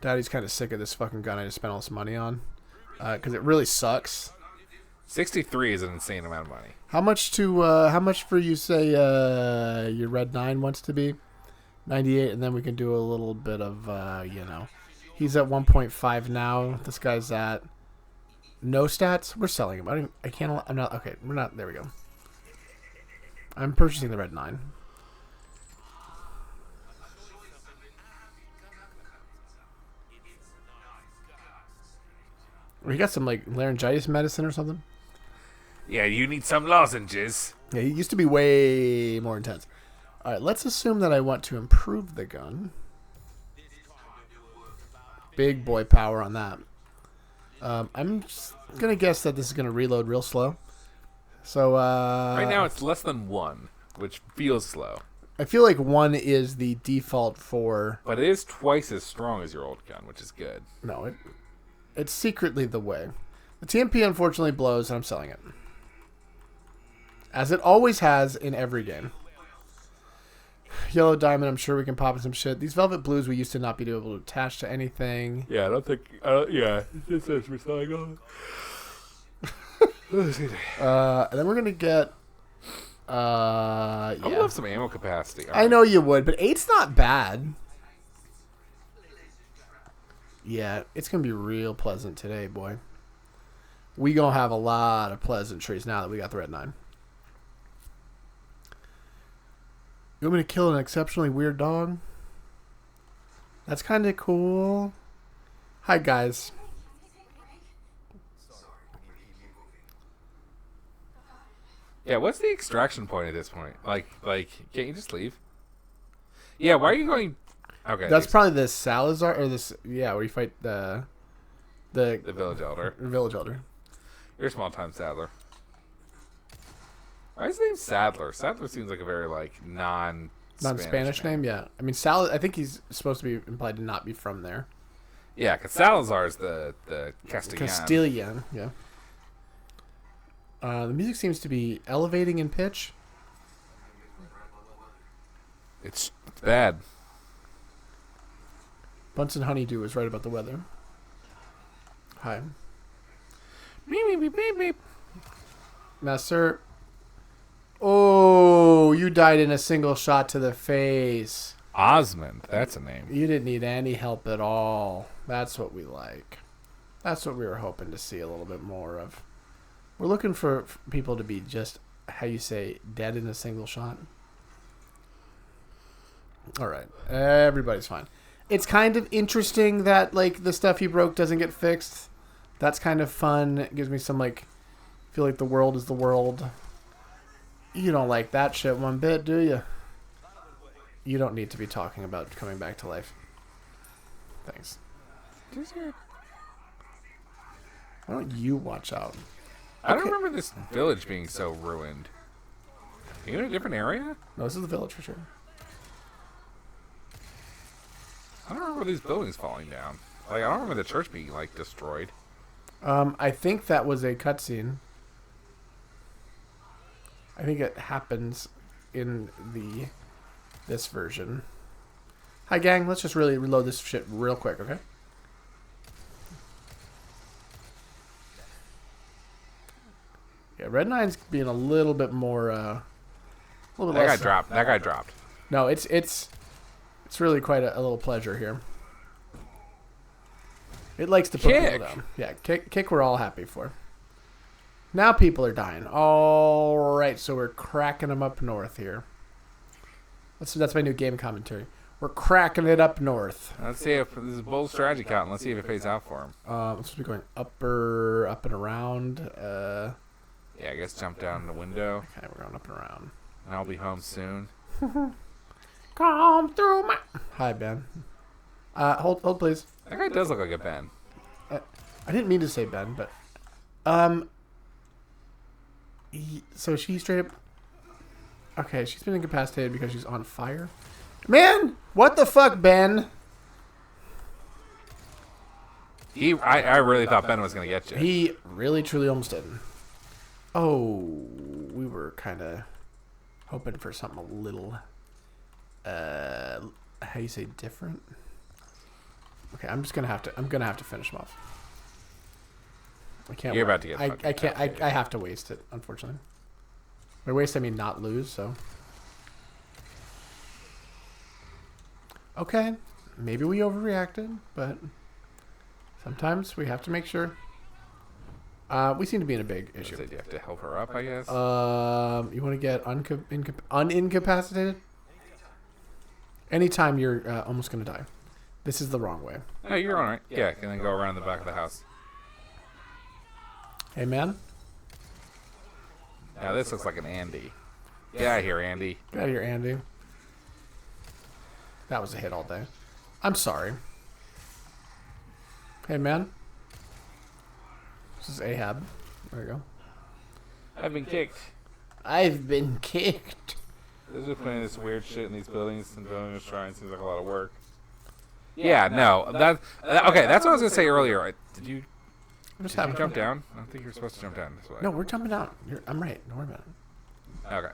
Daddy's kind of sick of this fucking gun I just spent all this money on. Because it really sucks. 63 is an insane amount of money. How much for you say your Red 9 wants to be? 98, and then we can do a little bit of, you know. He's at 1.5 now. This guy's at no stats. We're selling him. I'm not, okay, we're not, there we go. I'm purchasing the Red 9. He got some, like, laryngitis medicine or something. Yeah, you need some lozenges. Yeah, he used to be way more intense. All right, let's assume that I want to improve the gun. Big boy power on that. I'm just going to guess that this is going to reload real slow. So right now it's less than 1, which feels slow. I feel like 1 is the default for... But it is twice as strong as your old gun, which is good. No, it's secretly the way. The TMP unfortunately blows, and I'm selling it. As it always has in every game. Yellow diamond, I'm sure we can pop in some shit. These velvet blues we used to not be able to attach to anything. Yeah, I don't think... yeah, this is recycled. And then we're going to get... yeah. I would love some ammo capacity. I know you would, but 8's not bad. Yeah, it's going to be real pleasant today, boy. We going to have a lot of pleasantries now that we got the Red 9. You want me to kill an exceptionally weird dog? That's kind of cool. Hi, guys. Yeah, what's the extraction point at this point? Like, can't you just leave? Yeah, why are you going... Okay. That's probably the Salazar, or this, yeah, where you fight the village elder. Village elder. You're a small-time Sadler. Why is his name Sadler? Sadler seems like a very, like, non-Spanish name, yeah. I mean, I think he's supposed to be implied to not be from there. Yeah, because Salazar is the Castilian. Castilian, yeah. The music seems to be elevating in pitch. It's bad. Bunsen Honeydew was right about the weather. Hi. Beep, beep, beep, beep, beep. Master. Oh, you died in a single shot to the face. Osmond, that's a name. You didn't need any help at all. That's what we like. That's what we were hoping to see a little bit more of. We're looking for people to be just, how you say, dead in a single shot. All right. Everybody's fine. It's kind of interesting that, like, the stuff he broke doesn't get fixed. That's kind of fun. It gives me some, like, feel like the world is the world. You don't like that shit one bit, do you? You don't need to be talking about coming back to life. Thanks. Why don't you watch out? I don't remember this village being so ruined. Are you in a different area? No, this is the village for sure. I don't remember these buildings falling down. Like, I don't remember the church being, like, destroyed. I think that was a cutscene. I think it happens in this version. Hi, gang. Let's just really reload this shit real quick, okay? Yeah, Red 9's being a little bit more, a little bit That guy less. dropped. That guy dropped. No, it's really quite a little pleasure here. It likes to put Kick. people down. Yeah, kick we're all happy for. Now people are dying. All right, so we're cracking them up north here. That's my new game commentary. We're cracking it up north. Let's see if this is a bold strategy count. And let's see if it pays out for him. I'm supposed to be going up and around. Yeah, I guess jump down the window. Okay, we're going up and around. And I'll be home soon. Come through my... Hi, Ben. Hold please. That guy does look like a Ben. I didn't mean to say Ben, but... So she straight up... Okay, she's been incapacitated because she's on fire. Man! What the fuck, Ben? I really thought Ben was going to get you. He really, truly almost did. Oh, we were kind of hoping for something a little... how do you say different? Okay, I'm just gonna have to finish him off. I can't. You're about to get. I can't. I have to waste it. Unfortunately, by waste I mean not lose. So. Okay, maybe we overreacted, but sometimes we have to make sure. We seem to be in a big issue. You have to help her up, I guess. You want to get unincapacitated? Anytime you're almost gonna die. This is the wrong way. No, you're all right. Yeah, and then go around the back of the house. Hey, man. Now this looks like an Andy. Get out of here, Andy. Get out of here, Andy. That was a hit all day. I'm sorry. Hey, man. This is Ahab. There you go. I've been kicked. I've been kicked. This is putting this weird shit in these buildings and building a shrine seems like a lot of work. Yeah, no. Okay, that's what I was going to say earlier. Did you jump down? I don't think you're supposed to jump down this way. No, we're jumping out. I'm right. Don't worry about it. Okay,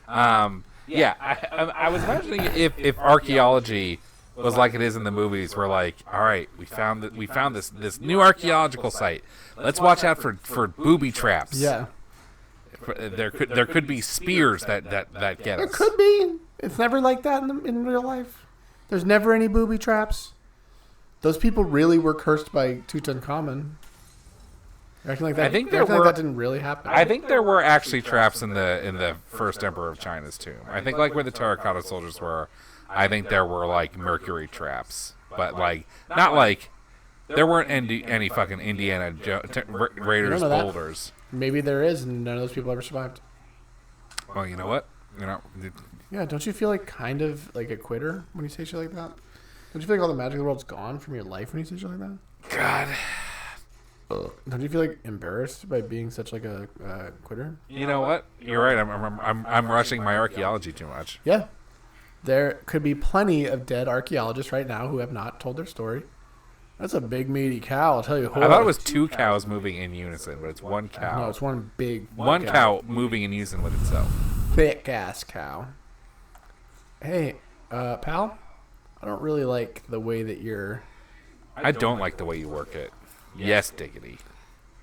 all right. Yeah, I was imagining if archaeology was like it is in the movies, we're like, all right, we found this new archaeological site. Let's watch out for booby traps. Yeah. There could be spears that get us. It could be. It's never like that in real life. There's never any booby traps. Those people really were cursed by Tutankhamun. You're acting like that. I think like that didn't really happen. I think there were actually traps in the first Emperor of China's tomb. I think like where the terracotta soldiers were. I think there were like mercury traps, but like not like there weren't any fucking Indiana Raiders boulders. Maybe there is, and none of those people ever survived. Well, you know what? Yeah, don't you feel like kind of like a quitter when you say shit like that? Don't you feel like all the magic of the world's gone from your life when you say shit like that? God. Don't you feel like embarrassed by being such like a quitter? You know what? You're right. I'm rushing my archaeology too much. Yeah, there could be plenty of dead archaeologists right now who have not told their story. That's a big meaty cow. I'll tell you. I thought it was two cows moving in unison, but it's one cow. No, it's one big. One cow moving in unison with itself. Thick ass cow. Hey, Pal, I don't really like the way that you're... I don't like the way you work it. Yes, diggity.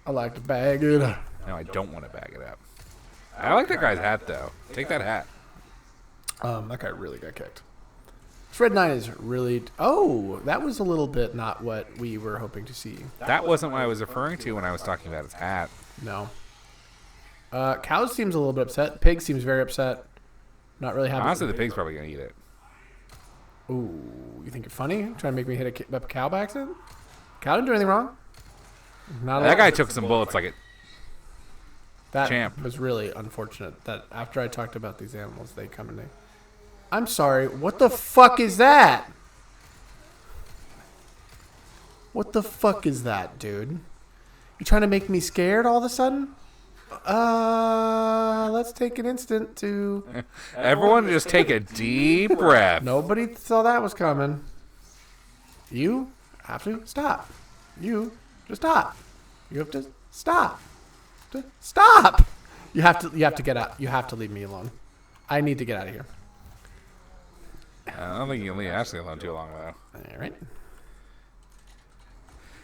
I like to bag it up. No, I don't want to bag it up. I like that guy's hat, though. Take that hat. That guy really got kicked. This Red 9 is really... Oh, that was a little bit not what we were hoping to see. That wasn't what I was referring to when I was talking about his hat. No. Cow seems a little bit upset. Pig seems very upset. Not really happy. Honestly, the pig's probably going to eat it. Ooh, you think you're funny? Trying to make me hit a cow by accident? Cow didn't do anything wrong. That guy took some bullets like it. That champ. was really unfortunate that after I talked about these animals, they come and they... I'm sorry, what the fuck is that? What the fuck is that, dude? You trying to make me scared all of a sudden? Let's take an instant to... Everyone just take a deep breath. Nobody saw that was coming. You have to stop. You just stop. You have to stop. Stop! You have to get out. You have to leave me alone. I need to get out of here. I don't think you can leave Ashley alone too long, though. All right.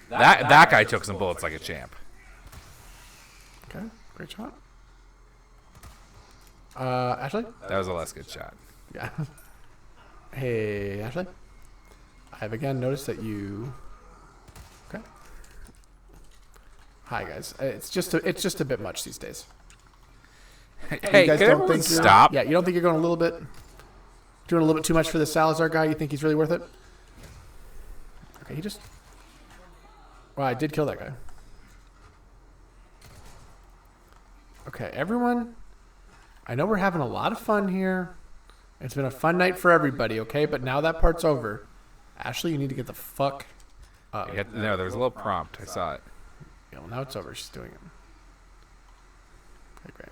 That guy took some bullets like a champ. Okay, great shot. Ashley? That was a less good shot. Yeah. Hey, Ashley. I have again noticed that you... Okay. Hi, guys. It's just a bit much these days. Hey, you guys can everyone stop? Yeah, you don't think you're going a little bit... Doing a little bit too much for the Salazar guy? You think he's really worth it? Okay, he just... Well, I did kill that guy. Okay, everyone. I know we're having a lot of fun here. It's been a fun night for everybody, okay? But now that part's over. Ashley, you need to get the fuck up. No, there was a little prompt. I saw it. Yeah, well, now it's over. She's doing it. Okay, great.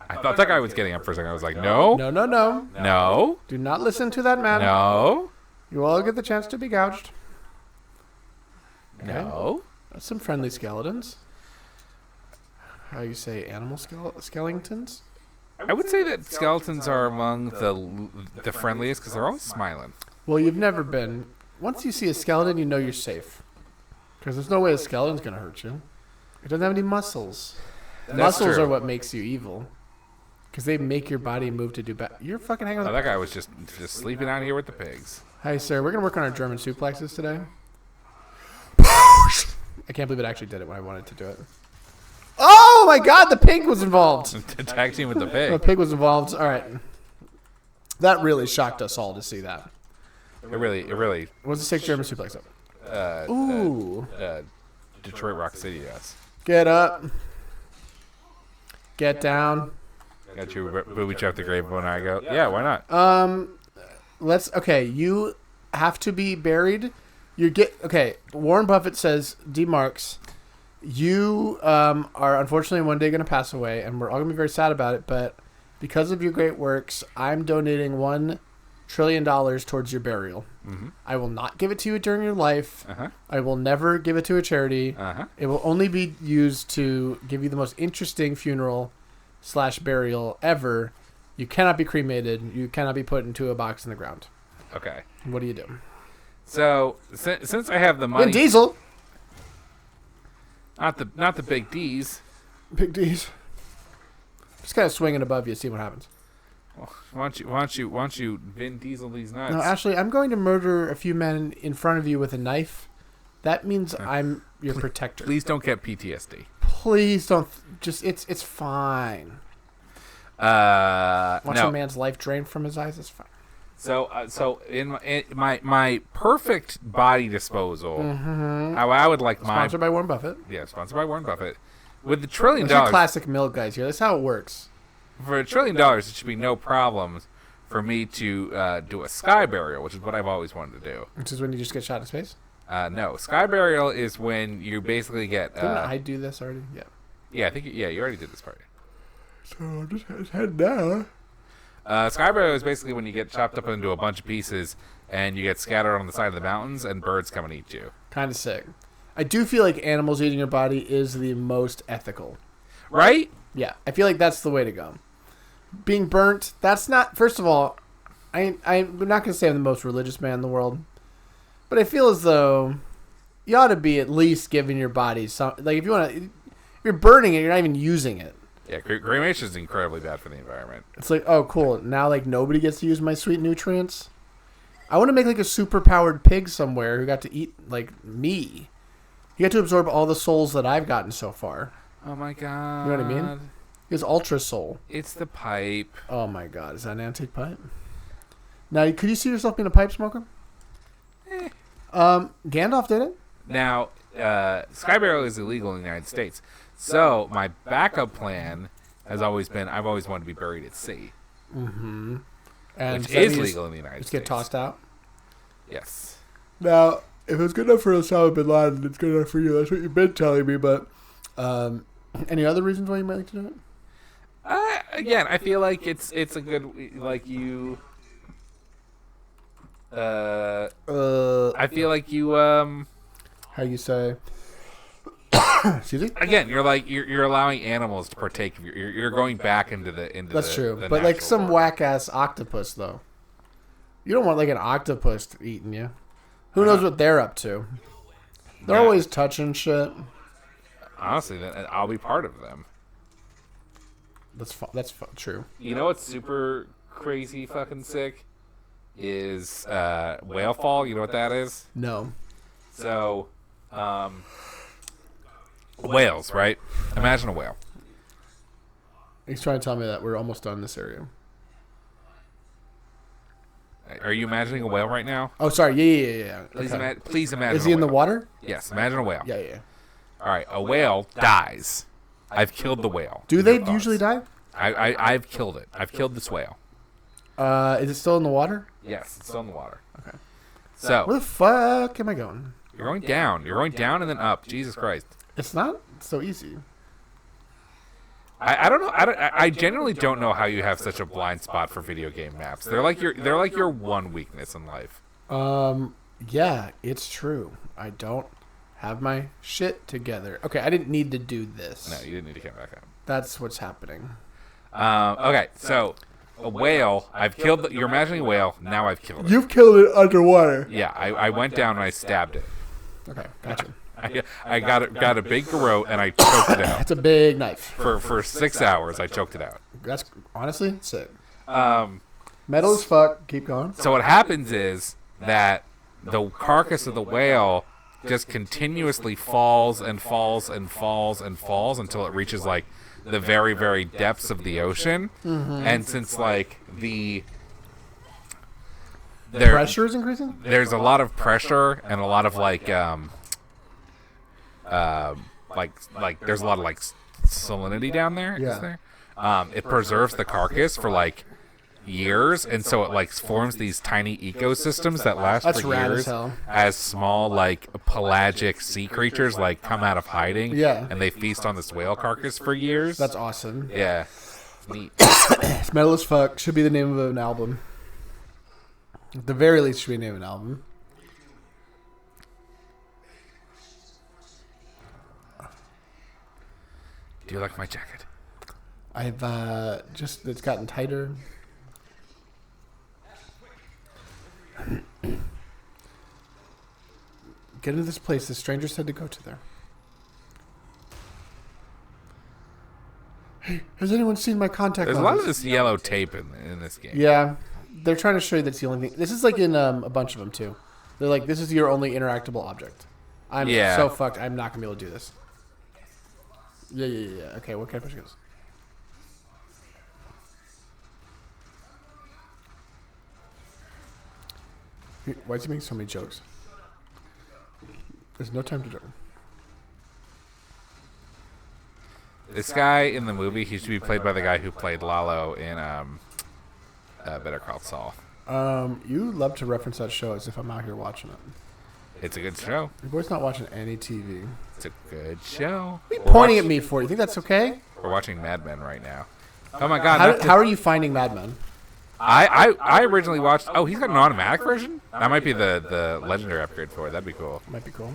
I thought that guy was getting up for a second. I was like, no. No, no, no. No. Do not listen to that man. No. You all get the chance to be gouged. Okay. No. That's some friendly skeletons. How you say animal skeletons? I would say that skeletons are among the friendliest because they're always smiling. Well, you've never been. Once you see a skeleton, you know you're safe. Because there's no way a skeleton's going to hurt you. It doesn't have any muscles. Muscles are what makes you evil. Because they make your body move to do bad. You're fucking hanging with that guy was just sleeping out here with the pigs. Hi, sir. We're going to work on our German suplexes today. I can't believe it actually did it when I wanted to do it. Oh, my God. The pig was involved. Tag team with the pig. The pig was involved. All right. That really shocked us all to see that. It really. What's the 6 German suplex up? Ooh. Detroit Rock City, yes. Get up. Get down. Got you booby trap the grave when I go. Yeah, why not? Okay, you have to be buried. Okay, Warren Buffett says, D. Marks, you are unfortunately one day going to pass away, and we're all going to be very sad about it, but because of your great works, I'm donating $1 trillion towards your burial. Mm-hmm. I will not give it to you during your life. Uh-huh. I will never give it to a charity. Uh-huh. It will only be used to give you the most interesting funeral / burial ever. You cannot be cremated. You cannot be put into a box in the ground. Okay. What do you do? So since I have the money, Vin Diesel. Not the big D's. Big D's. Just kind of swinging above you, see what happens. Well, why don't you Vin Diesel these nuts? No, Ashley, I'm going to murder a few men in front of you with a knife. That means I'm your protector. Please don't get PTSD. Please don't. It's fine. Watch a man's life drained from his eyes. It's fine. So in my perfect body disposal, how I would like my sponsored by Warren Buffett. Yeah, sponsored by Warren Buffett. With the $1 trillion, classic mill guys here. That's how it works. For $1 trillion, it should be no problem for me to do a sky burial, which is what I've always wanted to do. Which is when you just get shot in space. No, sky burial is when you basically get. Didn't I do this already? Yeah. Yeah, I think you already did this part. So just head down. Sky burial is basically when you get chopped up into a bunch of pieces and you get scattered on the side of the mountains and birds come and eat you. Kind of sick. I do feel like animals eating your body is the most ethical. Right? Yeah, I feel like that's the way to go. Being burnt, that's not. First of all, I'm not gonna say I'm the most religious man in the world, but I feel as though you ought to be at least giving your body some. Like if you're burning it, you're not even using it. Yeah, cremation is incredibly bad for the environment. It's like, oh, cool. Now, like, nobody gets to use my sweet nutrients. I want to make, like, a super-powered pig somewhere who got to eat, like, me. He got to absorb all the souls that I've gotten so far. Oh, my God. You know what I mean? His ultra soul. It's the pipe. Oh, my God. Is that an antique pipe? Now, could you see yourself being a pipe smoker? Gandalf did it. Now, Sky Barrel is illegal in the United States. So, my backup plan has always been, I've always wanted to be buried at sea. Mm-hmm. And which is legal in the United States. Just get tossed out? Yes. Now, if it's good enough for Osama bin Laden, it's good enough for you. That's what you've been telling me, but any other reasons why you might like to do it? Again, I feel like it's a good, like you... I feel like you, How you say... Excuse me? Again, you're allowing animals to partake of you're going back into That's true. The but like some world. whack ass octopus though. You don't want like an octopus eating you. Who knows what they're up to? They're always touching shit. Honestly, then I'll be part of them. That's true. You know what's super crazy fucking sick is whale fall. You know what that is? No. So, whales, right? Imagine a whale. He's trying to tell me that we're almost done in this area. Are you imagining a whale right now? Oh, sorry. Yeah. Please imagine. Is he in the water? Yes. Imagine a whale. Yeah. All right. A whale dies. I've killed the whale. Do they usually die? I've killed it. I've killed this whale. Is it still in the water? Yes, it's still in the water. Okay. So where the fuck am I going? You're going down. You're going down and then up. Jesus Christ. It's not so easy. I don't know. I genuinely don't know how you have such a blind spot for video game maps. They're like your one weakness in life. Yeah, it's true. I don't have my shit together. Okay, I didn't need to do this. No, you didn't need to come back up. That's what's happening. Okay, so a whale. I've killed. You're imagining a whale. Now I've killed it. You've killed it underwater. Yeah, I went down and I stabbed it. Okay, gotcha. I got a big garrote and I choked it out. That's a big knife. For 6 hours, I choked it out. That's honestly sick. Metal as fuck. Keep going. So what happens is that the carcass of the whale just continuously falls and falls and falls and falls until it reaches like the very, very depths of the ocean. Mm-hmm. And since like the pressure is increasing, there's a lot of pressure and a lot of like there's a lot of like salinity down there. Yeah. Is there? It preserves the carcass for like years, and so it like forms these tiny ecosystems that last for rad years as hell. as small like pelagic sea creatures like come out of hiding. Yeah. And they feast on this whale carcass for years. That's awesome. Yeah. It's neat. It's metal as fuck. Should be the name of an album. At the very least, should be the name of an album. Do you like my jacket? I've it's gotten tighter. Get into this place the stranger said to go to there. Hey, has anyone seen my contact There's a lenses? lot of this yellow tape in this game. Yeah, they're trying to show you that's the only thing. This is like in a bunch of them too. They're like, this is your only interactable object. I'm so fucked. I'm not gonna be able to do this. Yeah. Okay, what kind of push goes? Why is he making so many jokes? There's no time to joke. This guy in the movie, he should be played by the guy who played Lalo in Better Call Saul. You love to reference that show as if I'm out here watching it. It's a good show. Your boy's not watching any TV. It's a good show. What are you pointing at me for? You think that's okay? We're watching Mad Men right now. Oh my god. How are you finding Mad Men? I originally watched... Oh, he's got an automatic version? That might be the legendary upgrade for it. That'd be cool. Might be cool.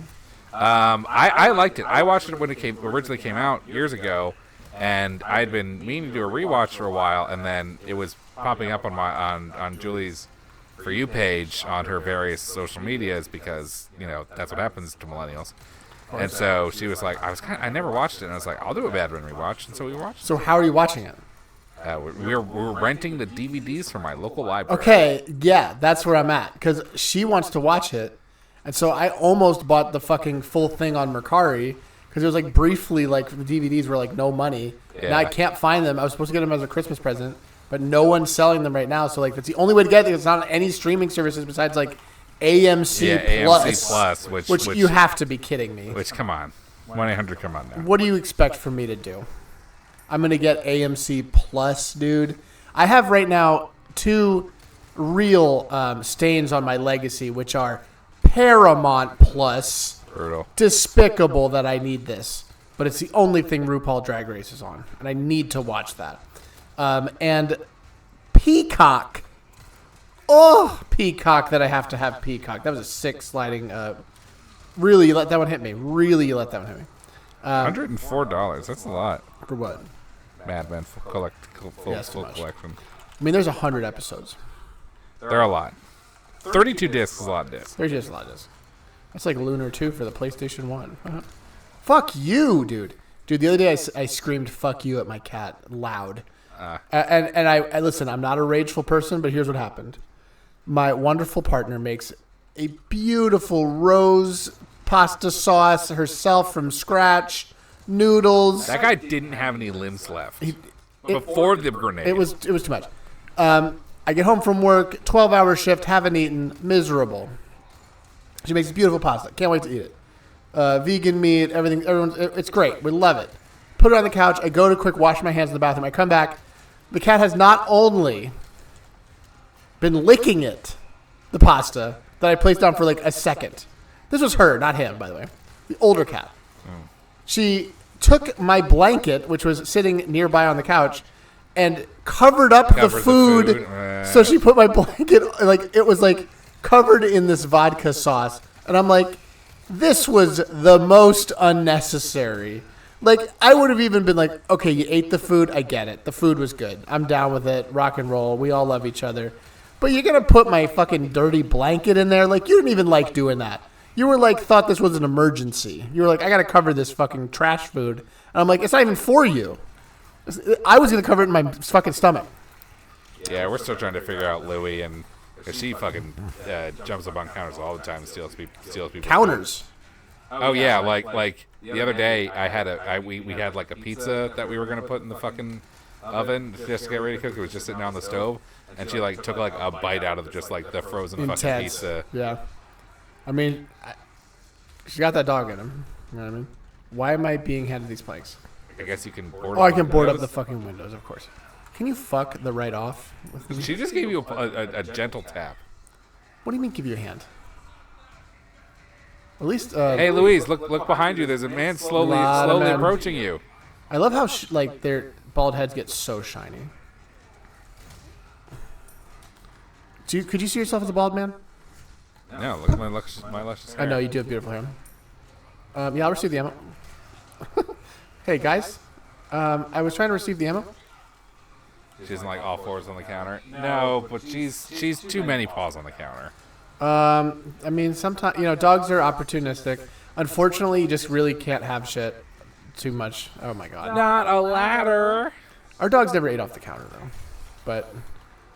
I liked it. I watched it when it originally came out years ago, and I'd been meaning to do a rewatch for a while, and then it was popping up on Julie's For You page on her various social medias because, that's what happens to millennials. And so she was like, I never watched it. And I was like, I'll do a Bad Run rewatch. And so we watched it. So how are you watching it? We're renting the DVDs from my local library. Okay, yeah, that's where I'm at. Because she wants to watch it. And so I almost bought the fucking full thing on Mercari. Because it was like briefly like the DVDs were like no money. Yeah. Now I can't find them. I was supposed to get them as a Christmas present. But no one's selling them right now. So like that's the only way to get it. It's not on any streaming services besides like AMC Plus. Which you have to be kidding me. Which, come on. 1-800, come on now. What do you expect for me to do? I'm going to get AMC Plus, dude. I have right now 2 real stains on my legacy, which are Paramount Plus. Brutal. Despicable that I need this. But it's the only thing RuPaul Drag Race is on. And I need to watch that. And Peacock. Oh, Peacock that I have to have Peacock. That was a 6 sliding. Really, you let that one hit me. $104. That's a lot. For what? Mad Men full collection. I mean, there's 100 episodes. They're a lot. 32 discs is a lot of discs. 32 is a lot of discs. That's like Lunar 2 for the PlayStation 1. Fuck you, dude. Dude, the other day I screamed "fuck you" at my cat loud. And I listen. I'm not a rageful person, but here's what happened. My wonderful partner makes a beautiful rose pasta sauce herself from scratch. Noodles. That guy didn't have any limbs left before the grenade. It was too much. I get home from work, 12-hour shift, haven't eaten, miserable. She makes beautiful pasta. Can't wait to eat it. Vegan meat, everything. It's great. We love it. Put it on the couch. I go to quick wash my hands in the bathroom. I come back. The cat has not only been licking the pasta that I placed down for like a second. This was her, not him, by the way. The older cat. She took my blanket, which was sitting nearby on the couch, and covered up the food. So she put my blanket, like it was like covered in this vodka sauce. And I'm like, this was the most unnecessary. Like, I would have even been like, okay, you ate the food. I get it. The food was good. I'm down with it. Rock and roll. We all love each other. But you're going to put my fucking dirty blanket in there? Like, you didn't even like doing that. You were like, thought this was an emergency. You were like, I got to cover this fucking trash food. And I'm like, it's not even for you. I was going to cover it in my fucking stomach. Yeah, we're still trying to figure out Louie, and cause she fucking jumps up on counters all the time and steals people. Counters? Oh yeah, like the other day we had like a pizza that we were gonna put in the fucking oven just to get ready to cook. It was just sitting on the stove, and she like took like a bite out of just like the frozen fucking pizza. Yeah, I mean, she got that dog in him. You know what I mean? Why am I being handed these planks? I guess you can board. I can board up the fucking windows, of course. Can you fuck the right off? She just gave you a gentle tap. What do you mean, give you a hand? At least. Hey, Louise, look behind you. There's a man slowly approaching you. I love how their bald heads get so shiny. Could you see yourself as a bald man? No, look at my luscious hair. I know you do have beautiful hair. Yeah, I'll receive the ammo. Hey guys, I was trying to receive the ammo. She doesn't like all fours on the counter. No, but she's too many paws on the counter. I mean, sometimes dogs are opportunistic. Unfortunately, you just really can't have shit too much. Oh my god. Not a ladder. Our dogs never ate off the counter though. But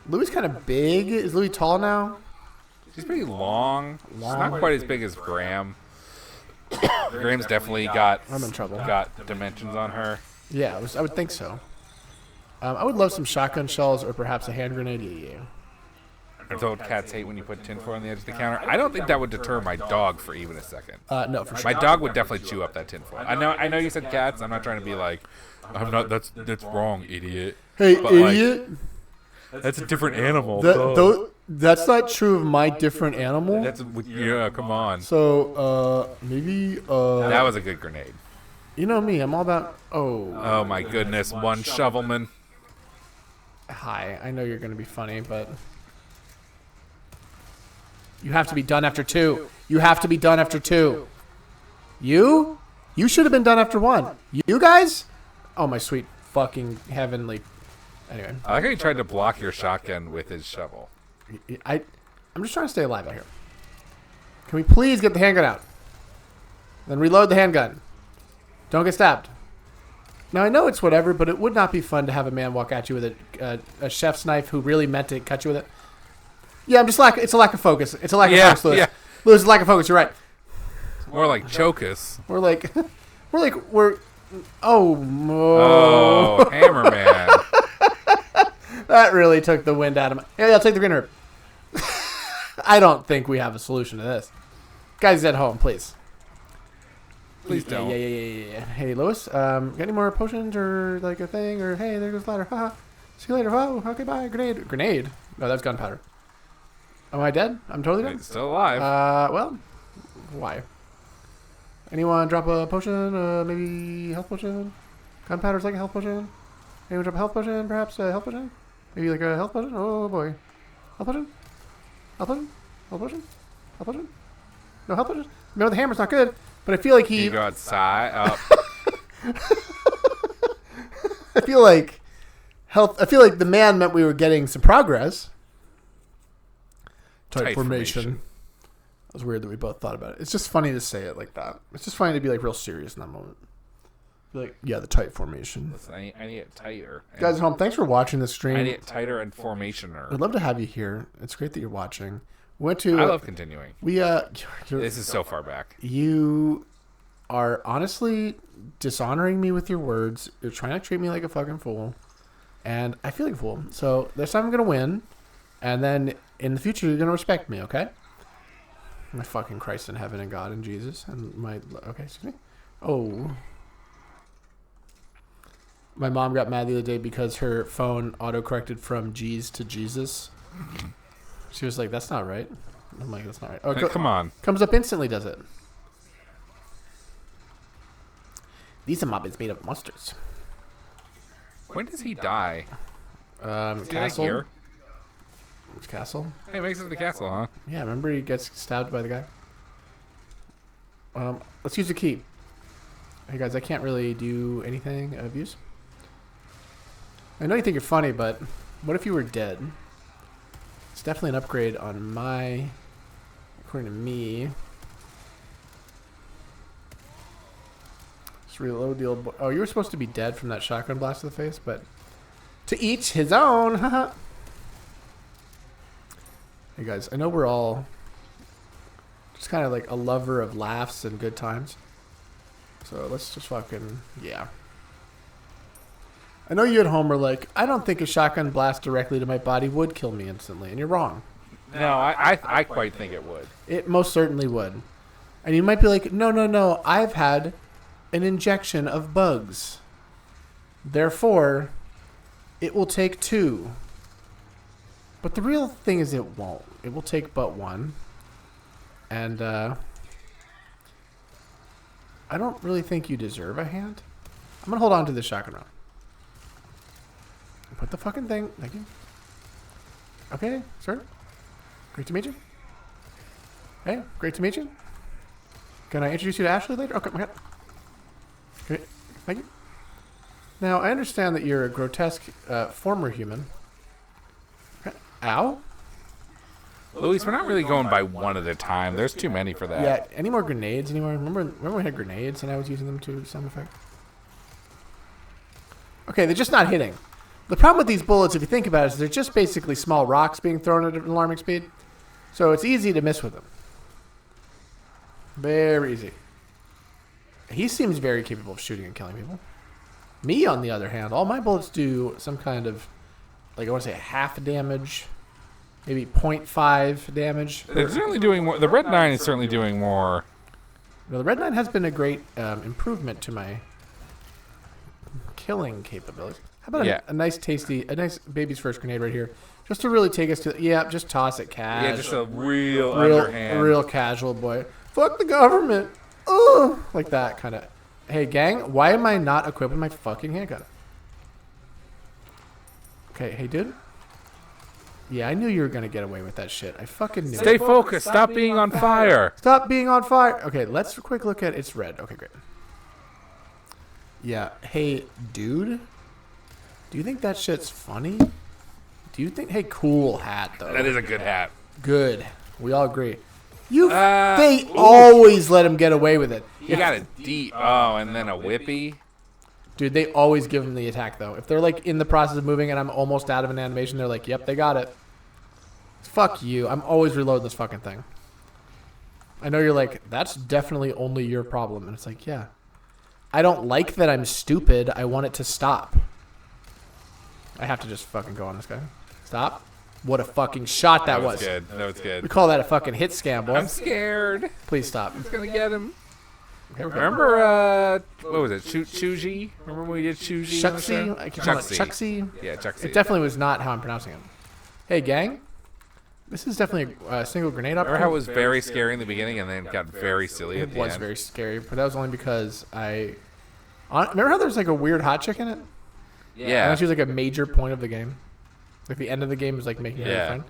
Louis kind of big. Is Louis tall now? She's pretty long. She's not quite as big as Graham. Graham's definitely got. I'm in trouble. Got dimensions on her. Yeah, I would think so. I would love some shotgun shells or perhaps a hand grenade. Yeah. I told cats hate when you put tinfoil on the edge of the counter. I don't think that would deter my dog for even a second. No, for sure. My dog would definitely chew up that tinfoil. I know you said cats. I'm not trying to be like, I'm not. That's wrong, idiot. Hey, but idiot. That's a different animal. That's not true of my different animal. Yeah, come on. So maybe. That was a good grenade. You know me. I'm all about. Oh my goodness, one shovelman. Hi, I know you're going to be funny, but you have to be done after 2. You have to be done after 2. You should have been done after 1. You guys? Oh, my sweet fucking heavenly. Anyway. I like how he tried to block your shotgun with his shovel. I'm just trying to stay alive out here. Can we please get the handgun out? Then reload the handgun. Don't get stabbed. Now, I know it's whatever, but it would not be fun to have a man walk at you with a chef's knife who really meant to cut you with it. Yeah, I'm just it's a lack of focus. It's a lack of focus, Lewis. Yeah. Lewis, it's a lack of focus. You're right. It's more like Chocus. Oh, Hammerman. That really took the wind out of my... Yeah, I'll take the green herb. I don't think we have a solution to this. Guys at home, please. Please don't. Yeah. Hey, Lewis, got any more potions or like a thing? Or hey, there goes the ladder. Haha. See you later. Oh, okay, bye. Grenade? No, that's gunpowder. Am I dead? I'm totally dead? It's still alive. Well, why? Anyone drop a potion? Maybe health potion? Gunpowder's like a health potion? Anyone drop a health potion, perhaps? A health potion? Maybe like a health potion? Oh, boy. Health potion? Health potion? Health potion? Health potion? No health potion? No, the hammer's not good, but I feel like he... You go outside. Oh. I feel like the man meant we were getting some progress. Tight formation. It was weird that we both thought about it. It's just funny to say it like that. It's just funny to be like real serious in that moment. Be like, yeah, the tight formation. Listen, I need it tighter. Guys at home, thanks for watching the stream. I need it tighter and formationer. I'd love to have you here. It's great that you're watching. I love continuing. This is so far back. You are honestly dishonoring me with your words. You're trying to treat me like a fucking fool. And I feel like a fool. So this time I'm going to win. And then in the future, you're going to respect me, okay? My fucking Christ in heaven and God and Jesus. And my... Okay, excuse me. Oh. My mom got mad the other day because her phone auto-corrected from G's to Jesus. She was like, that's not right. I'm like, that's not right. Oh, Come on. Comes up instantly, does it? These mob is made of monsters. When does he die? Castle. Here? Which castle? Hey, it makes it to the castle, huh? Yeah, remember he gets stabbed by the guy? Let's use the key. Hey guys, I can't really do anything of use. I know you think you're funny, but what if you were dead? It's definitely an upgrade on my... According to me. Just reload the old... Oh, you were supposed to be dead from that shotgun blast to the face, but... To each his own! Haha. Hey guys, I know we're all... Just kind of like a lover of laughs and good times. So let's just fucking... Yeah. I know you at home are like, I don't think a shotgun blast directly to my body would kill me instantly. And you're wrong. No, I quite think it would. It most certainly would. And you might be like, no. I've had an injection of bugs. Therefore, it will take 2. But the real thing is it won't. It will take but 1. And I don't really think you deserve a hand. I'm going to hold on to this shotgun round. Put the fucking thing. Thank you. Okay, sir. Great to meet you. Hey, great to meet you. Can I introduce you to Ashley later? Okay, my God. Great. Thank you. Now, I understand that you're a grotesque former human. Okay. Ow. Luis, we're not really going by one at a time. There's too many for that. Yeah, any more grenades anymore? Remember we had grenades and I was using them to some effect? Okay, they're just not hitting. The problem with these bullets, if you think about it, is they're just basically small rocks being thrown at an alarming speed. So it's easy to miss with them. Very easy. He seems very capable of shooting and killing people. Me, on the other hand, all my bullets do some kind of, like I want to say half damage, maybe 0.5 damage. It's certainly doing more. The Red 9 is certainly doing more. Well, the Red 9 has been a great improvement to my killing capabilities. How about a nice baby's first grenade right here? Just to really take us to... Yeah, just toss it casual. Yeah, just a real underhand. Real casual, boy. Fuck the government. Ugh. Like that kind of... Hey, gang, why am I not equipped with my fucking handgun? Okay, hey, dude. Yeah, I knew you were going to get away with that shit. I fucking knew it. Stay focused. Stop being on fire. Stop being on fire. Okay, let's quick look at... It's red. Okay, great. Yeah. Hey, dude. Do you think that shit's funny? Do you think... Hey, cool hat, though. That is a good hat. Good. We all agree. They ooh. always let him get away with it. He got a D. Oh, and then a whippy. Dude, they always give him the attack, though. If they're, like, in the process of moving and I'm almost out of an animation, they're like, yep, they got it. Fuck you. I'm always reloading this fucking thing. I know you're like, that's definitely only your problem. And it's like, yeah. I don't like that I'm stupid. I want it to stop. I have to just fucking go on this guy. Stop. What a fucking shot that was. Good. That was good. We call that a fucking hit scam, boy. I'm scared. Please stop. It's going to get him. Remember, what was it? Chuji? Remember when we did Chuji? Chuxy? I can call it Chuxy. Yeah, Chuxy. It definitely was not how I'm pronouncing it. Hey, gang. This is definitely a single grenade operator. Remember how it was very scary in the beginning and then got very silly at the end? It was very scary, but that was only because remember how there's like a weird hot chick in it? Yeah. And she was like a major point of the game. Like the end of the game was like making her fun.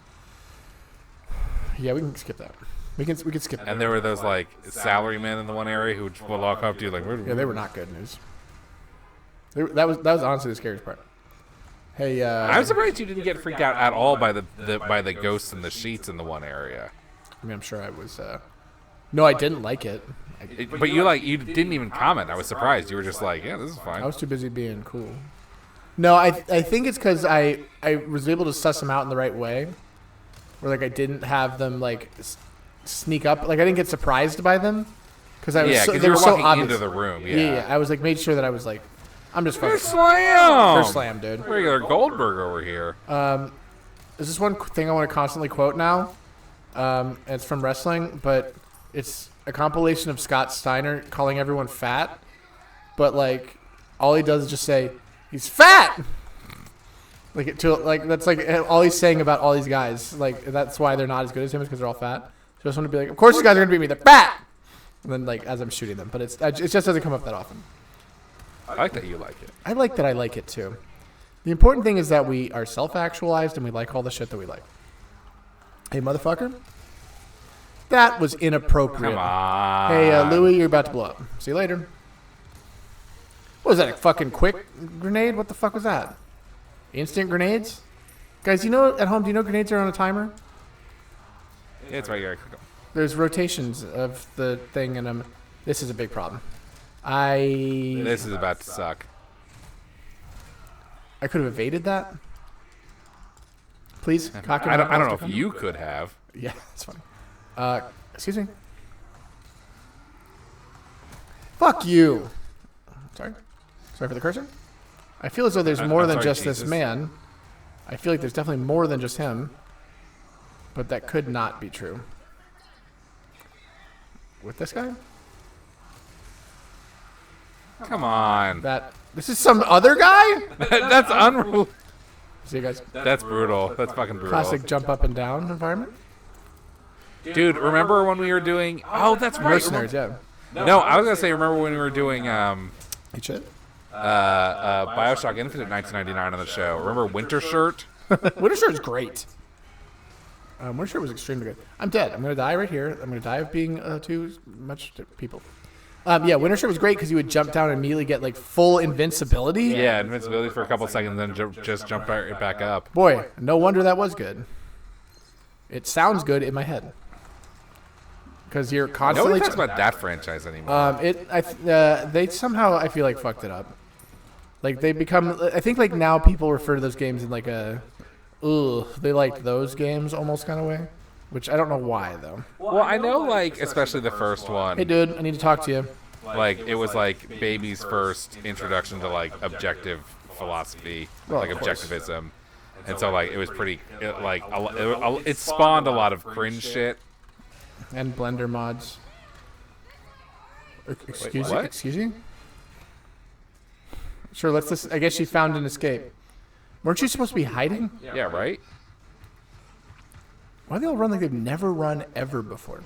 Yeah, we can skip that. We can skip that. And there were those like salarymen in the one area who would walk up to you like, yeah, they were not good news. That was honestly the scariest part. Hey, I'm surprised you didn't get freaked out at all by the ghosts in the sheets in the one area. I mean, I'm sure I was. No, I didn't like it. But you didn't even comment. I was surprised. You were just like, yeah, this is fine. I was too busy being cool. No, I think it's because I was able to suss them out in the right way, where like I didn't have them like sneak up. Like I didn't get surprised by them because they were so obvious into the room. Yeah. I was like made sure that I was like, I'm just fucking. They're slam. They're slam, dude. Regular Goldberg over here. There's this one thing I want to constantly quote now. It's from wrestling, but it's a compilation of Scott Steiner calling everyone fat, but like all he does is just say he's fat. That's like all he's saying about all these guys. Like that's why they're not as good as him, is because they're all fat. So I just want to be like, of course these guys are gonna beat me. They're fat. And then like as I'm shooting them, but it just doesn't come up that often. I like that you like it. I like that I like it too. The important thing is that we are self-actualized and we like all the shit that we like. Hey, motherfucker. That was inappropriate. Come on. Hey, Louie, you're about to blow up. See you later. What was that, a fucking quick grenade? What the fuck was that? Instant grenades? Guys, at home, do you know grenades are on a timer? Yeah, it's right here. There's rotations of the thing, and this is a big problem. This is about to suck. I could have evaded that. Please, cock it. I don't know if you could have. Yeah, that's funny. Excuse me. Fuck you. Sorry for the cursor. I feel as though there's more than just this man. I feel like there's definitely more than just him. But that could not be true. With this guy? Come on. This is some other guy? That's unreal. See you guys. That's brutal. That's fucking brutal. Classic jump up and down environment. Dude, remember when we were doing... Oh, that's right. Mercenaries, yeah. No, I was going to say, remember when we were doing Hey, shit. Bioshock Infinite 1999 on the show? Remember Winter Shirt? Winter Shirt is great. Winter Shirt was extremely good. I'm dead. I'm going to die right here. I'm going to die of being too much people. Yeah, Winter Shirt was great because you would jump down and immediately get like full invincibility. Yeah, invincibility for a couple seconds, then just jump right back up. Boy, no wonder that was good. It sounds good in my head. Because you're constantly... Nobody talks about that franchise anymore. They somehow, I feel like, fucked it up. Like, they become... I think, like, now people refer to those games in, like, they liked those games almost kind of way. Which I don't know why, though. Well, I know, like, especially the first one. Hey, dude, I need to talk to you. Like, it was, like, baby's first introduction to, like, objective philosophy, like, objectivism. And so, like, it was pretty... It spawned a lot of cringe shit. And Blender mods. Excuse what? you? Excuse you? Sure, let's listen. I guess she found an escape. Weren't you supposed to be hiding? Yeah, right? Why do they all run like they've never run ever before?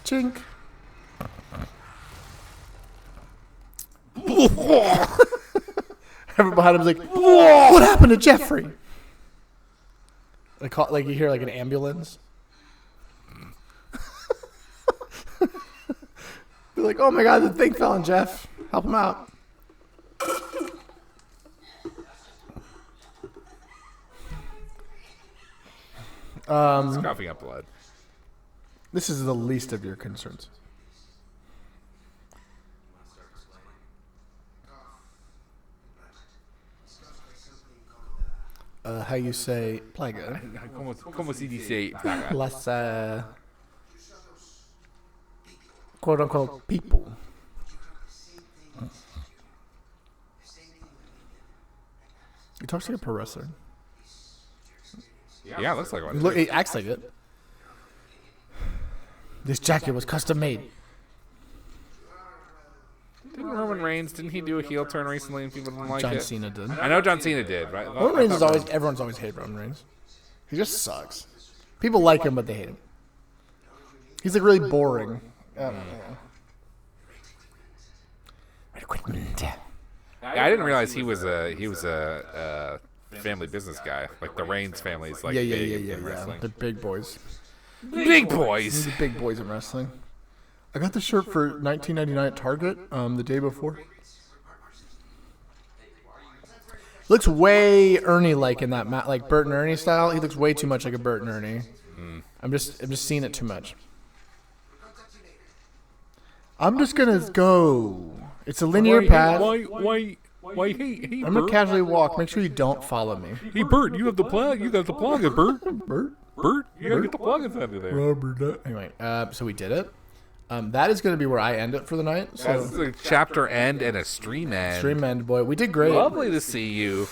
Chink. Everyone behind him's like, what happened to Jeffrey? Like you hear like an ambulance. They're like, oh my god, the thing fell on Jeff. Help him out. It's coughing up blood. This is the least of your concerns. How you say plaga? Como se dice plaga? Las quote unquote people. He talks like a pro wrestler. Yeah, it looks like one. Look, he acts like it. This jacket was custom made. Didn't Roman Reigns, didn't he do a heel turn recently and people didn't like John it? Cena did. I know John Cena did, right? Roman Reigns is always, everyone's always hated Roman Reigns. He just sucks. People like him, but they hate him. He's like really boring. Yeah, I didn't realize he was a family business guy. Like the Reigns family is like big in wrestling. The big boys. Big boys. The big boys in wrestling. I got the shirt for $19.99 at Target the day before. Looks way Ernie-like in that like Bert and Ernie style. He looks way too much like a Bert and Ernie. I'm just seeing it too much. I'm just gonna go. It's a linear path. Why? Hey, I'm gonna casually walk. Make sure you don't follow me. Hey, Bert, you have the plug. You got the plug, Bert. Bert, You gotta get the plug inside of there. Robert. Anyway, so we did it. That is going to be where I end it for the night. So This is a chapter end and a stream end. stream end, boy. We did great. Lovely to see you.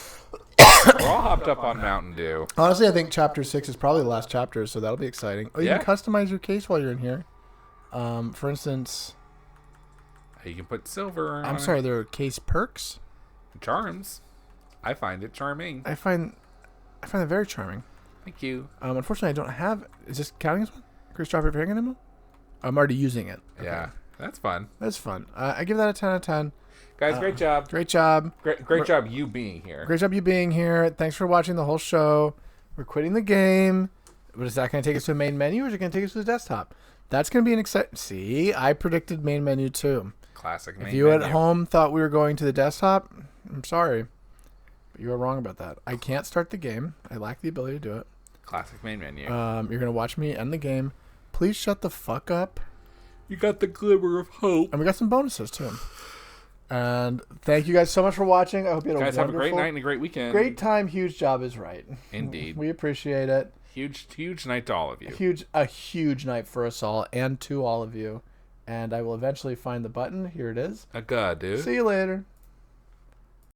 We're all hopped up on Mountain Dew. Honestly, I think chapter 6 is probably the last chapter, so that'll be exciting. Oh, you Yeah. can customize your case while you're in here. For instance, You can put silver on I'm sorry, there are case perks. Charms. I find it charming. I find it very charming. Thank you. Unfortunately, I don't have. Is this counting as one? Chris Dropper Fairing Animal? I'm already using it. Okay. Yeah, that's fun. That's fun. I give that a 10 out of 10. Guys, great job. Great job. Great job you being here. Great job you being here. Thanks for watching the whole show. We're quitting the game. But is that going to take us to a main menu or is it going to take us to the desktop? That's going to be an exciting... See, I predicted main menu too. Classic main If you menu. at home thought we were going to the desktop, I'm sorry. But you were wrong about that. I can't start the game. I lack the ability to do it. Classic main menu. You're going to watch me end the game. Please shut the fuck up. You got the glimmer of hope. And we got some bonuses too. And thank you guys so much for watching. I hope you had Guys, a have a wonderful... great night and a great weekend. Great time. Huge job is right. Indeed. We appreciate it. Huge night to all of you. A huge night for us all and to all of you. And I will eventually find the button. Here it is. A god, dude. See you later.